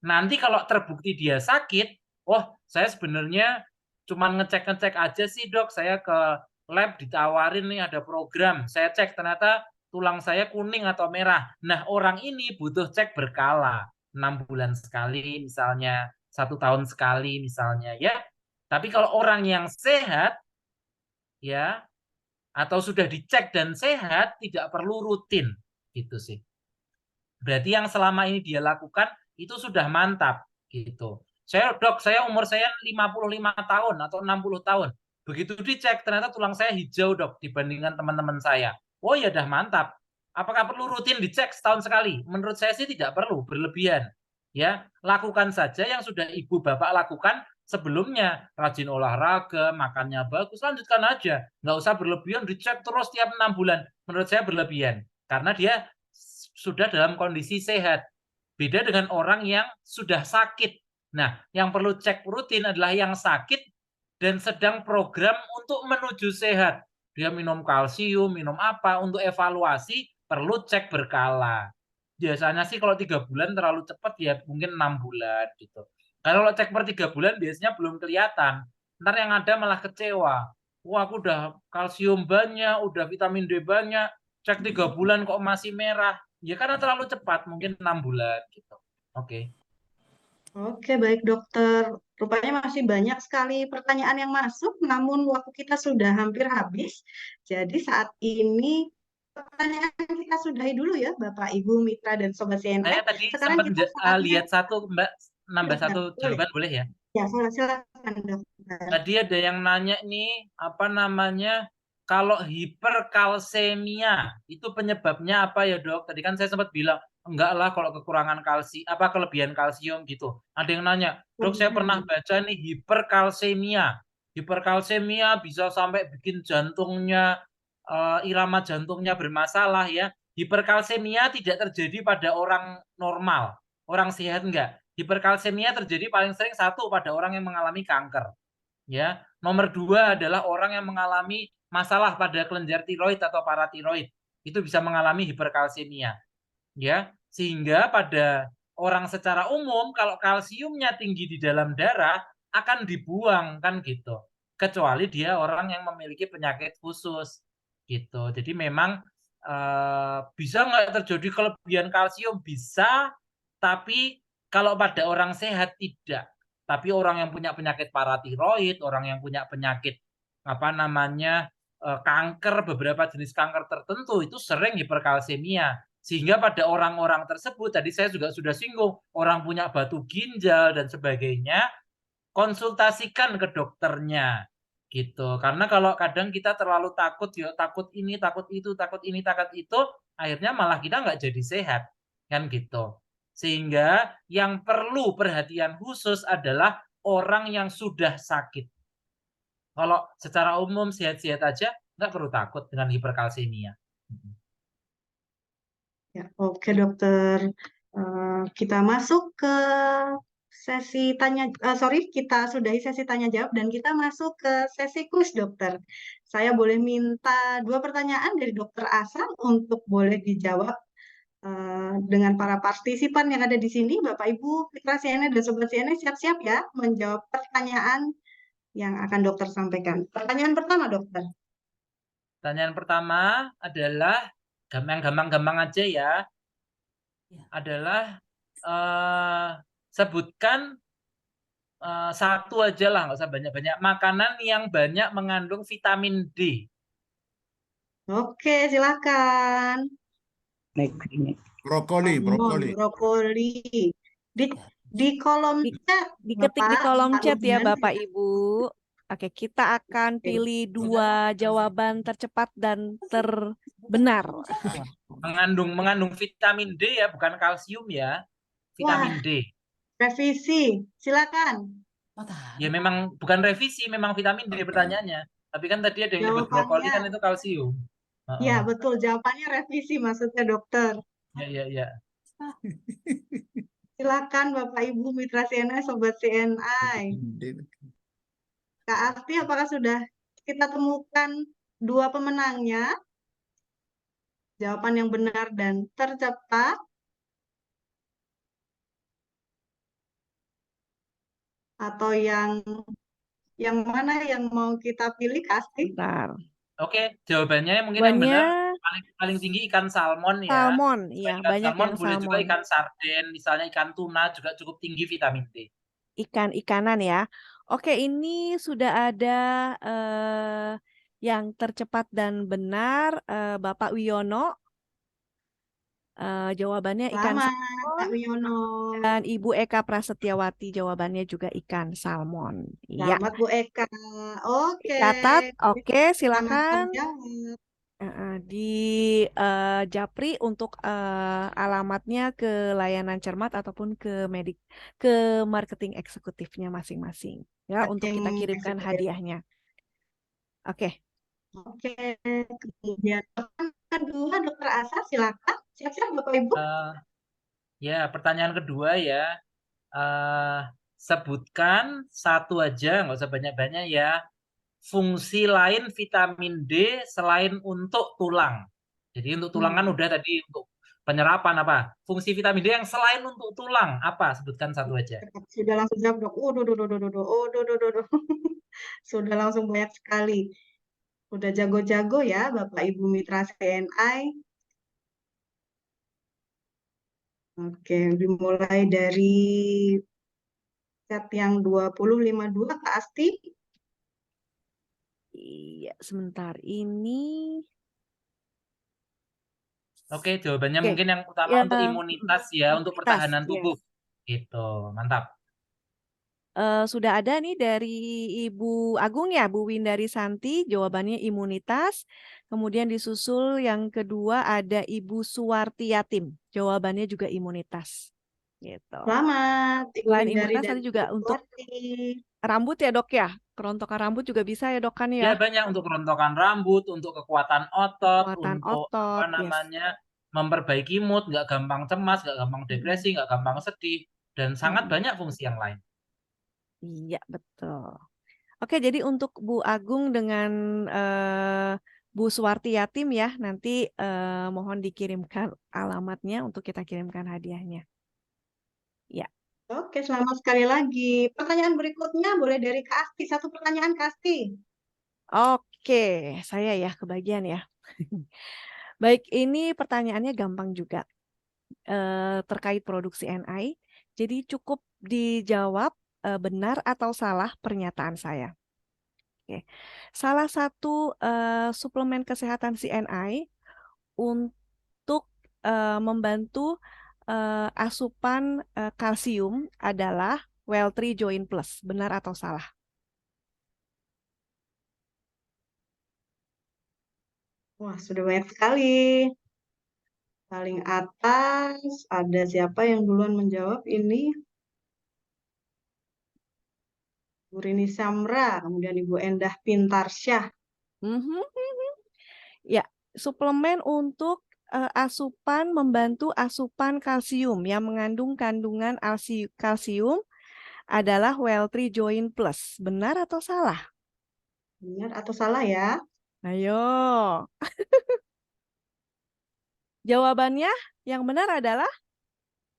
[SPEAKER 1] Nanti kalau terbukti dia sakit, oh saya sebenarnya cuma ngecek-ngecek aja sih dok, saya ke lab ditawarin nih ada program, saya cek ternyata tulang saya kuning atau merah. Nah orang ini butuh cek berkala, 6 bulan sekali misalnya, 1 tahun sekali misalnya ya. Tapi kalau orang yang sehat ya, atau sudah dicek dan sehat, tidak perlu rutin gitu sih. Berarti yang selama ini dia lakukan itu sudah mantap gitu. Dok, saya umur saya 55 tahun atau 60 tahun. Begitu dicek ternyata tulang saya hijau dok dibandingkan teman-teman saya. Oh ya udah mantap. Apakah perlu rutin dicek setahun sekali? Menurut saya sih tidak perlu, berlebihan. Ya, lakukan saja yang sudah ibu bapak lakukan sebelumnya. Rajin olahraga, makannya bagus, lanjutkan aja. Nggak usah berlebihan dicek terus tiap 6 bulan. Menurut saya berlebihan. Karena dia sudah dalam kondisi sehat. Beda dengan orang yang sudah sakit. Nah, yang perlu cek rutin adalah yang sakit dan sedang program untuk menuju sehat. Dia minum kalsium, minum apa, untuk evaluasi perlu cek berkala. Biasanya sih kalau 3 bulan terlalu cepat ya mungkin 6 bulan gitu. Kalau cek per 3 bulan biasanya belum kelihatan. Ntar yang ada malah kecewa. Wah aku udah kalsium banyak, udah vitamin D banyak, cek 3 bulan kok masih merah. Ya karena terlalu cepat, mungkin 6 bulan gitu. Oke.
[SPEAKER 2] Oke, baik dokter. Rupanya masih banyak sekali pertanyaan yang masuk, namun waktu kita sudah hampir habis. Jadi saat ini pertanyaan kita sudahi dulu ya, Bapak, Ibu, Mitra, dan Sobat CNN.
[SPEAKER 1] Saya tadi
[SPEAKER 2] Sekarang
[SPEAKER 1] sempat
[SPEAKER 2] kita saatnya
[SPEAKER 1] lihat satu Mbak, nambah satu
[SPEAKER 2] boleh.
[SPEAKER 1] jawaban boleh ya?
[SPEAKER 2] Ya, silakan dokter.
[SPEAKER 1] Tadi ada yang nanya nih, apa namanya, kalau hiperkalsemia itu penyebabnya apa ya dok? Tadi kan saya sempat bilang enggak lah kalau kekurangan kalsium, apa kelebihan kalsium gitu. Ada yang nanya, dok saya pernah baca nih hiperkalsemia. Hiperkalsemia bisa sampai bikin jantungnya, irama jantungnya bermasalah ya. hiperkalsemia tidak terjadi pada orang normal, orang sehat enggak. Hiperkalsemia terjadi paling sering satu pada orang yang mengalami kanker. Ya, nomor 2 adalah orang yang mengalami masalah pada kelenjar tiroid atau paratiroid. Itu bisa mengalami hiperkalsemia. Ya, sehingga pada orang secara umum kalau kalsiumnya tinggi di dalam darah akan dibuang kan gitu. Kecuali dia orang yang memiliki penyakit khusus gitu. Jadi memang bisa nggak terjadi kelebihan kalsium? Bisa, tapi kalau pada orang sehat tidak. Tapi orang yang punya penyakit paratiroid, orang yang punya penyakit kanker, beberapa jenis kanker tertentu itu sering hiperkalsemia. Sehingga pada orang-orang tersebut, tadi saya juga sudah singgung, orang punya batu ginjal dan sebagainya, konsultasikan ke dokternya gitu. Karena kalau kadang kita terlalu takut, ya takut ini, takut itu, takut ini, takut itu, akhirnya malah kita nggak jadi sehat kan gitu. Sehingga yang perlu perhatian khusus adalah orang yang sudah sakit. Kalau secara umum sehat-sehat aja, nggak perlu takut dengan hiperkalsemia.
[SPEAKER 2] Ya, oke dokter. Kita masuk ke sesi kita sudahi sesi tanya jawab dan kita masuk ke sesi kuis dokter. Saya boleh minta 2 pertanyaan dari dokter Asa untuk boleh dijawab dengan para partisipan yang ada di sini. Bapak Ibu Mitra CNN dan Sobat CNN siap-siap ya menjawab pertanyaan yang akan dokter sampaikan. Pertanyaan pertama dokter.
[SPEAKER 1] Pertanyaan pertama adalah yang gampang-gampang aja ya. Adalah sebutkan satu aja lah, nggak usah banyak-banyak. Makanan yang banyak mengandung vitamin D.
[SPEAKER 2] Oke, silakan.
[SPEAKER 6] Brokoli, brokoli.
[SPEAKER 2] Brokoli. Di kolom chat,
[SPEAKER 3] Diketik di
[SPEAKER 2] Bapak,
[SPEAKER 3] kolom
[SPEAKER 2] Pak
[SPEAKER 3] chat ya
[SPEAKER 2] Widian.
[SPEAKER 3] Bapak Ibu. Oke, kita akan pilih 2 jawaban tercepat dan terbenar.
[SPEAKER 1] Mengandung vitamin D ya, bukan kalsium ya. Vitamin D.
[SPEAKER 2] Revisi, silakan.
[SPEAKER 1] Ya memang bukan revisi, memang vitamin D pertanyaannya. Tapi kan tadi ada yang nyebut brokoli kan itu kalsium.
[SPEAKER 2] Ya, betul. Jawabannya revisi maksudnya dokter.
[SPEAKER 1] Ya.
[SPEAKER 2] Silakan Bapak Ibu Mitra CNI, Sobat CNI. Kak Asti, apakah sudah kita temukan 2 pemenangnya? Jawaban yang benar dan tercepat. Atau yang mana yang mau kita pilih, Kak Asti?
[SPEAKER 3] Bentar.
[SPEAKER 1] Oke, jawabannya mungkin yang benar paling tinggi ikan salmon ya.
[SPEAKER 3] Salmon, iya,
[SPEAKER 1] Ikan
[SPEAKER 3] banyak
[SPEAKER 1] salmon,
[SPEAKER 3] yang
[SPEAKER 1] boleh juga
[SPEAKER 3] salmon.
[SPEAKER 1] ikan sarden, misalnya ikan tuna juga cukup tinggi vitamin D.
[SPEAKER 3] Ikan-ikanan ya. Oke, ini sudah ada yang tercepat dan benar, Bapak Wiono. Jawabannya ikan
[SPEAKER 2] Selamat,
[SPEAKER 3] salmon.
[SPEAKER 2] Kak Wiono.
[SPEAKER 3] Dan Ibu Eka Prasetyawati jawabannya juga ikan salmon. Iya.
[SPEAKER 2] Selamat Bu Eka. Oke.
[SPEAKER 3] Catat. Oke, silakan.
[SPEAKER 2] Selamat menjawab.
[SPEAKER 3] Di Japri untuk alamatnya ke layanan cermat ataupun ke marketing eksekutifnya masing-masing ya, untuk kita kirimkan hadiahnya. Oke.
[SPEAKER 2] Oke, kemudian kedua Dokter Asa, silakan. Siap-siap Bapak Ibu.
[SPEAKER 1] Ya, pertanyaan kedua ya. Sebutkan satu aja, nggak usah banyak-banyak ya. Fungsi lain vitamin D selain untuk tulang. Jadi untuk tulang kan udah tadi untuk penyerapan apa? Fungsi vitamin D yang selain untuk tulang apa? Sebutkan satu aja.
[SPEAKER 2] Sudah langsung jawab dok. Sudah langsung banyak sekali. Udah jago-jago ya Bapak Ibu Mitra CNI. Oke, dimulai dari chat yang 2052 Kak Asti.
[SPEAKER 3] Iya, sebentar ini.
[SPEAKER 1] Oke, jawabannya mungkin yang utama
[SPEAKER 3] Ya,
[SPEAKER 1] untuk imunitas ya, untuk pertahanan tubuh. Gitu, mantap.
[SPEAKER 3] Sudah ada nih dari Ibu Agung ya, Bu Windari Santi, jawabannya imunitas. Kemudian disusul yang kedua ada Ibu Suwarti Yatim, jawabannya juga imunitas. Gitu.
[SPEAKER 2] Selamat.
[SPEAKER 3] Selain imunitas tadi juga untuk rambut ya dok ya, kerontokan rambut juga bisa ya dok kan ya?
[SPEAKER 1] Ya banyak untuk kerontokan rambut, untuk kekuatan otot,
[SPEAKER 3] Kekuatan
[SPEAKER 1] untuk
[SPEAKER 3] otot,
[SPEAKER 1] apa namanya memperbaiki mood, nggak gampang cemas, nggak gampang depresi, nggak gampang sedih, dan sangat banyak fungsi yang lain.
[SPEAKER 3] Iya, betul. Oke, jadi untuk Bu Agung dengan Bu Suwarti Yatim ya, nanti mohon dikirimkan alamatnya untuk kita kirimkan hadiahnya. Ya,
[SPEAKER 2] Oke, selamat sekali lagi. Pertanyaan berikutnya boleh dari Kak Asti. Satu pertanyaan Kak Asti.
[SPEAKER 3] oke, saya ya kebagian ya. Baik, ini pertanyaannya gampang juga terkait produksi NI. Jadi cukup dijawab benar atau salah pernyataan saya. Oke. Salah satu suplemen kesehatan CNI untuk membantu asupan kalsium adalah Well3 Joint Plus. Benar atau salah?
[SPEAKER 2] Wah, sudah banyak sekali. Paling atas ada siapa yang duluan menjawab ini? Bu Rini Samra, kemudian Ibu Endah Pintarsyah.
[SPEAKER 3] Mhm. Ya, suplemen untuk membantu asupan kalsium yang mengandung kandungan kalsium adalah Well3 Joint Plus. Benar atau salah?
[SPEAKER 2] Benar atau salah ya?
[SPEAKER 3] Ayo. Jawabannya yang benar adalah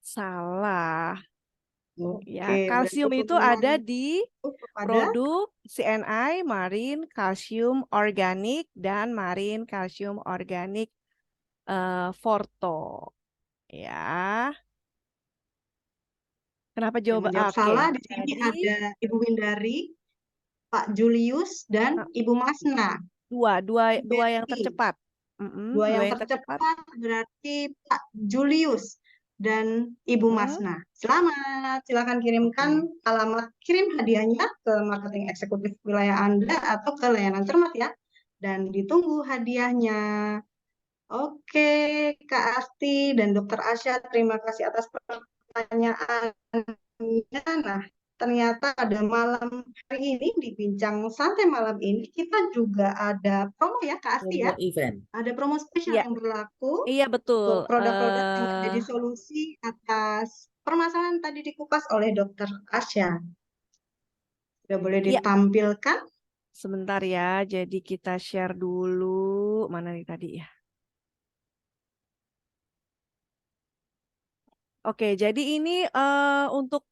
[SPEAKER 3] salah. Ya,
[SPEAKER 2] Oke, berarti
[SPEAKER 3] kalsium itu
[SPEAKER 2] hukuman
[SPEAKER 3] ada di
[SPEAKER 2] kepada
[SPEAKER 3] produk CNI, Marine Calcium Organic dan Marine Calcium Organic Forto. Ya. Kenapa
[SPEAKER 2] yang
[SPEAKER 3] jawab?
[SPEAKER 2] menjawab
[SPEAKER 3] Oke.
[SPEAKER 2] salah di sini
[SPEAKER 3] Jadi
[SPEAKER 2] ada Ibu Windari, Pak Julius, dan Ibu Masna.
[SPEAKER 3] dua yang
[SPEAKER 2] Berarti
[SPEAKER 3] tercepat.
[SPEAKER 2] dua
[SPEAKER 3] Dua
[SPEAKER 2] yang
[SPEAKER 3] yang tercepat.
[SPEAKER 2] tercepat berarti Pak Julius dan Ibu Masna. Selamat, silakan kirimkan alamat kirim hadiahnya ke marketing eksekutif wilayah Anda atau ke layanan cermat ya. Dan ditunggu hadiahnya. Oke, Kak Asti dan Dokter Asya, terima kasih atas pertanyaannya. Nah, ternyata pada malam hari ini, di Bincang Santai malam ini, kita juga ada promo ya, Kak Asti ya.
[SPEAKER 4] Promo event.
[SPEAKER 2] Ada promo spesial
[SPEAKER 3] Iya.
[SPEAKER 2] yang berlaku
[SPEAKER 3] Iya betul.
[SPEAKER 2] untuk produk-produk yang menjadi solusi atas permasalahan tadi dikupas oleh Dokter Asya. Sudah boleh
[SPEAKER 3] Iya.
[SPEAKER 2] ditampilkan?
[SPEAKER 3] Sebentar ya, jadi kita share dulu. Mana nih tadi ya? Oke, jadi ini untuk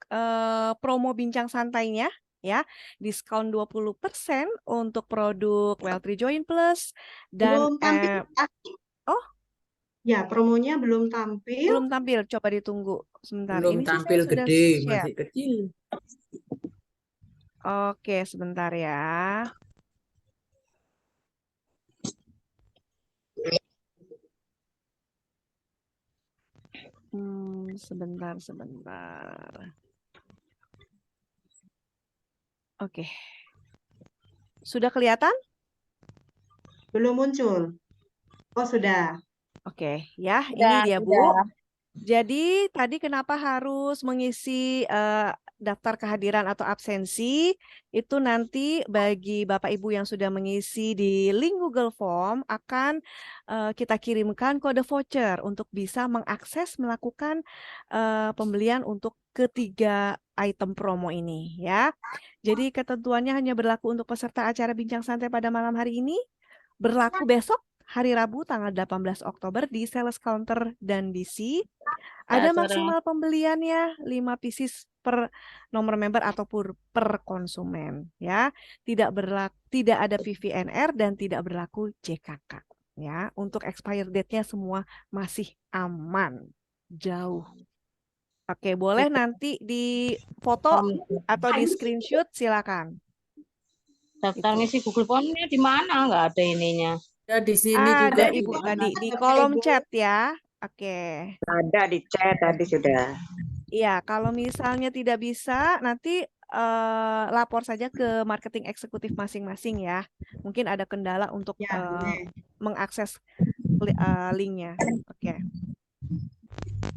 [SPEAKER 3] promo bincang santainya ya. Diskon 20% untuk produk Well3 Joint Plus dan
[SPEAKER 2] Belum tampil, Kak Asti?
[SPEAKER 3] oh,
[SPEAKER 2] Ya, promonya belum tampil.
[SPEAKER 3] belum tampil. Coba ditunggu sebentar.
[SPEAKER 4] Belum
[SPEAKER 3] Ini sih saya
[SPEAKER 4] tampil
[SPEAKER 3] sudah
[SPEAKER 4] gede,
[SPEAKER 3] share.
[SPEAKER 4] masih kecil.
[SPEAKER 3] Oke, sebentar ya. Sebentar. Oke. Sudah kelihatan?
[SPEAKER 2] Belum muncul. Oh, sudah.
[SPEAKER 3] Oke, ya, ini dia Bu. Jadi tadi kenapa harus mengisi daftar kehadiran atau absensi? Itu nanti bagi Bapak Ibu yang sudah mengisi di link Google Form akan kita kirimkan kode voucher untuk bisa mengakses melakukan pembelian untuk ketiga item promo ini ya. Jadi ketentuannya hanya berlaku untuk peserta acara Bincang Santai pada malam hari ini, berlaku besok hari Rabu tanggal 18 Oktober di sales counter dan DC. Ada maksimal pembeliannya 5 pieces per nomor member ataupun per konsumen ya. Tidak ada PVNR dan tidak berlaku JKK ya. Untuk expire date-nya semua masih aman. Jauh. Oke, boleh nanti di foto atau di screenshot silakan.
[SPEAKER 6] Daftar ngisi Google Form-nya di mana? Nggak ada ininya.
[SPEAKER 4] Ya di sini juga
[SPEAKER 3] Ada
[SPEAKER 2] di
[SPEAKER 3] Ibu
[SPEAKER 2] foto
[SPEAKER 3] tadi di
[SPEAKER 2] Bapak
[SPEAKER 3] kolom
[SPEAKER 2] Ibu.
[SPEAKER 3] chat ya. Oke.
[SPEAKER 7] Ada di chat tadi sudah.
[SPEAKER 3] Iya, kalau misalnya tidak bisa, nanti lapor saja ke marketing eksekutif masing-masing ya. Mungkin ada kendala untuk
[SPEAKER 2] Ya, boleh.
[SPEAKER 3] mengakses linknya. Oke.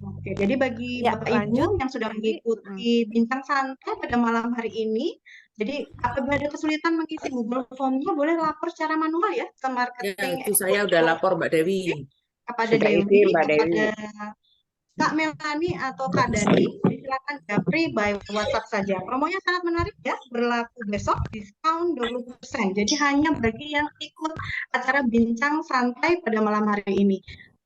[SPEAKER 2] Oke, jadi bagi
[SPEAKER 3] Ya,
[SPEAKER 2] Bapak
[SPEAKER 3] lanjut.
[SPEAKER 2] Ibu yang sudah mengikuti Bincang Santai pada malam hari ini, jadi apabila ada kesulitan mengisi Google Form-nya, boleh lapor secara manual ya ke
[SPEAKER 4] Ya,
[SPEAKER 2] marketing
[SPEAKER 4] itu saya udah lapor Mbak Dewi.
[SPEAKER 2] kepada
[SPEAKER 7] Sudah isi,
[SPEAKER 2] Dewi,
[SPEAKER 7] Mbak Dewi.
[SPEAKER 2] kepada Kak Melani atau Kak Dani, silakan japri by WhatsApp saja. Promonya sangat menarik ya, berlaku besok, diskon 20%. Jadi hanya bagi yang ikut acara bincang santai pada malam hari ini.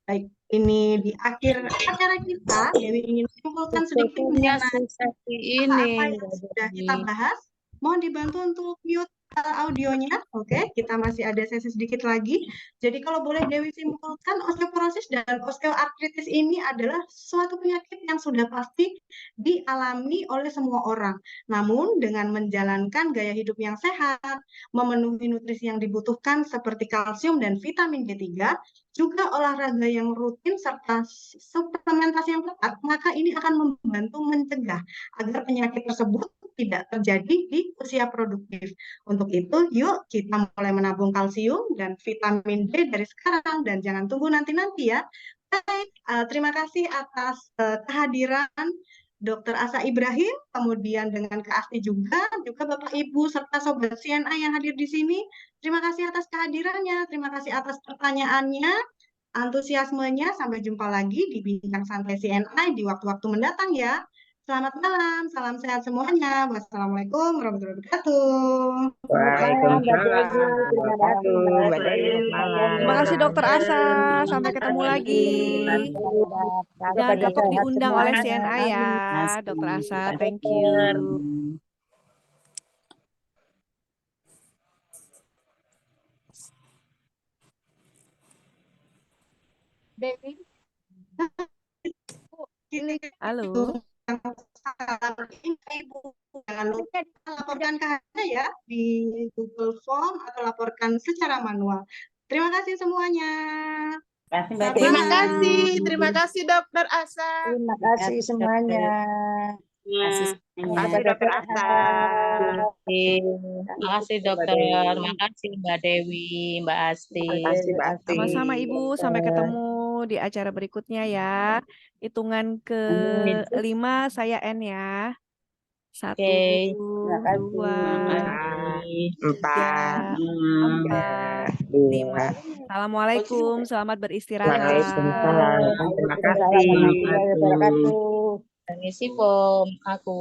[SPEAKER 2] Baik, ini di akhir acara kita, Dewi ingin menyimpulkan sedikit
[SPEAKER 6] Punya
[SPEAKER 2] mengenai
[SPEAKER 6] sesi
[SPEAKER 2] apa
[SPEAKER 6] ini,
[SPEAKER 2] yang sudah kita bahas. Mohon dibantu untuk mute audionya. Oke, kita masih ada sesi sedikit lagi. Jadi kalau boleh Dewi simpulkan, osteoporosis dan osteoartritis ini adalah suatu penyakit yang sudah pasti dialami oleh semua orang. Namun dengan menjalankan gaya hidup yang sehat, memenuhi nutrisi yang dibutuhkan seperti kalsium dan vitamin D3, juga olahraga yang rutin serta suplementasi yang tepat, maka ini akan membantu mencegah agar penyakit tersebut tidak terjadi di usia produktif. Untuk itu, yuk kita mulai menabung kalsium dan vitamin D dari sekarang dan jangan tunggu nanti-nanti ya. Baik, terima kasih atas kehadiran Dr. Asa Ibrahim, kemudian dengan Kak Asti juga Bapak Ibu serta Sobat CNA yang hadir di sini. Terima kasih atas kehadirannya, terima kasih atas pertanyaannya, antusiasmenya. Sampai jumpa lagi di Bincang Santai CNI di waktu-waktu mendatang ya. Selamat malam, salam sehat semuanya. Wassalamualaikum warahmatullahi wabarakatuh.
[SPEAKER 7] Waalaikumsalam. Terima kasih, Mbak Dewi.
[SPEAKER 3] Terima kasih Dokter Asa. Sampai ketemu lagi. Jangan kapok diundang oleh CNA ya, Dokter Asa. Thank you.
[SPEAKER 2] Dewi.
[SPEAKER 3] Halo.
[SPEAKER 2] Ibu, jangan lupa laporkan ke saya ya di Google Form atau laporkan secara manual. Terima kasih semuanya.
[SPEAKER 8] Terima kasih Dokter Asa.
[SPEAKER 7] Terima kasih semuanya.
[SPEAKER 6] Terima kasih Dokter Asa. Terima kasih Dokter. Terima kasih Mbak Dewi, Mbak Asti.
[SPEAKER 3] Sama-sama Ibu, sampai ketemu di acara berikutnya ya. Hitungan ke-5 saya N ya. 1,
[SPEAKER 6] Oke.
[SPEAKER 3] 2,
[SPEAKER 7] 4,
[SPEAKER 3] 4, 5. Assalamualaikum, selamat beristirahat.
[SPEAKER 7] Waalaikumsalam. Terima kasih.
[SPEAKER 6] Permisi, Pom. Aku.